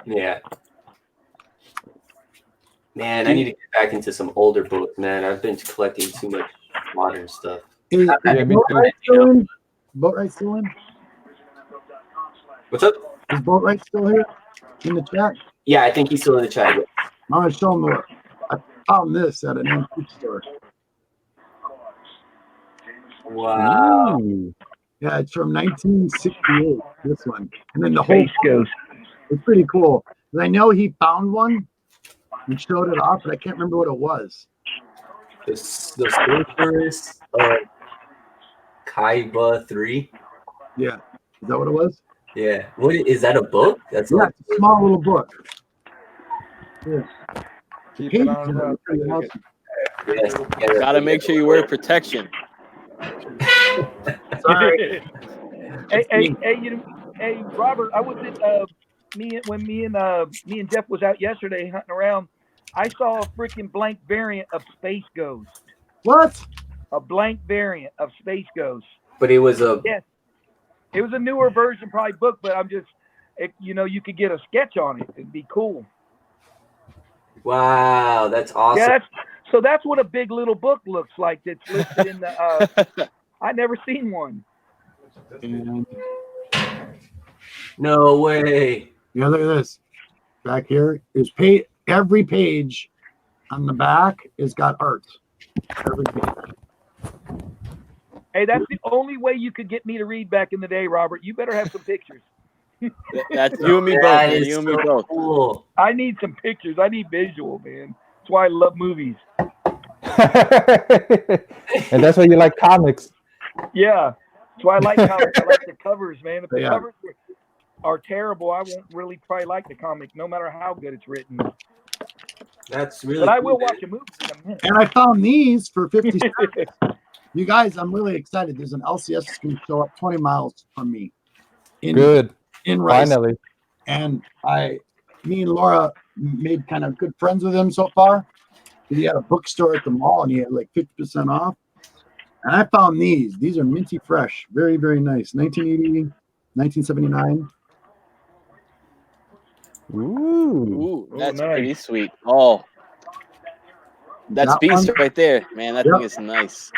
Yeah. Man, I need to get back into some older books, man. I've been collecting too much modern stuff. Is Yeah, me too. Boatwright still in? Boatwright still in? What's up? Is Boatwright still here in the chat? Yeah, I think he's still in the chat. I'm gonna show him what I found this at an antique store. Wow. Ooh. Yeah, it's from 1968. This one, and then the whole Space Ghost. it's pretty cool. 'Cause I know he found one and showed it off, but I can't remember what it was. The Sorceress of Kaiba 3. Yeah, is that what it was? Yeah. What is that a book? That's Yeah, like it's a small little book. Yeah. Keep Pages it on are up. pretty awesome. yes, yeah, Gotta make sure you wear protection. Sorry. Hey, Robert, I was at me and Jeff was out yesterday hunting around. I saw a freaking blank variant of Space Ghost. What? A blank variant of Space Ghost. But it was a Yeah. It was a newer version, probably book, but you could get a sketch on it. It'd be cool. wow, that's awesome. Yeah, that's what a big little book looks like. That's listed in the. I never seen one. No way. Yeah, look at this. Back here is every page on the back has got art. Every page. Hey, that's the only way you could get me to read back in the day, Robert. You better have some pictures. That's you and me both, That man. is You and me so both. cool. I need some pictures. I need visual, man. That's why I love movies. And that's why you like comics. Yeah, that's why I like comics. I like the covers, man. If the Yeah. covers are terrible, I won't really probably like the comic, no matter how good it's written. That's really But I cool, will man. watch a movie in a minute. And I found these for 50 cents. You guys, I'm really excited. There's an LCS that's going to show up 20 miles from me. Good. In Rice. Finally. And me and Laura made kind of good friends with him so far. He had a bookstore at the mall and he had like 50% off. And I found these. These are minty fresh. Very, very nice. 1980, 1979. Ooh. Ooh, Oh, that's nice. pretty sweet. Oh, that's That beast one? right there, man. That Yep. thing is nice.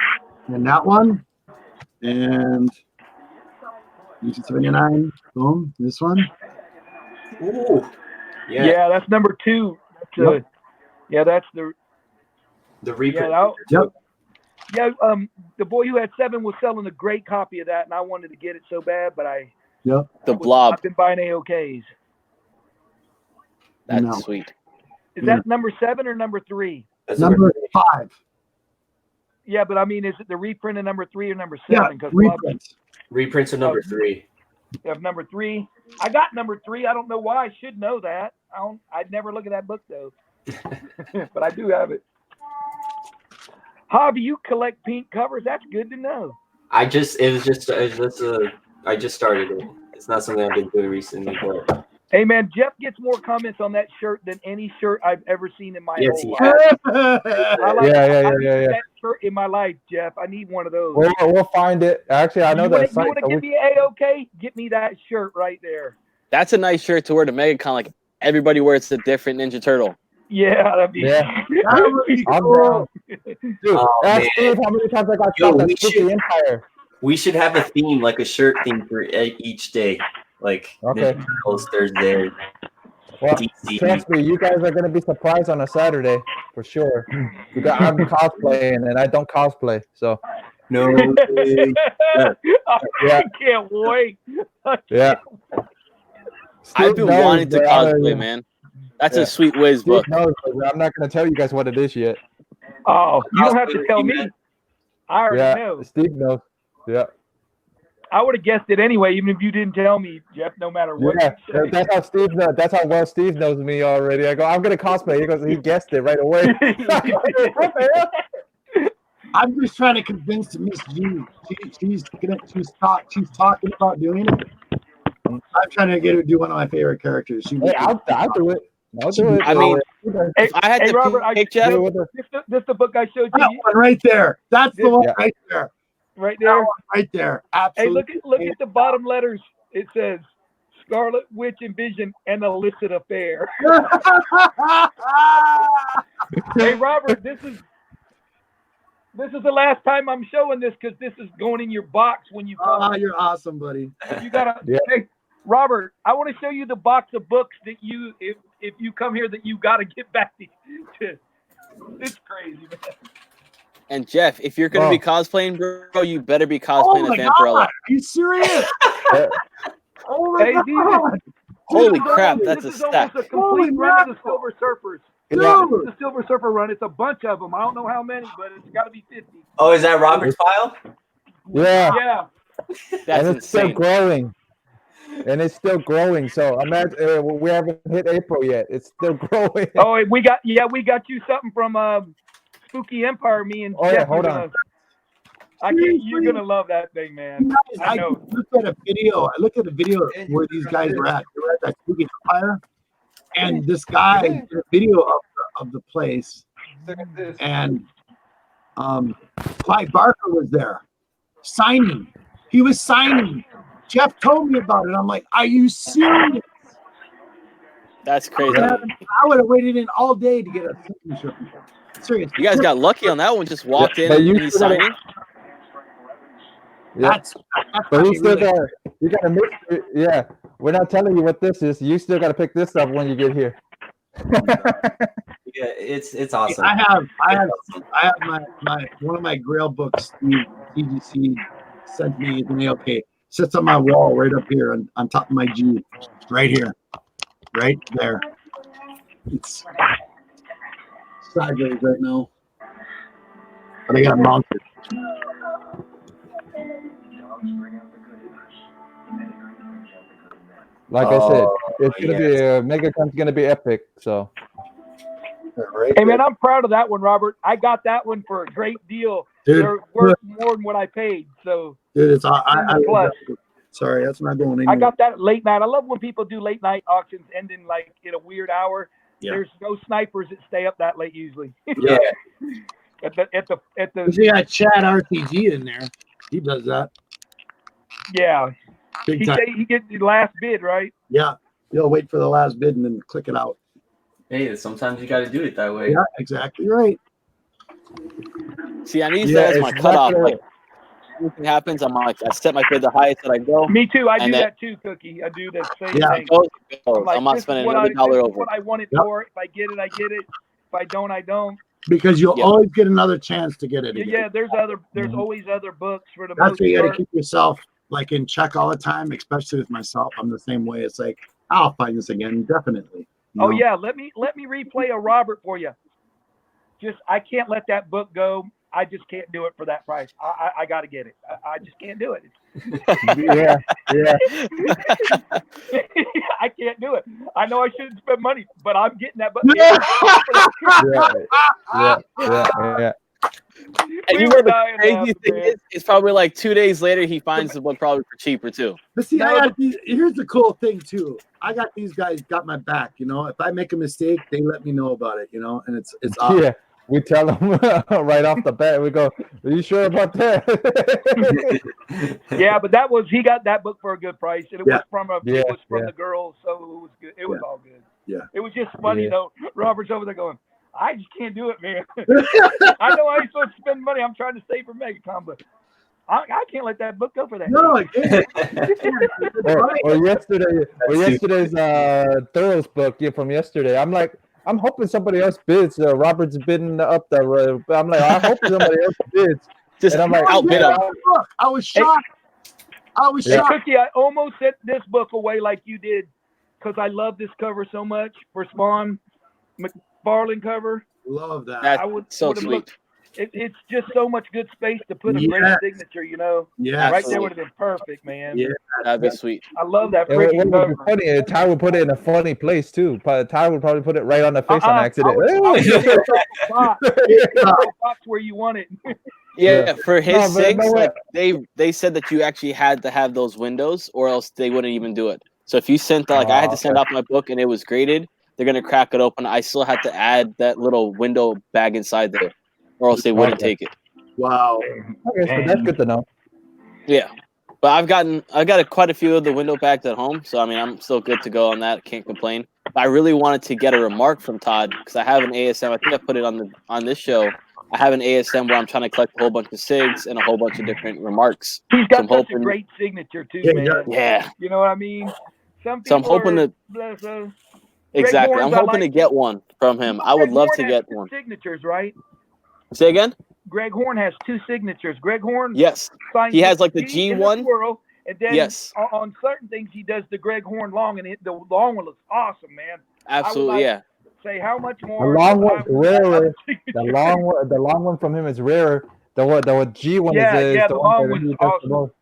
And that one. And 1979. Boom. This one. Ooh. Yeah. Yeah, that's number 2. That's Yep. yeah, that's the The reprint. Yep. yeah. The boy who had 7 was selling a great copy of that, and I wanted to get it so bad, but Yep. The blob. I've been buying AOKs. That's No. sweet. Is that number 7 or number 3? That's Number 5. Yeah, but I mean, is it the reprint of number 3 or number 7? Yeah. Because Reprints. reprints of number 3. you have number 3. I got number 3. I don't know why. I should know that. I'd never look at that book though, but I do have it. Javi, you collect pink covers? That's good to know. I just started it. It's not something I've been doing recently, but Hey man, Jeff gets more comments on that shirt than any shirt I've ever seen in my yes, whole he life. has. I like Yeah. that shirt in my life, Jeff. I need one of those. We'll find it. Actually, I know you that want to give me A-OK? Get me that shirt right there. That's a nice shirt to wear to MegaCon. Like everybody wears a different Ninja Turtle. Yeah, that'd be. Yeah. That would be I'm cool. down. Dude, Oh, ask man. Steve how many times I got Yo, shot we at Spooky should- Empire. We should have a theme, like a shirt theme for each day. Like Okay. Ninja Turtles Thursday, Well, DC. trust me, you guys are gonna be surprised on a Saturday for sure. Because I'm cosplaying and I don't cosplay, so No way. I can't wait. yeah. I've been knows, wanting to but I don't cosplay, even- man. That's Yeah. a sweet whiz Steve book. knows, but I'm not gonna tell you guys what it is yet. Oh, you don't have to tell me. I already Yeah, know. Steve knows. Yeah, I would have guessed it anyway, even if you didn't tell me, Jeff. No matter what. yeah. you say. That's how Steve knows. That's how well Steve knows me already. I go, I'm gonna cosplay. He goes, he guessed it right away. I'm just trying to convince Miss G. She's talking about doing it. I'm trying to get her to do one of my favorite characters. Hey, I'll do it. I'll do it. I mean, Hey, if I had hey, to Robert, pick Jeff, do it with her. this the book I showed that you one right there. That's the one Yeah. right there. right That there. one right there. Hey, Absolutely. look at the bottom letters. It says Scarlet Witch and Vision an illicit affair. Hey, Robert, this is the last time I'm showing this because this is going in your box when you come. Oh, you're awesome, buddy. You gotta. Yeah. Hey, Robert, I want to show you the box of books that you, if you come here, that you got to get back to. It's crazy, man. and Jeff, if you're gonna be cosplaying, bro, you better be Oh cosplaying my as God. Vampirella. Are you serious? Oh my Hey, God. dude. Holy This is crap, almost- that's this a is almost stack. a complete Holy run of the mackerel. Silver Surfers. Yeah. Dude. The Silver Surfer run. It's a bunch of them. I don't know how many, but it's got to be 50. Oh, is that Robert's file? Yeah, Yeah. That's and it's still insane. growing. And it's still growing. So imagine we haven't hit April yet. It's still growing. Oh, we got you something from Spooky Empire. Me and Oh, yeah, Jeff are hold gonna. on. You're gonna love that thing, man. I I know. looked at a video. I looked at a video where these guys were at. They were at that Spooky Empire, and this guy did a video of the place, and Clyde Barker was there signing. He was signing. Jeff told me about it. I'm like, are you serious? That's crazy. I would have waited in all day to get a signature. Serious. You guys got lucky on that one. Just walked in But you and he's still gotta- signing. Yeah. That's But you still really- got you gotta mix it. Yeah. We're not telling you what this is. You still gotta pick this up when you get here. Yeah, it's awesome. I have my one of my Grail books. TGC sent me an AOK. Sits on my wall right up here on top of my G, right here, right there. It's sideways right now, but I got it mounted. Like I said, Oh, it's gonna be MegaCon's gonna be epic. So Right Hey, man, I'm proud of that one, Robert. I got that one for a great deal. Dude, They're worth more than what I paid. So dude, it's I Plus. sorry, that's not going anywhere. I got that late night. I love when people do late night auctions ending like in a weird hour. Yeah. There's no snipers that stay up that late usually. Yeah, at the You got Chad RPG in there. He does that yeah. big He time. say he gets the last bid, right? Yeah, You'll wait for the last bid and then click it out. Hey, sometimes you got to do it that way. Yeah, exactly right. See, I use Yeah, that as my it's cutoff. not gonna- Like, anything happens, I'm like, I set my bid the highest that I go. Me too. I And do then- that too, Cookie. I do that same Yeah. thing. It goes, it I'm goes. like, I'm not this is spending what another dollar this is over. what I want it Yep. for. If I get it, I get it. If I don't, I don't. Because you'll Yep. always get another chance to get it Yeah, again. yeah. There's always other books for the That's most why you got to part. keep yourself like in check all the time, especially with myself. I'm the same way. It's like, I'll find this again, definitely. You Oh know? yeah, let me replay a Robert for you. Just I can't let that book go. I just can't do it for that price. I got to get it. I just can't do it. Yeah, yeah. I can't do it. I know I shouldn't spend money, but I'm getting that book. Yeah. And We you were know the dying crazy laughing, thing man. is, it's probably like 2 days later he finds the book probably for cheaper too. But see, No, I got these, here's the cool thing too. I got these guys got my back. You know, if I make a mistake, they let me know about it. You know, and it's awesome. Yeah, we tell them right off the bat. We go, "Are you sure about that?" Yeah, but he got that book for a good price, and it was from Yeah, the girls, so it was good. It was all good. Yeah. It was just funny Yeah. though. Robert's over there going, I just can't do it, man. I know I ain't supposed to spend money. I'm trying to save for MegaCon, but I can't let that book go for that. No, I can't. or yesterday's Thoros book from yesterday. I'm like, I'm hoping somebody else bids. Robert's bidding up the. I'm like, I hope somebody else bids. Just And I'm like, outbid him. I was shocked. I was Hey, shocked. Cookie, I almost set this book away like you did because I love this cover so much for Spawn McFarlane cover. Love that. That's I would so would've sweet. looked- It's just so much good space to put a great Yes. signature, you know. Yeah. Right there would have been perfect, man. Yeah. That'd be sweet. I love that And freaking what would be cover. funny, Ty would put it in a funny place too. Ty would probably put it right on the face on accident. I would put it in the box where you want it. Yeah, for his No, but sakes, no way. like they said that you actually had to have those windows, or else they wouldn't even do it. So if you sent I had to send off my book and it was graded, they're gonna crack it open. I still had to add that little window bag inside there, or else they wouldn't take it. Wow. Okay, so that's good to know. Yeah, but I got quite a few of the window bags at home, so I mean I'm still good to go on that. Can't complain. But I really wanted to get a remark from Todd because I have an ASM. I think I put it on this show. I have an ASM where I'm trying to collect a whole bunch of SIGs and a whole bunch of different remarks. He's So I'm got such a hoping- great signature too, Yeah, man. Yeah, You know what I mean? Some So I'm people hoping are, to- bless us. exactly. Horns, I'm I hoping to like- get one from him. I would Greg love Horn to has get two one. signatures, right? Say again? Greg Horn has two signatures. Greg Horn Yes. signs He has like the G G in one. swirl, and then Yes. on certain things he does the Greg Horn long, and the long one looks awesome, man. Absolutely, like- yeah. Say how much The more? long one, I would- rarer. The long one from him is rarer. The G one Yeah, is yeah, the the one long that one's he does awesome. the most.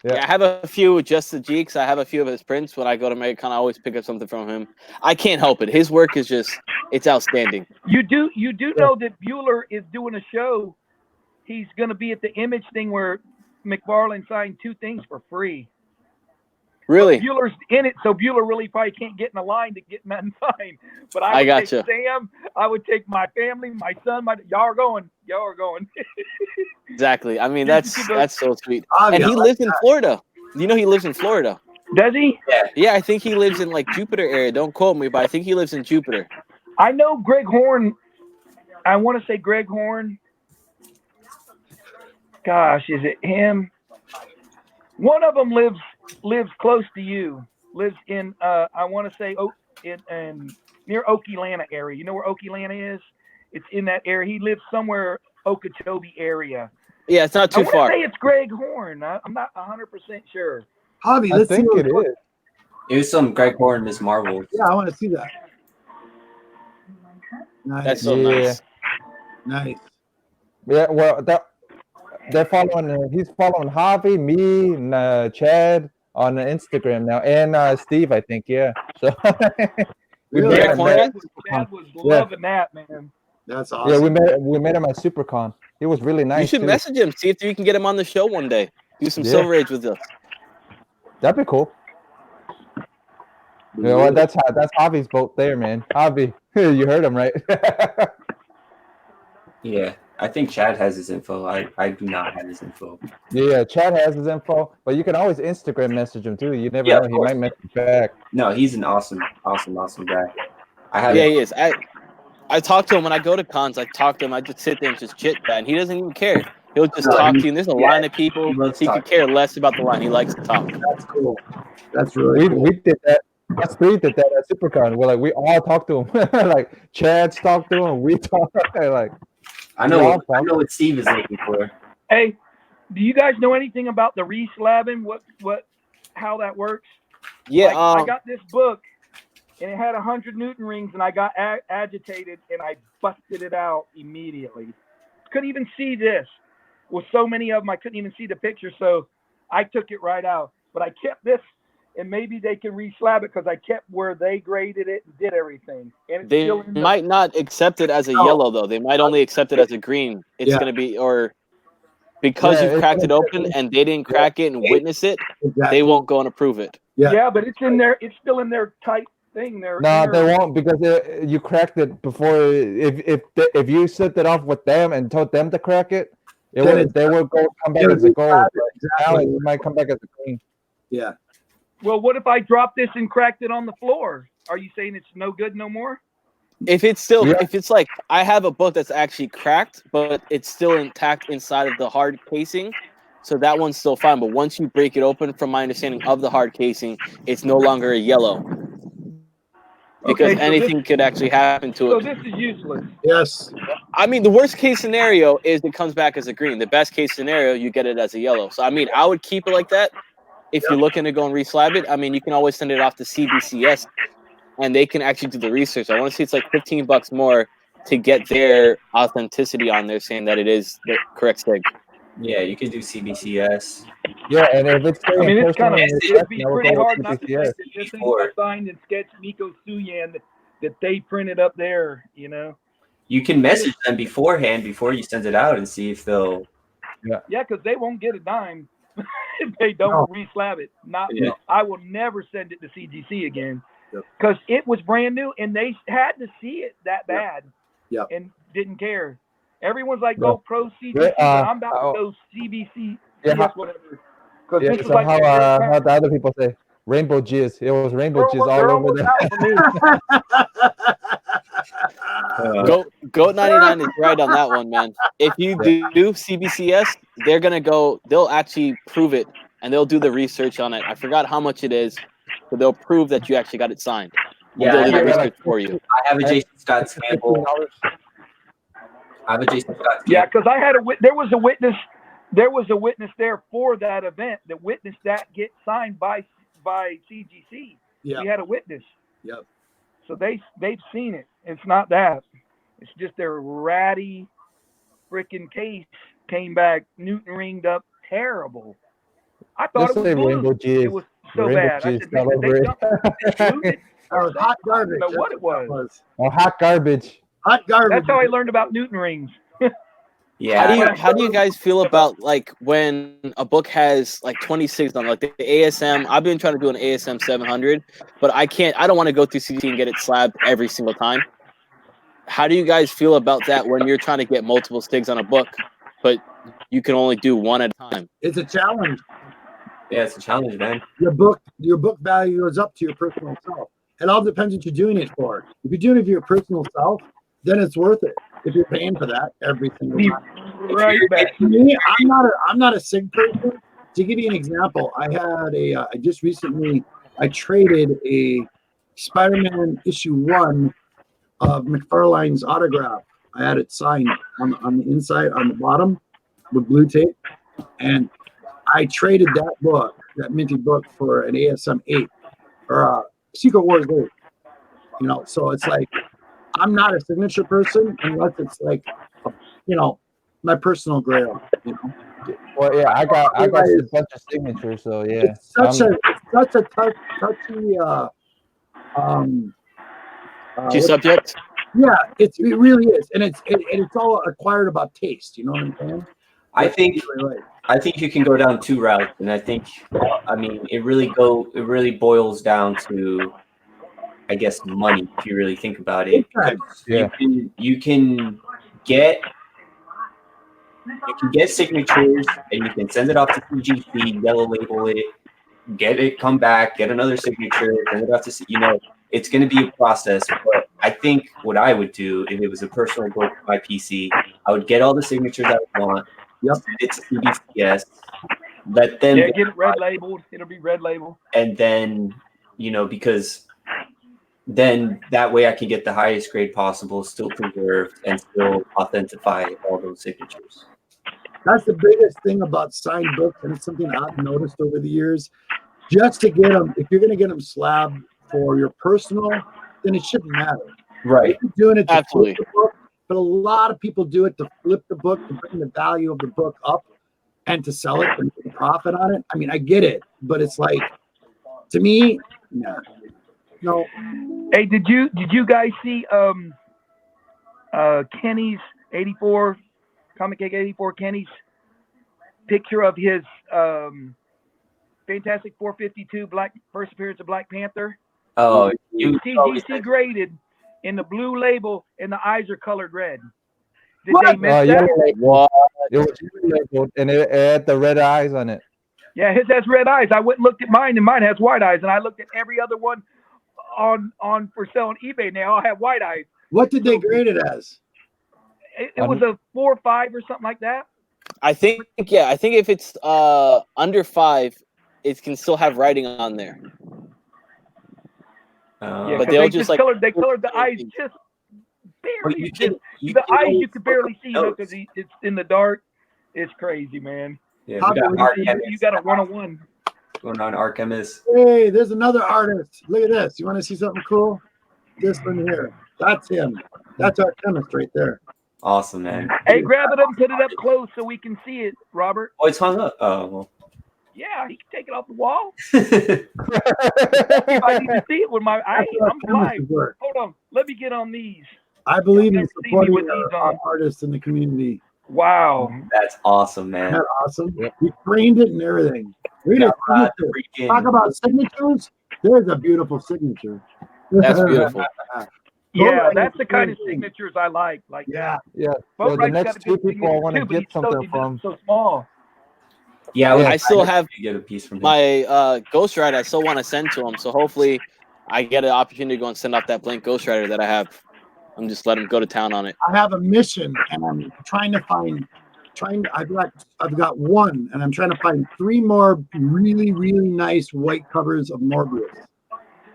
Yeah. Yeah, I have a few just the G because I have a few of his prints. When I go to MegaCon, I always pick up something from him. I can't help it. His work is it's outstanding. You do know that Bueller is doing a show. He's going to be at the Image thing where McFarlane signed two things for free. Really? Bueller's in it, so Bueller really probably can't get in the line to get nothing signed. But I would gotcha. take Sam. I would take my family, my son. Y'all are going. Exactly. I mean, that's so sweet. Javi, And I he like lives in Florida. You know he lives in Florida. Does he? Yeah, I think he lives in like Jupiter area. Don't quote me, but I think he lives in Jupiter. I know Greg Horn. I want to say Greg Horn. Gosh, is it him? One of them lives close to you. Lives in I want to say in near Okeelana area. You know where Okeelana is? It's in that area. He lives somewhere Okeechobee area. Yeah, it's not too I want far. to say it's Greg Horn. I'm not 100% sure. Javi, I let's see think what it is. It was some Greg Horn, Miss Marvel. Yeah, I want to see that. Nice. That's so Yeah. nice. Nice. Yeah, well, they're following. He's following Javi, me, and Chad on Instagram now, and Steve, I think. Yeah. So we Really? met Greg him Horn? at- Chad was loving that, man. That's Yeah, awesome. we met him at SuperCon. He was really nice. You should too. message him. See if you can get him on the show one day. Do some Yeah. Silver Age with us. That'd be cool. You know what? That's Javi's boat there, man. Javi, you heard him right. Yeah, I think Chad has his info. I do not have his info. Yeah, Chad has his info, but you can always Instagram message him too. You never Yeah, know; of he course. might message back. No, he's an awesome guy. I have Yeah, he is. I talk to him when I go to cons. I talk to him. I just sit there and just chit chat, and he doesn't even care. He'll just talk to you. And there's a line of people. He could care less about the line. He likes to talk. That's cool. That's really cool. We did that. Us three did that at SuperCon. We're like, we all talked to him. Like Chad's talked to him. We talked. Like I know what Steve is looking for. Hey, do you guys know anything about the reslabbing? How that works? Yeah, I got this book, and it had 100 Newton rings, and I got agitated, and I busted it out immediately. Couldn't even see this. With so many of them, I couldn't even see the picture, so I took it right out. But I kept this, and maybe they can reslab it because I kept where they graded it and did everything. And it's they still in might not accept it as a yellow, though. They might only accept it as a green. It's going to be, or because you've cracked it open and they didn't crack it and witness it, they won't go and approve it. Yeah, but it's in there. It's still in their tight thing. No, they won't because you cracked it before. If you set it off with them and told them to crack it, they would come back as a gold. Now it might come back as a green. Yeah. Well, what if I dropped this and cracked it on the floor? Are you saying it's no good no more? If it's still, if it's like, I have a book that's actually cracked, but it's still intact inside of the hard casing, so that one's still fine. But once you break it open, from my understanding of the hard casing, it's no longer a yellow. Because anything could actually happen to it. So this is useless. Yes. I mean, the worst case scenario is it comes back as a green. The best case scenario, you get it as a yellow. So, I mean, I would keep it like that. If you're looking to go and reslab it, I mean, you can always send it off to CBCS, and they can actually do the research. I want to see it's like $15 more to get their authenticity on there, saying that it is the correct stick. Yeah, you can do CBCS. Yeah, and if it's I mean, it's kind of it'd be we'll pretty go hard with not to CBCS. think that this thing was signed and sketched Miko Suyan that they printed up there. You know. You can message them beforehand before you send it out and see if they'll. Yeah, because they won't get a dime if they don't reslab it. I will never send it to CGC again because it was brand new and they had to see it that bad and didn't care. Everyone's like, go pro CGC. I'm about to go CBC. Whatever. Yeah, this so like how the other people say rainbow jizz. It was rainbow jizz all over there. Goat 99 is right on that one, man. If you do CBCS, they're gonna go. They'll actually prove it, and they'll do the research on it. I forgot how much it is, but they'll prove that you actually got it signed. Yeah, they'll do the research for you. I have a Jason Scott sample. Yeah, because I had there was a witness. There was a witness there for that event that witnessed that get signed by CGC. Yeah. He had a witness. Yep. So they've seen it. It's not that. It's just their ratty freaking case came back Newton ringed up terrible. I thought Just it was rainbow jizz. It was so Rainbow bad. I jizz said, all over it. Or hot garbage. I don't know what it was. Or hot garbage. Hot garbage. That's how I learned about Newton rings. Yeah. How do you guys feel about like when a book has like 26 on like the ASM? I've been trying to do an ASM 700, but I don't want to go through CGC and get it slabbed every single time. How do you guys feel about that when you're trying to get multiple stigs on a book, but you can only do one at a time? It's a challenge. Yeah, it's a challenge, man. Your book value goes up to your personal self. It all depends what you're doing it for. If you're doing it for your personal self, then it's worth it. If you're paying for that every single time. Right back. To me, I'm not a SIG person. To give you an example, I had I just recently traded a Spider-Man issue 1 of McFarlane's autograph. I had it signed on the inside, on the bottom, with blue tape, and I traded that book, that minted book, for an ASM 8 or Secret Wars 8. You know, so it's like I'm not a signature person unless it's like, my personal grail. You know. Well, yeah, I got a bunch of signatures, so yeah. It's such a touchy subject. Yeah, it really is, and it's all acquired about taste. You know what I'm saying? I think you can go down 2 routes, and it really boils down to, I guess, money. If you really think about it, Yeah. you can get you can get signatures and you can send it off to CGC, yellow label it, get it, come back, get another signature, send it off to, it's going to be a process. But I think what I would do if it was a personal book by PC, I would get all the signatures I would want, send it to CBCS, let them get it red labeled. It'll be red labeled. And then, because then that way I can get the highest grade possible, still preserved, and still authentify all those signatures. That's the biggest thing about signed books, and it's something I've noticed over the years. Just to get them, if you're going to get them slabbed for your personal, then it shouldn't matter. Right. You're doing it to Absolutely. flip the book, but a lot of people do it to flip the book, to bring the value of the book up and to sell it and make a profit on it. I mean, I get it, but it's like, to me, no. Hey, did you guys see Kenny's 84 Comic Cake 84 Kenny's picture of his Fantastic 452 first appearance of Black Panther? Oh, CGC graded in the blue label and the eyes are colored red. Did What? they miss that? Yellow label. It was yellow labeled, and it had the red eyes on it. Yeah, his has red eyes. I went and looked at mine, and mine has white eyes. And I looked at every other one on for sale on eBay, and they all have white eyes. What did they grade it as? It was a 4 or 5 or something like that. I think if it's under 5, it can still have writing on there. Yeah, but 'cause they'll they just colored the eyes just barely. The eyes you can barely see because it's in the dark. It's crazy, man. Yeah, we got Archemist. You got a 101. Going on Archemist. Hey, there's another artist. Look at this. You want to see something cool? This one here. That's him. That's our chemist right there. Awesome, man. Hey, grab it up and put it up close so we can see it, Robert. Oh, it's hung up. Oh, well. Yeah, he can take it off the wall. If I need to see it with my eyes, I'm blind. Hold on. Let me get on these. I believe in Let's see me supporting with these our on. artists in the community. Wow. That's awesome, man. Isn't that awesome? He framed it and everything. Read it. Talk about signatures. There's a beautiful signature. That's beautiful. Yeah, that's the kind of signatures I like. Like Yeah. Yeah. So the Boatwright's next got a two good people I want to signature, too, but get something from. so small. Yeah, I still have get a piece from him. my ghostwriter. I still want to send to him, so hopefully I get an opportunity to go and send off that blank ghostwriter that I have. I'm just let him go to town on it. I have a mission, and I'm trying to find. I've got one, and I'm trying to find 3 more really, really nice white covers of Morbius.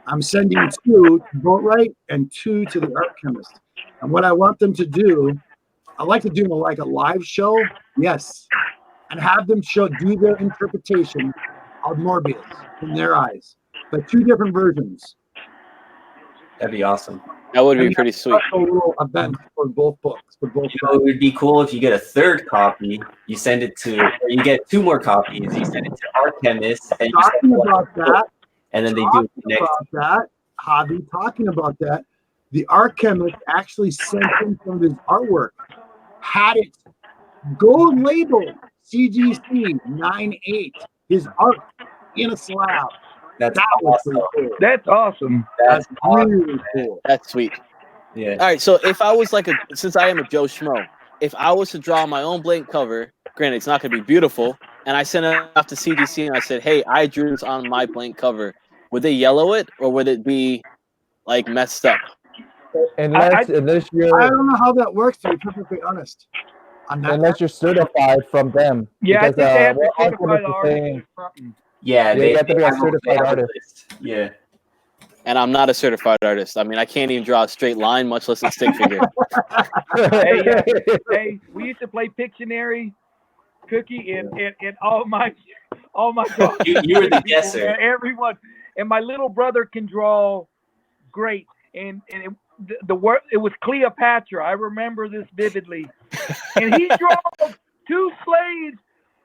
I'm sending 2 to Boatwright and 2 to the art chemist. And what I want them to do, I like to do like a live show, yes, and have them do their interpretation of Morbius in their eyes, but 2 different versions. That'd be awesome. That would be pretty sweet. A little event for both books. For both. It would be cool if you get a 3rd copy. You send it to, or you get 2 more copies. You send it to our chemist, and you Talking about that, and then they do it next. Javi, talking about that, the art chemist actually sent in some of his artwork, had it gold labeled CGC 98, his art in a slab. That's That was awesome. pretty cool. That's awesome. That's really cool. That's sweet. Yeah. All right, so if I was since I am a Joe Schmo, if I was to draw my own blank cover, granted it's not going to be beautiful, and I sent it off to CDC and I said, hey, I drew this on my blank cover, would they yellow it or would it be like messed up? Unless you're I don't know how that works, to be perfectly honest. unless you're certified from them. Yeah, I Because, think they have to what certify Artemis the is artist saying- or something. Yeah, you have to be a certified artist. list. Yeah. And I'm not a certified artist. I mean, I can't even draw a straight line, much less a stick figure. Hey, we used to play Pictionary, Cookie, and all my drawings. You were the guesser. And everyone, and my little brother can draw great, and the word, it was Cleopatra. I remember this vividly, and he drew 2 slaves.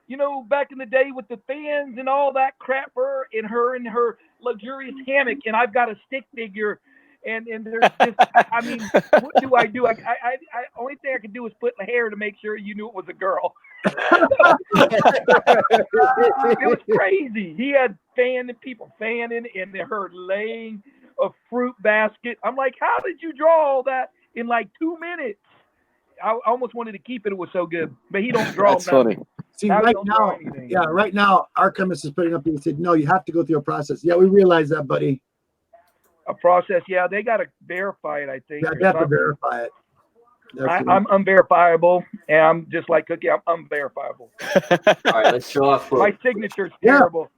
You know, back in the day with the fans and all that crap, her in her luxurious hammock, and I've got a stick figure, and there's just, I mean, what do I do? I only thing I could do was put the hair to make sure you knew it was a girl. It was crazy. He had people fanning, and her laying a fruit basket. I'm like, how did you draw all that in like 2 minutes? I almost wanted to keep it. It was so good, but he don't draw. That's nothing. funny. See, Now he right don't draw now, anything. yeah, right now, our chemist is putting up. He said, "No, you have to go through a process." Yeah, we realize that, buddy. A process. Yeah, they got to verify it. I think. Yeah, or you have to something. verify it. I'm unverifiable, and I'm just like Cookie. I'm unverifiable. All right, let's show off My books. signature's Yeah. terrible.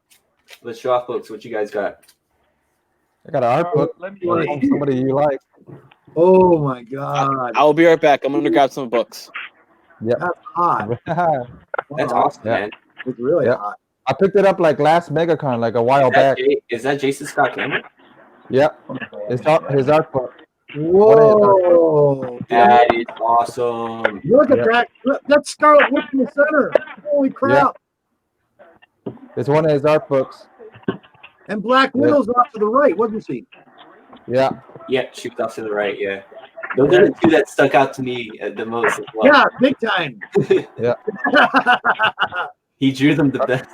Let's show off books. What you guys got? I got an art book. Let me From somebody you like. Oh my God, I'll be right back. I'm gonna grab some books. that's hot. That's Wow, awesome, Yeah. man. It's really Yeah. hot. I picked it up like last MegaCon, like a while back. Is that Jason Scott Campbell? Yep. It's his art book. Whoa! That is awesome. Look at Yeah. that. Look, that's Scarlet Witch in the center. Holy crap! It's one of his art books. And Black Widow's off to the right, wasn't she? Yeah. Yeah, she was off to the right. Yeah, those are the two that stuck out to me the most as well. Yeah, big time. Yeah. He drew them the best.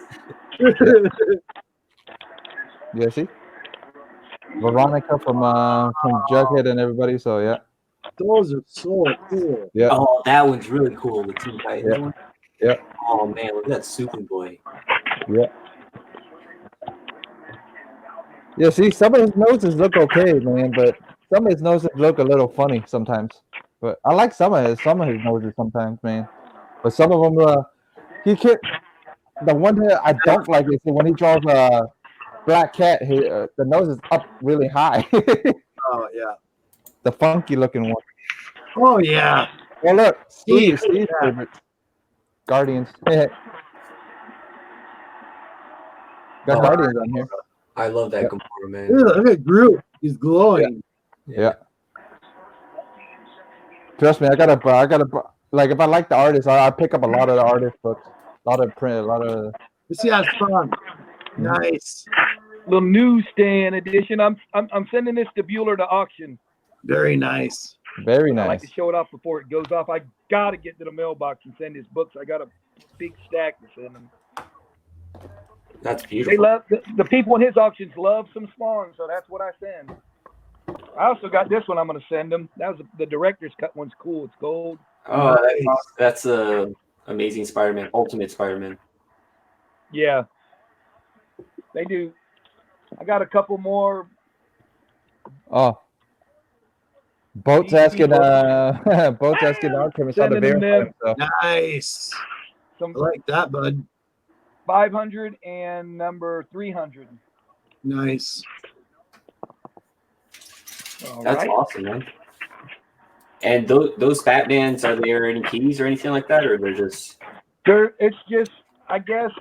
Yeah, see? Veronica from Jughead and everybody, so yeah. Those are so cool. Yeah. Oh, that one's really cool. The Teen Titans Yeah. one. Yeah. Oh man, look at that Superboy. Yeah. Yeah, see, some of his noses look okay, man, but some of his noses look a little funny sometimes. But I like some of his noses sometimes, man. But some of them, he can't. The one that I don't like is when he draws a black cat. The nose is up really high. Oh yeah. The funky looking one. Oh yeah. Well, look, Steve's Yeah. favorite. Guardians. Got Oh, Guardians on here. I love that Yeah. Gamora, man. Look at Groot. He's glowing. Yeah. Trust me, I gotta, like, if I like the artist, I pick up a lot of the artist books, a lot of print, a lot of. You see how it's fun. Nice. little newsstand edition. I'm sending this to Bueller to auction. Very nice. Very I like nice. to show it off before it goes off. I gotta get to the mailbox and send his books. I got a big stack to send him. That's They beautiful. love the people in his auctions love some Spawn, so that's what I send. I also got this one. I'm gonna send them. That was the director's cut one's cool. It's gold. Oh, that's amazing Spider-Man, Ultimate Spider-Man. Yeah, they do. I got a couple more. Oh. Boat's asking Boat's asking Alchemist how to Sending them verify himself. Nice. Some I like that, bud. 500 and number 300. Nice. All That's right. awesome, man. And those Batmans, are there any keys or anything like that, or they're just? It's just, I guess,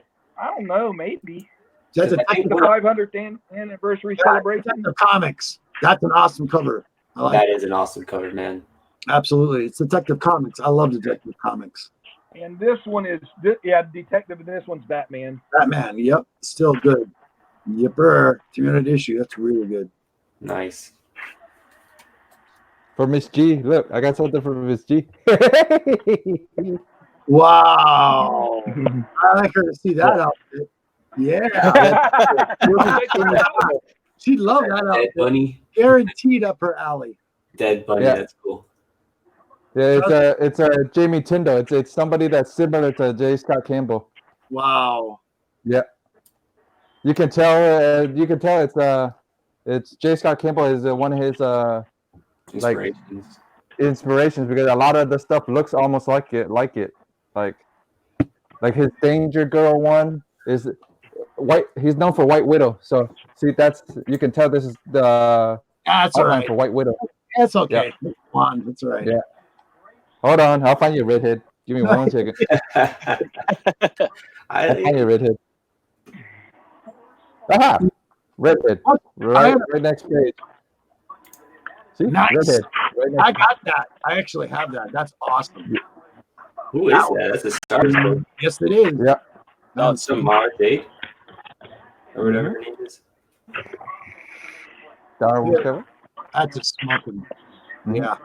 I don't know, maybe That's a I think the 500th anniversary celebration. Detective Comics. That's an awesome cover. I like That is an awesome cover, man. Absolutely. It's Detective Comics. I love Detective Comics. And this one is, Detective, and this one's Batman. Batman. Yep. Still good. Yipper. 300 issue. That's really good. Nice. For Miss G. Look, I got something for Miss G. Wow. I like her to see that outfit. Yeah. She loved that Dead outfit. Bunny. Guaranteed up her alley. Dead Bunny. Yeah. That's cool. Yeah, it's a Jamie Tindo. It's somebody that's similar to J. Scott Campbell. Wow. Yeah. You can tell it's J. Scott Campbell is one of his like inspirations because a lot of the stuff looks almost like it. Like his Danger Girl one is white. He's known for White Widow. So see, you can tell this is the That's all outline right. for White Widow. That's okay. Come on. That's all right. Yeah. Hold on, I'll find you, Redhead. Give me 1 second. I'll find you, Redhead. Aha! Redhead. Right next page. See? Nice. Redhead. Right next I got that. I actually have that. That's awesome. Who is that? That's a Star Wars. Yes, it is. Yeah. Oh, it's Samara Jade, or whatever her name is. Star Wars cover. That's a smoking. Mhm. Yeah.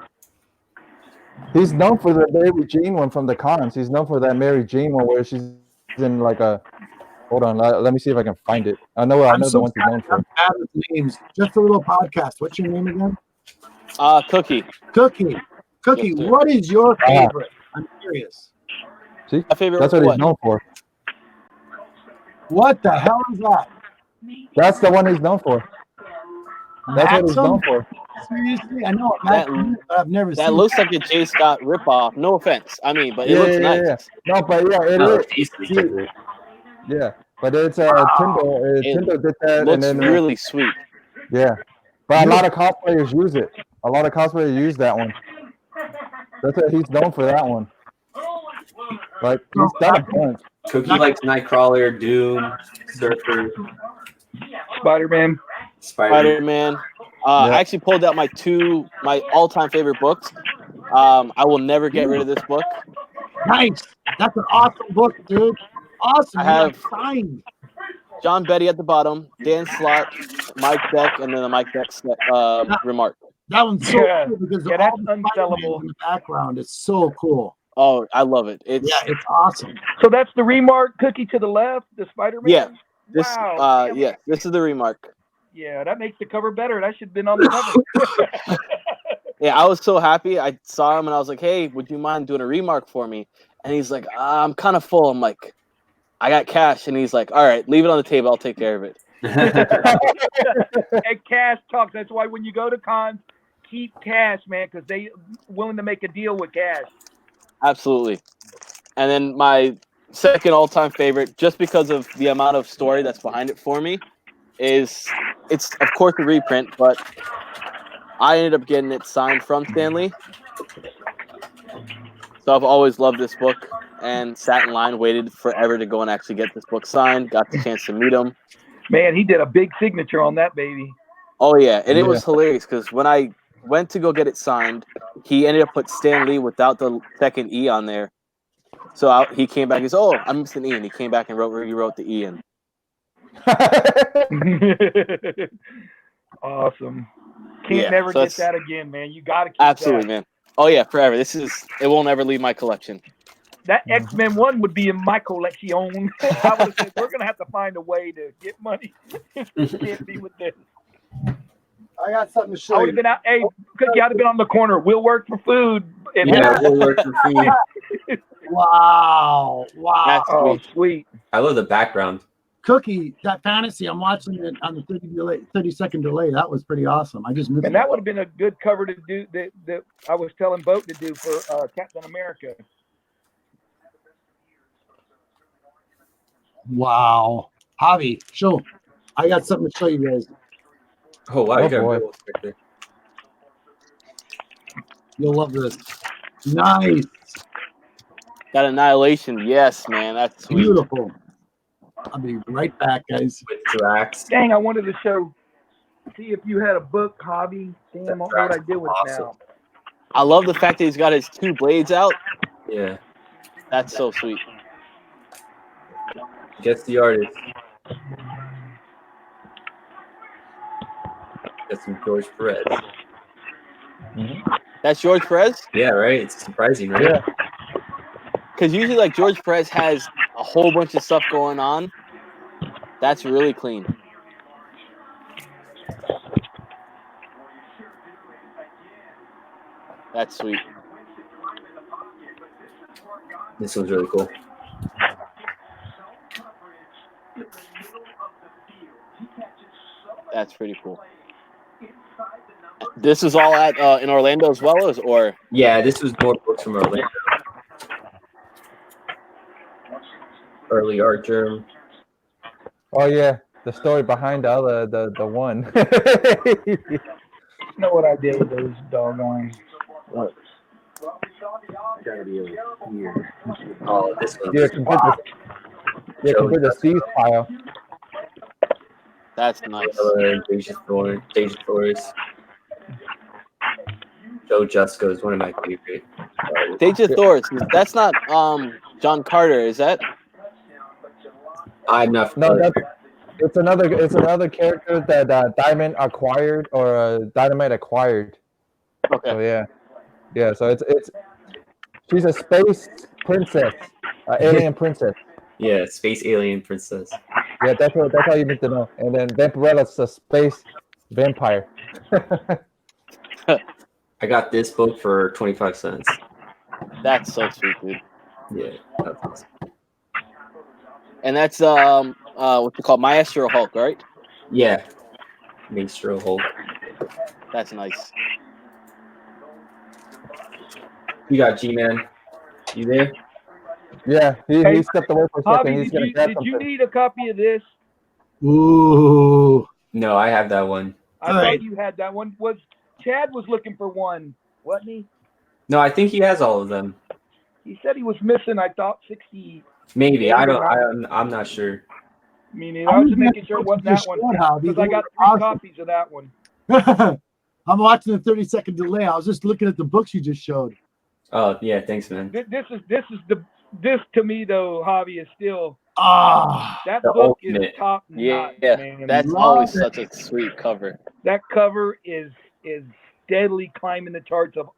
He's known for the Mary Jane one from the cons. He's known for that Mary Jane one where she's in like a. Hold on, let me see if I can find it. I know the ones he's known for. I'm bad with names. Just a little podcast. What's your name again? Cookie. Cookie. Cookie, Yes, sir. what is your favorite? I'm curious. See, My favorite. that's what he's what? known for. What the hell is that? That's the one he's known for. That's what he's known Maxim? for. Seriously, I know it, That- Maxim, but I've never That seen looks like a J. Scott ripoff. No offense. I mean, but it Yeah, looks yeah, nice. yeah. No, but yeah, it No, is. it's easily Yeah, but it's Tyndall. It Tyndall did that, and Looks then really sweet. yeah. But a lot of cosplayers use it. A lot of cosplayers use that one. That's what he's known for. That one. Like he's done a bunch. Cookie likes Nightcrawler, Doom, Surfer, Spider-Man. Spider-Man. Spider-Man. I actually pulled out my all-time favorite books. I will never get rid of this book. Nice. That's an awesome book, dude. Awesome. I You have- signed. John Betty at the bottom, Dan Slott, Mike Beck, and then the Mike Beck remark. That one's so Yeah. cool because Yeah, all that's the Spider-Mans unsellable. in the background. It's so cool. Oh, I love it. It's Yeah, it's awesome. So that's the remark Cookie to the left, the Spider-Man? Yeah. this. Wow. Damn. Yeah, this is the remark. Yeah, that makes the cover better. That should have been on the cover. Yeah, I was so happy. I saw him and I was like, "Hey, would you mind doing a remark for me?" And he's like, "I'm kind of full." I'm like, "I got cash," and he's like, "All right, leave it on the table. I'll take care of it." And cash talks. That's why when you go to cons, keep cash, man, because they willing to make a deal with cash. Absolutely. And then my second all-time favorite, just because of the amount of story that's behind it for me, it's of course a reprint, but I ended up getting it signed from Stanley. So I've always loved this book and sat in line, waited forever to go and actually get this book signed. Got the chance to meet him. Man, he did a big signature on that baby. Oh yeah, and it was hilarious because when I went to go get it signed, he ended up put Stan Lee without the second E on there. So he came back. He said, "Oh, I missed an E," and he came back and rewrote the E in. Awesome. Can't Yeah, never so get it's- that again, man. You got to keep Absolutely, that. man. Oh yeah, forever. It won't ever leave my collection. That X-Men 1 would be in my collection. I would have said, we're going to have to find a way to get money. Can't be with this. I got something to I show would you. have been out. Hey, Cookie, I'd have been on the corner. We'll work for food. And Yeah, we'll work for food. Wow. Wow. That's Oh, sweet. sweet. I love the background. Cookie, that fantasy, I'm watching it on the 30-second delay. That was pretty awesome. I just missed And that would have been a good cover to do that I was telling Boat to do for Captain America. Wow. Javi, show. I got something to show you guys. Oh wow, Oh, you got a boy. good one right there. You'll love this. Nice. Got Annihilation. Yes, man. That's sweet. Beautiful. I'll be right back, guys. With Drax. Dang, I wanted to see if you had a book, Javi. Damn, I don't know what I did with it Awesome. now. I love the fact that he's got his two blades out. Yeah. That's so sweet. Guess the artist. Got some George Perez. That's George Perez? Yeah, right? It's surprising, right? Yeah. Because usually, like, George Perez has a whole bunch of stuff going on. That's really clean. That's sweet. This one's really cool. That's pretty cool. This is all at in Orlando as well, or Yeah, this was more books from Orlando. Early art germ. Oh yeah, the story behind the one. You know what I did with those doggone books? Gotta be over here. Oh, this one. yeah, complete the Steve's pile. that's nice. Deja Flores. Joe Jusko is one of my favorite. Deja Thors. That's not John Carter, is that? I'm not No, familiar. it's another character that Diamond acquired or Dynamite acquired. Okay. So yeah. So it's she's a space princess, alien princess. Yeah, Space Alien Princess. Yeah, that's how you need to know. And then Vampirella's a space vampire. I got this book for 25 cents. That's so sweet, dude. Yeah, that's awesome. And that's what's it called, Maestro Hulk, right? Yeah, Minstrel Hulk. That's nice. You got G-Man. You there? Yeah, he Hey, stepped away for a second. Javi, He's gonna grab did you something. need a copy of this? Ooh. No, I have that one. I All thought right. you had that one. Chad was looking for one, wasn't he? No, I think he has all of them. He said he was missing, I thought, 60. Maybe. Yeah, I don't. you're I'm not sure. I mean, I was just making sure it wasn't that one. Because Because I got 3 copies of that one. I'm watching the 30-second delay. I was just looking at the books you just showed. Oh yeah, thanks, man. This to me though, Javi, is still that The book is ultimate. top Yeah, notch, man. that's Love always it. such a sweet cover. That cover is steadily climbing the charts of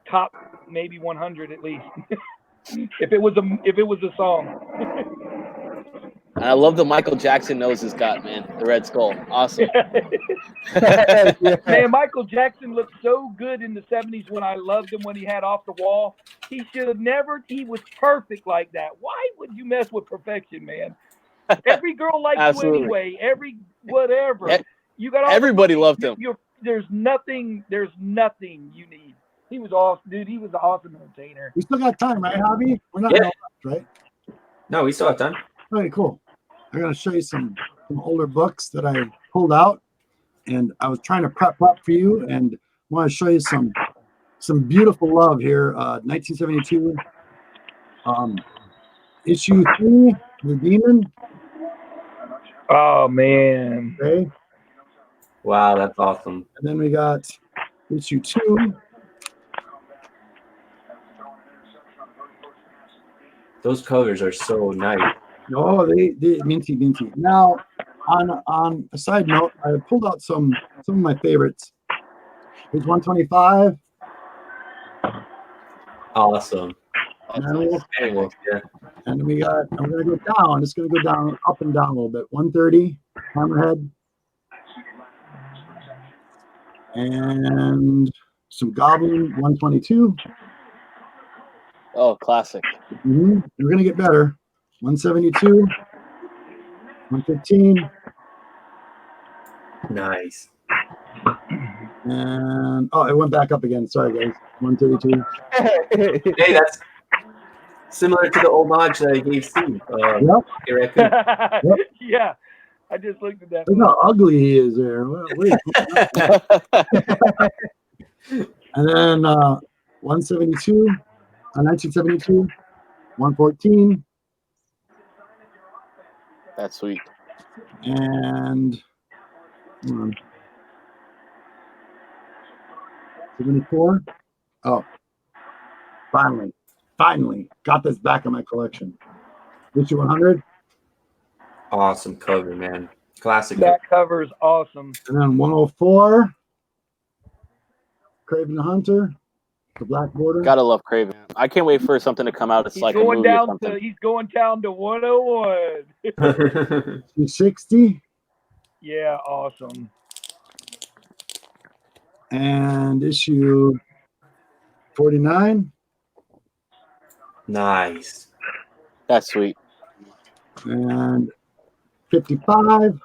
top maybe 100 at least. if it was a song. And I love the Michael Jackson nose he's got, man. The Red Skull, awesome. Yeah. Man, Michael Jackson looked so good in the 70s when I loved him when he had Off the Wall. He should have never. He was perfect like that. Why would you mess with perfection, man? Every girl likes you Absolutely. anyway. Every whatever. E- You got all Everybody loved him. There's nothing you need. He was awesome, dude. He was an awesome entertainer. We still got time, right, Javi? We're not in a rush, right? No, we still have time. All right, cool. I'm going to show you some older books that I pulled out, and I was trying to prep up for you, and I want to show you some beautiful love here. 1972, issue 3, The Demon. Oh man. Okay, Wow, that's awesome. and then we got issue 2. Those covers are so nice. Oh, they minty. Now, on a side note, I pulled out some of my favorites. Page 125. Awesome. That's Animal. nice. Animals, yeah. And then I'm going to go down. It's going to go down, up and down a little bit. 130, Hammerhead. And some Goblin, 122. Oh, classic. We're going to get better. 172, 115, Nice. and it went back up again. Sorry, guys. 132. Hey, that's similar to the homage that I gave Steve. Yep. Raccoon. Yeah. I just looked at that. Look how ugly he is there. And then 172, 1972, 114, That's sweet. and hold on, 74. Oh, finally got this back in my collection. Issue 100, Awesome cover, man. Classic. That cover is awesome. and then 104, Craven the Hunter, the black border. Gotta love Craven. I can't wait for something to come out. It's He's like a going movie or down something. he's going down to 101. Issue 60, Yeah, awesome. and issue 49, Nice. That's sweet. and 55.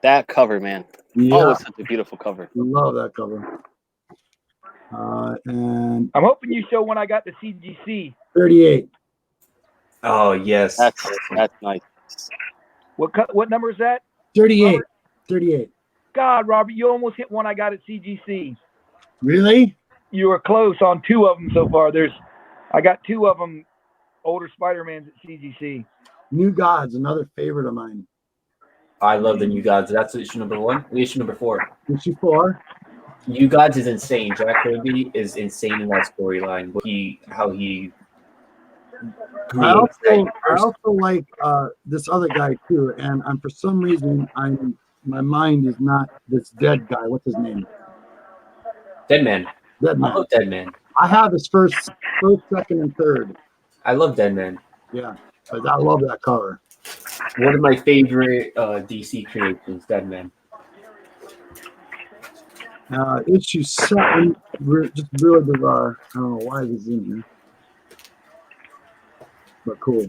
That cover, man. Yeah, Oh, it's such a beautiful cover. love that cover. And I'm hoping you show when I got the CGC. 38. Oh yes. That's nice. What number is that? 38. 38. God, Robert, you almost hit one I got at CGC. Really? You were close on 2 of them so far. I got 2 of them, older Spider-Mans at CGC. New Gods, another favorite of mine. I love the New Gods. That's issue number 1. Issue number 4. Issue 4. New Gods is insane. Jack Kirby is insane in that storyline. How he I creates that universe. also like this other guy too, and for some reason my mind is not this dead guy. What's his name? Dead Man. Dead I Man. love Dead Man. I have his first, second, and third. I love Dead Man. Yeah, but I love that cover. One of my favorite DC creations, Dead Man. Issue 7, just really bizarre. I don't know why this is in here, but cool.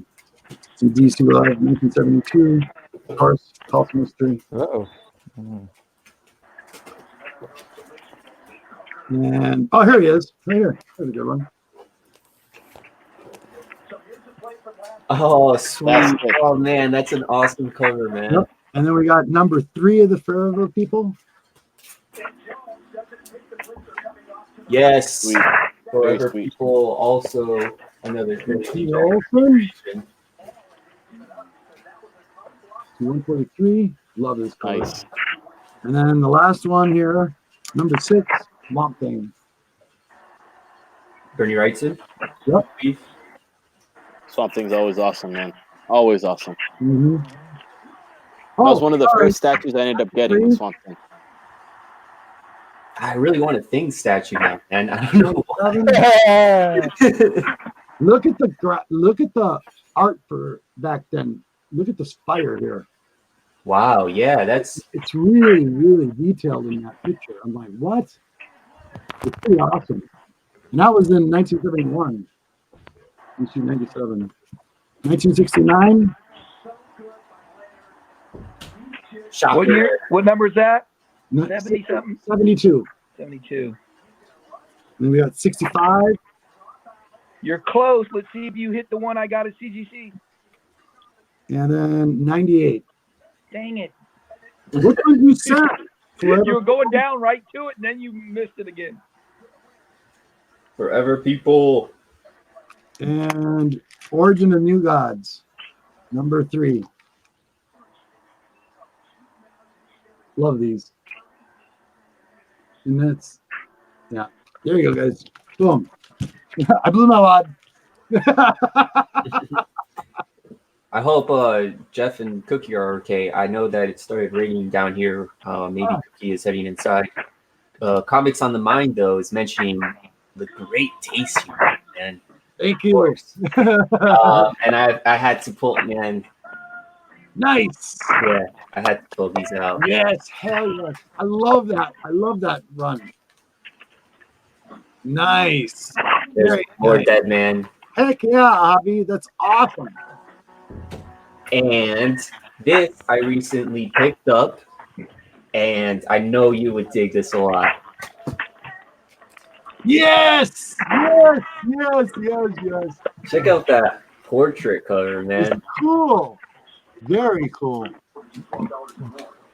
Some DC Live 1972. Of course, Tulsa Mystery. Oh. And here he is, right here. There's a good one. Oh, sweet. That's good. Oh, man, that's an awesome cover, man. Yep. And then we got number 3 of the Forever People. Yes. Sweet. Forever Very sweet. People, also another great T. feature. Olson. 143. Love this cover. Nice. And then the last one here, number 6, Swamp Thing. Bernie Wrightson. Yep. Swamp Thing's always awesome, man. Always awesome. Mm-hmm. That was one of the first statues I ended up getting, the Swamp Thing. I really want a Thing statue now, and I don't know why. Look at the art for back then. Look at this fire here. Wow, yeah, that's It's really, really detailed in that picture. I'm like, what? It's pretty awesome. And that was in 1971. 1997. 1969. shocker. What year? What number is that? 70 70-something? 72. 72. And then we got 65. You're close. Let's see if you hit the one I got at CGC. And then 98. Dang it. Which one you said? You were going down right to it, and then you missed it again. Forever People. And Origin of New Gods, number 3. Love these. And that's, yeah. There you go, guys. Boom. I blew my wad. I hope Jeff and Cookie are okay. I know that it started raining down here. Maybe Cookie is heading inside. Comics on the Mind, though, is mentioning the great taste you have, man. Thank Of you. course. And I had to pull, man. Nice. Yeah, I had to pull these out. Yes, hell yes. I love that. I love that run. Nice. There's Very more nice. Dead Man. Heck yeah, Javi. That's awesome. And this I recently picked up, and I know you would dig this a lot. Yes. Yes. Yes. Yes. Yes. Check out that portrait cover, man. Cool. Very cool.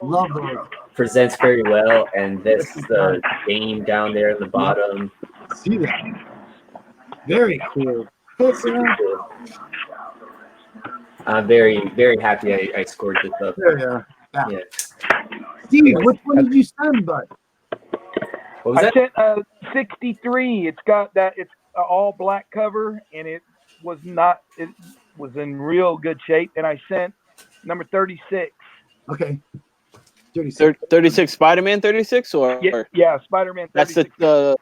Love those. Presents very well, and this is the game down there at the bottom. See that? Very cool. Heck Super yeah. cool. I'm very, very happy I scored this up. Yeah. Yeah. Steve, which one did you send, bud? What was I that? sent 63. It's got that. It's an all black cover, and it was not. It was in real good shape. And I sent number 36. Okay. 36. 36 Spider-Man 36 or Yeah, Spider-Man 36. that's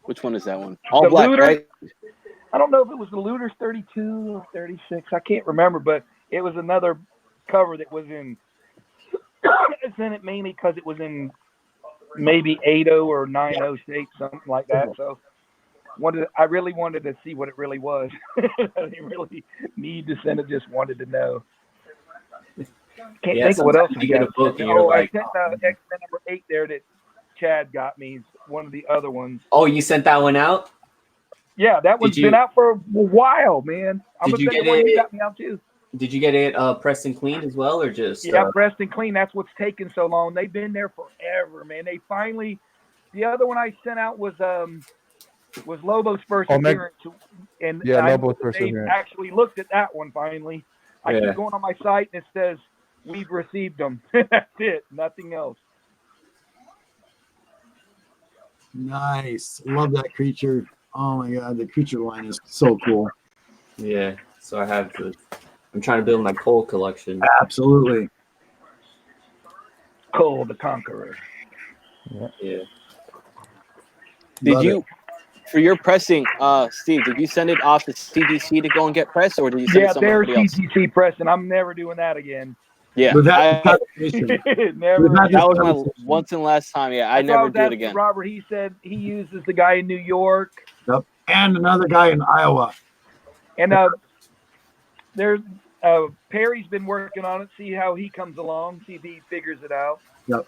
which one is that one? All The black, Looter? right? I don't know if it was the Looters 32 or 36. I can't remember, but it was another cover that was in. I sent it mainly because it was in maybe 8.0 or 9.0 shape, something like that. So I really wanted to see what it really was. I didn't really need to send it, just wanted to know. Can't think of what else sometimes we you get got. a book and you're like, I sent X-Men number 8 there that Chad got me, one of the other ones. oh, you sent that one out? Yeah, that one's been out for a while, man. I'm Did gonna you send get the one it? you got me out too. Did you get it pressed and cleaned as well, or just? Yeah, pressed and clean. That's what's taking so long. They've been there forever, man. They finally. The other one I sent out was Lobo's first appearance, and Lobo's first they appearance. actually looked at that one finally. I keep going on my site and it says we've received them. That's it. Nothing else. Nice. Love that creature. Oh my god, the creature line is so cool. Yeah. So I'm trying to build my Cole collection. Absolutely. Cole the Conqueror. Yeah. Did you, for your pressing, Steve, did you send it off to CGC to go and get pressed, or did you send it to they're somebody else? CGC pressing. I'm never doing that again. Yeah, We've had I- this conversation. Never. We've had this that was my conversation. once and last time. Yeah, I That's why never was do it asking again. Robert, he said he uses the guy in New York, Yep. And another guy in Iowa. and there's Perry's been working on it. See how he comes along. See if he figures it out.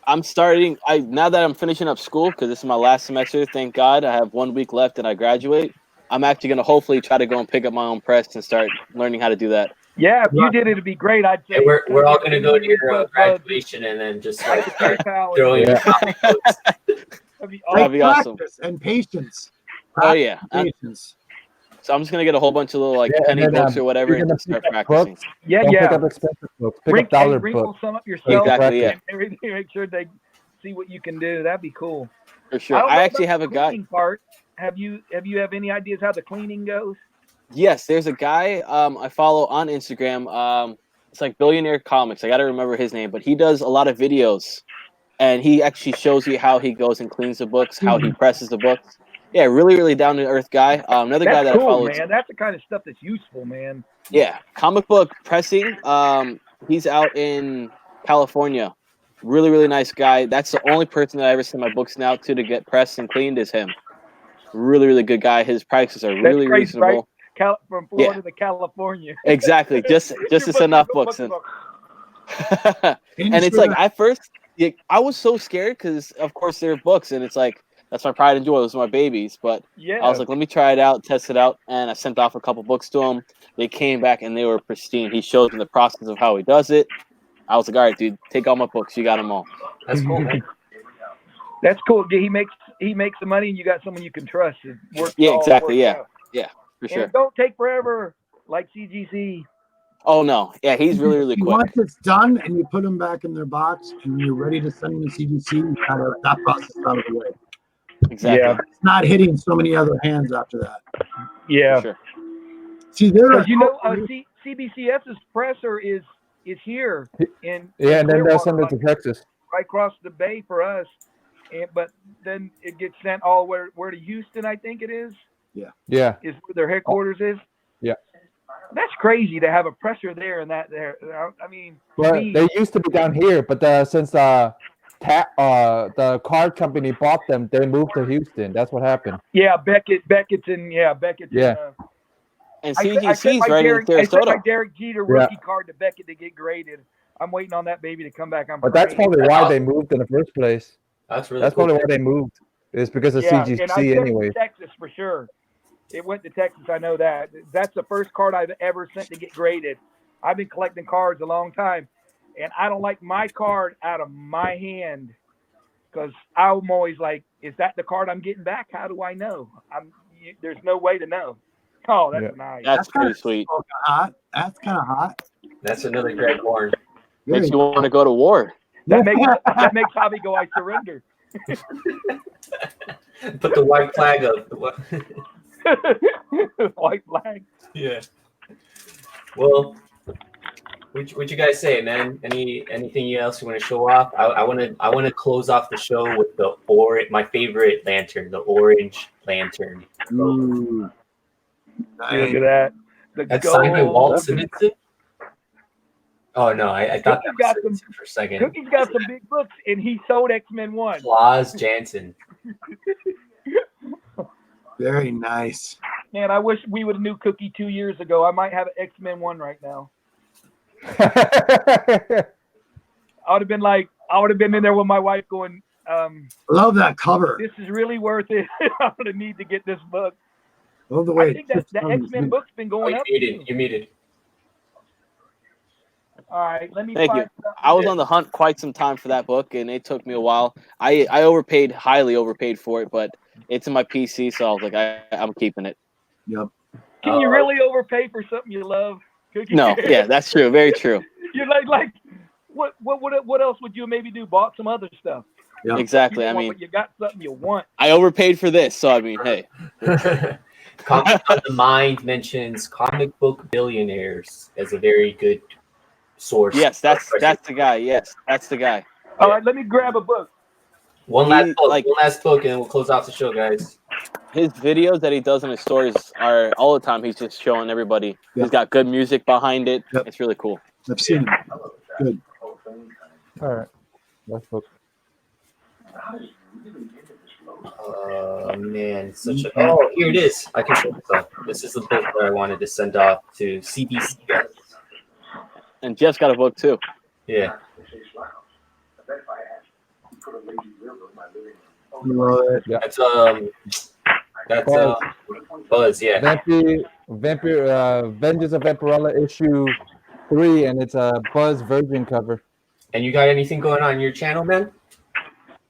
I'm starting. Now that I'm finishing up school because this is my last semester. Thank God, I have 1 week left and I graduate. I'm actually gonna hopefully try to go and pick up my own press and start learning how to do that. Yeah, if you did it, it'd be great. I'd say And we're all gonna go to your just graduation and then just like like the PayPal. throwing Yeah. comic books. That'd be That'd be awesome. Practice and patience. Oh yeah. Patience. So I'm just gonna get a whole bunch of little like Yeah, penny and then, books or whatever you're and gonna just start pick up practicing. books. Yeah, Don't pick yeah. up expensive books. Pick up dollar Wrinkle books. some up yourself. Exactly, yeah. And everything. Make sure they see what you can do. That'd be cool. For sure. don't know I actually about have the a guy. cleaning part. Have you any ideas how the cleaning goes? Yes, there's a guy I follow on Instagram. It's like Billionaire Comics. I got to remember his name, but he does a lot of videos, and he actually shows you how he goes and cleans the books, how he presses the books. Yeah, really, really down to earth guy. Another guy That's that I cool, follow. man. That's the kind of stuff that's useful, man. Yeah, comic book pressing. He's out in California. Really, really nice guy. That's the only person that I ever send my books now to get pressed and cleaned is him. Really, really good guy. His prices are really crazy, reasonable. right? From Florida to California. Exactly. Just to send off books. And it's like at first, I was so scared because of course they're books, and it's like that's my pride and joy. Those are my babies. But Yeah. I was like, let me try it out, test it out, and I sent off a couple books to him. They came back and they were pristine. He showed me the process of how he does it. I was like, all right, dude, take all my books. You got them all. That's cool, man. That's cool. He makes the money, and you got someone you can trust. It works. Yeah, all exactly. works Yeah, out. yeah, for And sure. it don't take forever, like CGC. Oh no, yeah, he's really, really quick. Once it's done and you put them back in their box and you're ready to send them to CGC, you gotta that process out of the way. Exactly. Yeah. It's not hitting so many other hands after that. Yeah. For sure. See, there are Because you know, CBCS's presser is here in Yeah, and then they'll Clearwater, send it to Texas. right across the bay for us, but then it gets sent all where to Houston, I think it is Yeah. where their headquarters is. Yeah. That's crazy to have a presser there and that there. I mean, But me- they used to be down here, but since the card company bought them, they moved to Houston. That's what happened. yeah, Beckett's in Beckett's. Yeah. And I sent CGC's my right in I sent my Sarasota. Derek Jeter rookie card to Beckett to get graded. I'm waiting on that baby to come back. But that's probably why they moved in the first place. That's really That's cool. probably why they moved. It's because of and I CGC sent it anyway. to Texas for sure. It went to Texas. I know that. That's the first card I've ever sent to get graded. I've been collecting cards a long time, and I don't like my card out of my hand because I'm always like, is that the card I'm getting back? How do I know? There's no way to know. Oh, that's nice. That's pretty kinda sweet. hot. That's kind of hot. That's another Greg Horn. Makes you want to go to war. That makes Javi go, I surrender. Put the white flag up. White flag. Yeah. Well, what you guys say, man? Anything else you want to show off? I want to close off the show with my favorite lantern, the orange lantern. Ooh. Look at that. The That's signed by gold. Walt Simonson. Oh no, I thought that Cookie's got was Simonson for a second. Cookie's got some big books, and he sold X-Men 1. Claus Jansen. Very nice. Man, I wish we would have knew Cookie 2 years ago. I might have an X-Men 1 right now. I would have been in there with my wife going, Love that cover. this is really worth it. I'm going to need to get this book. Love the way I think that the X-Men book's been going up. You muted. All right, let me Thank find you. something I was that- on the hunt quite some time for that book, and it took me a while. I highly overpaid for it, but it's in my PC, so I was like, I'm keeping it. Yep. Can you really overpay for something you love? Cookie? No, yeah, that's true. Very true. You're like what else would you maybe do? Bought some other stuff. Yep. Exactly. You I want mean, what you got something you want. I overpaid for this, so I mean, hey. Comic on the Mind mentions comic book billionaires as a very good source. Yes, that's the guy. Yes, that's the guy. All right, let me grab a book. One last book, and we'll close off the show, guys. His videos that he does in his stories are all the time. He's just showing everybody. Yep. He's got good music behind it. Yep. It's really cool. I've seen it. Good. All right. Last book. Man, such a. Oh, here it is. I can show this off. This is the book that I wanted to send off to CBC guys. And Jeff's got a book too. Yeah. That's Buzz. Yeah. Vengeance of Vampirella issue 3, and it's a Buzz Virgin cover. And you got anything going on your channel, man?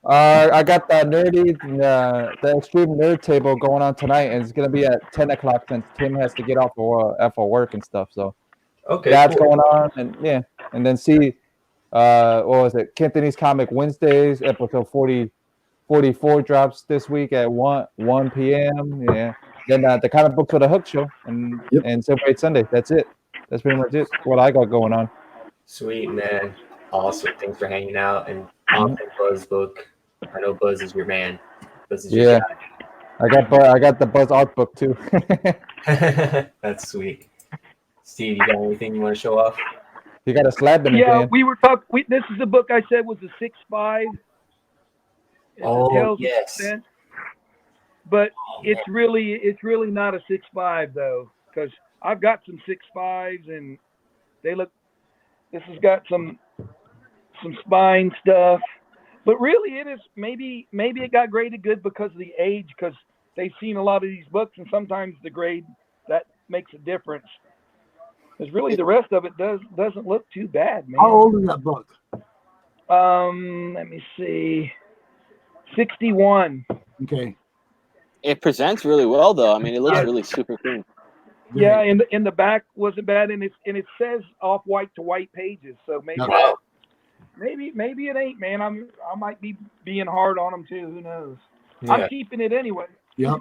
I got the the extreme nerd table going on tonight, and it's gonna be at 10 o'clock since Tim has to get off for work and stuff. So Okay, that's cool. going on, and yeah, and then see, what was it? Kenthony's Comic Wednesdays, episode 44 drops this week at 1 p.m. Yeah, then the Comic Books with a Hook show, and Celebrate Sunday. That's it. That's pretty much it. What I got going on. Sweet, man. Awesome. Thanks for hanging out and awesome Buzz book. I know Buzz is your man. Buzz is your guy. I got the Buzz art book too. That's sweet. Steve, you got anything you want to show off? He got a slab in his hand. We were talking. This is the book I said was a 6.5. Oh, yes. But it's really not a 6.5 though, because I've got some 6.5s and they look. This has got some spine stuff, but really it is maybe it got graded good because of the age, because they've seen a lot of these books and sometimes the grade that makes a difference. Because really the rest of it doesn't look too bad, man. How old is that book? Let me see. 61. Okay. It presents really well, though. I mean, it looks really super clean. Yeah, in the back wasn't bad, and it says off white to white pages, so maybe maybe it ain't, man. I might be being hard on them too. Who knows? Yeah. I'm keeping it anyway. Yep.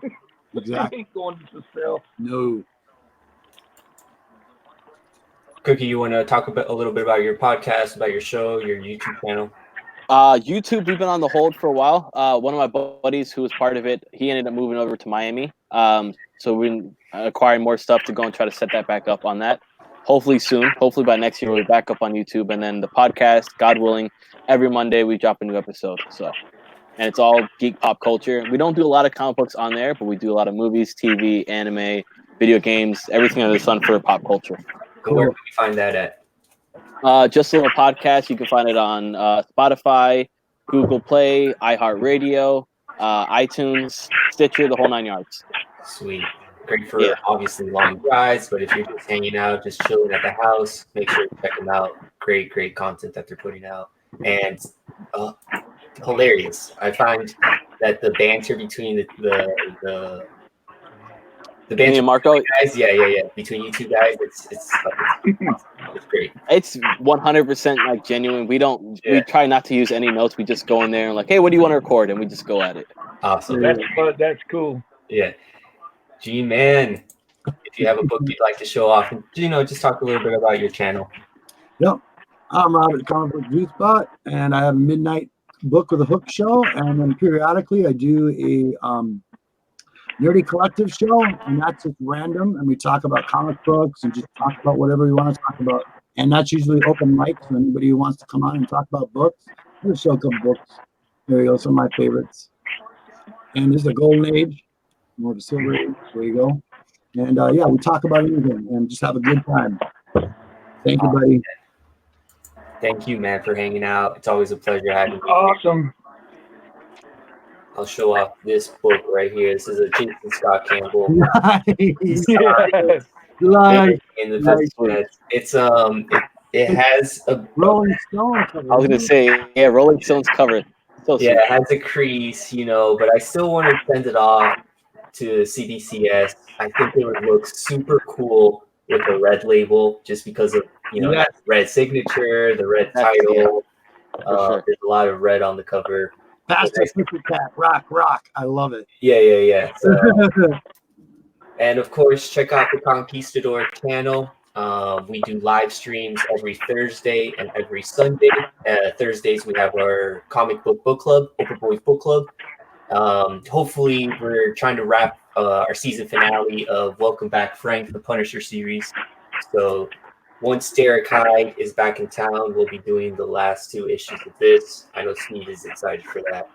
Exactly. It ain't going to sell. No. Cookie, you want to talk a little bit about your podcast, about your show, your YouTube channel? YouTube, we've been on the hold for a while. One of my buddies who was part of it, he ended up moving over to Miami. So we've been acquiring more stuff to go and try to set that back up on that. Hopefully soon. Hopefully by next year we'll be back up on YouTube. And then the podcast, God willing, every Monday we drop a new episode. So, and it's all geek pop culture. We don't do a lot of comic books on there, but we do a lot of movies, TV, anime, video games, everything under the sun for pop culture. Cool. Where can we find that at? Just a little podcast. You can find it on Spotify, Google Play, iHeartRadio, iTunes, Stitcher, the whole 9 yards. Sweet. Great for obviously long drives, but if you're just hanging out, just chilling at the house, make sure you check them out. Great content that they're putting out. And hilarious. I find that the banter between the banter and Marco guys, between you two guys, it's great. It's 100% like genuine. We try not to use any notes. We just go in there and like, hey, what do you want to record? And we just go at it. Awesome. That's cool. Yeah. G-Man, if you have a book you'd like to show off, just talk a little bit about your channel. Yep. I'm Robert, Comic Book G-Spot, and I have a midnight book with a hook show, and then periodically I do a Nerdy Collective show, and that's just random, and we talk about comic books and just talk about whatever we want to talk about, and that's usually open mic, so anybody who wants to come on and talk about books, we'll show a couple books. There you go, some of my favorites. And this is a golden age, more of a silver age. There you go. And we talk about anything and just have a good time. Thank you, buddy. Thank you, man, for hanging out. It's always a pleasure having you. Awesome. I'll show off this book right here. This is a Jason Scott Campbell. Nice. It's it has a Rolling Stone cover. I was gonna say, Rolling Stone's cover. It has a crease, but I still want to send it off to CDCS. I think it would look super cool with the red label, just because of that red signature, the red title. Sure. There's a lot of red on the cover. Pastor Super Cat, rock. I love it. Yeah. So, and of course, check out the Conquistadork channel. We do live streams every Thursday and every Sunday. Thursdays we have our comic book club, Overboys Book Club. Hopefully, we're trying to wrap our season finale of Welcome Back, Frank, the Punisher series. So once Derek Hyde is back in town, we'll be doing the last 2 issues of this. I know Steve is excited for that.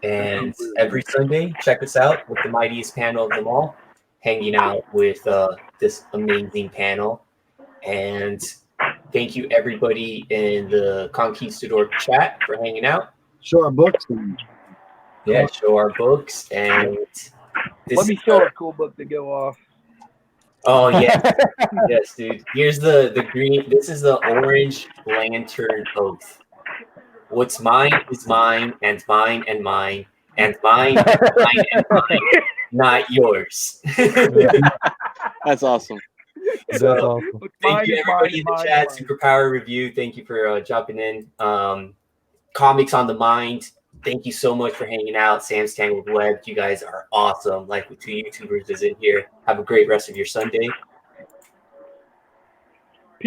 And every Sunday, check us out with the mightiest panel of them all, hanging out with this amazing panel. And thank you, everybody in the Conquistadork chat for hanging out. Show our books. Yeah, show our books. And this Let me show a cool book to go off. Oh, yeah. Yes, dude. Here's the green. This is the Orange Lantern Oath. What's mine is mine, and mine, and mine, and mine, and mine, and mine, not yours. That's awesome. That's awesome. Thank you, everybody in the chat. Superpower Review, thank you for jumping in. Comics on the Mind, thank you so much for hanging out. Sam's Tangled Web, you guys are awesome. Like with 2 YouTubers is in here. Have a great rest of your Sunday.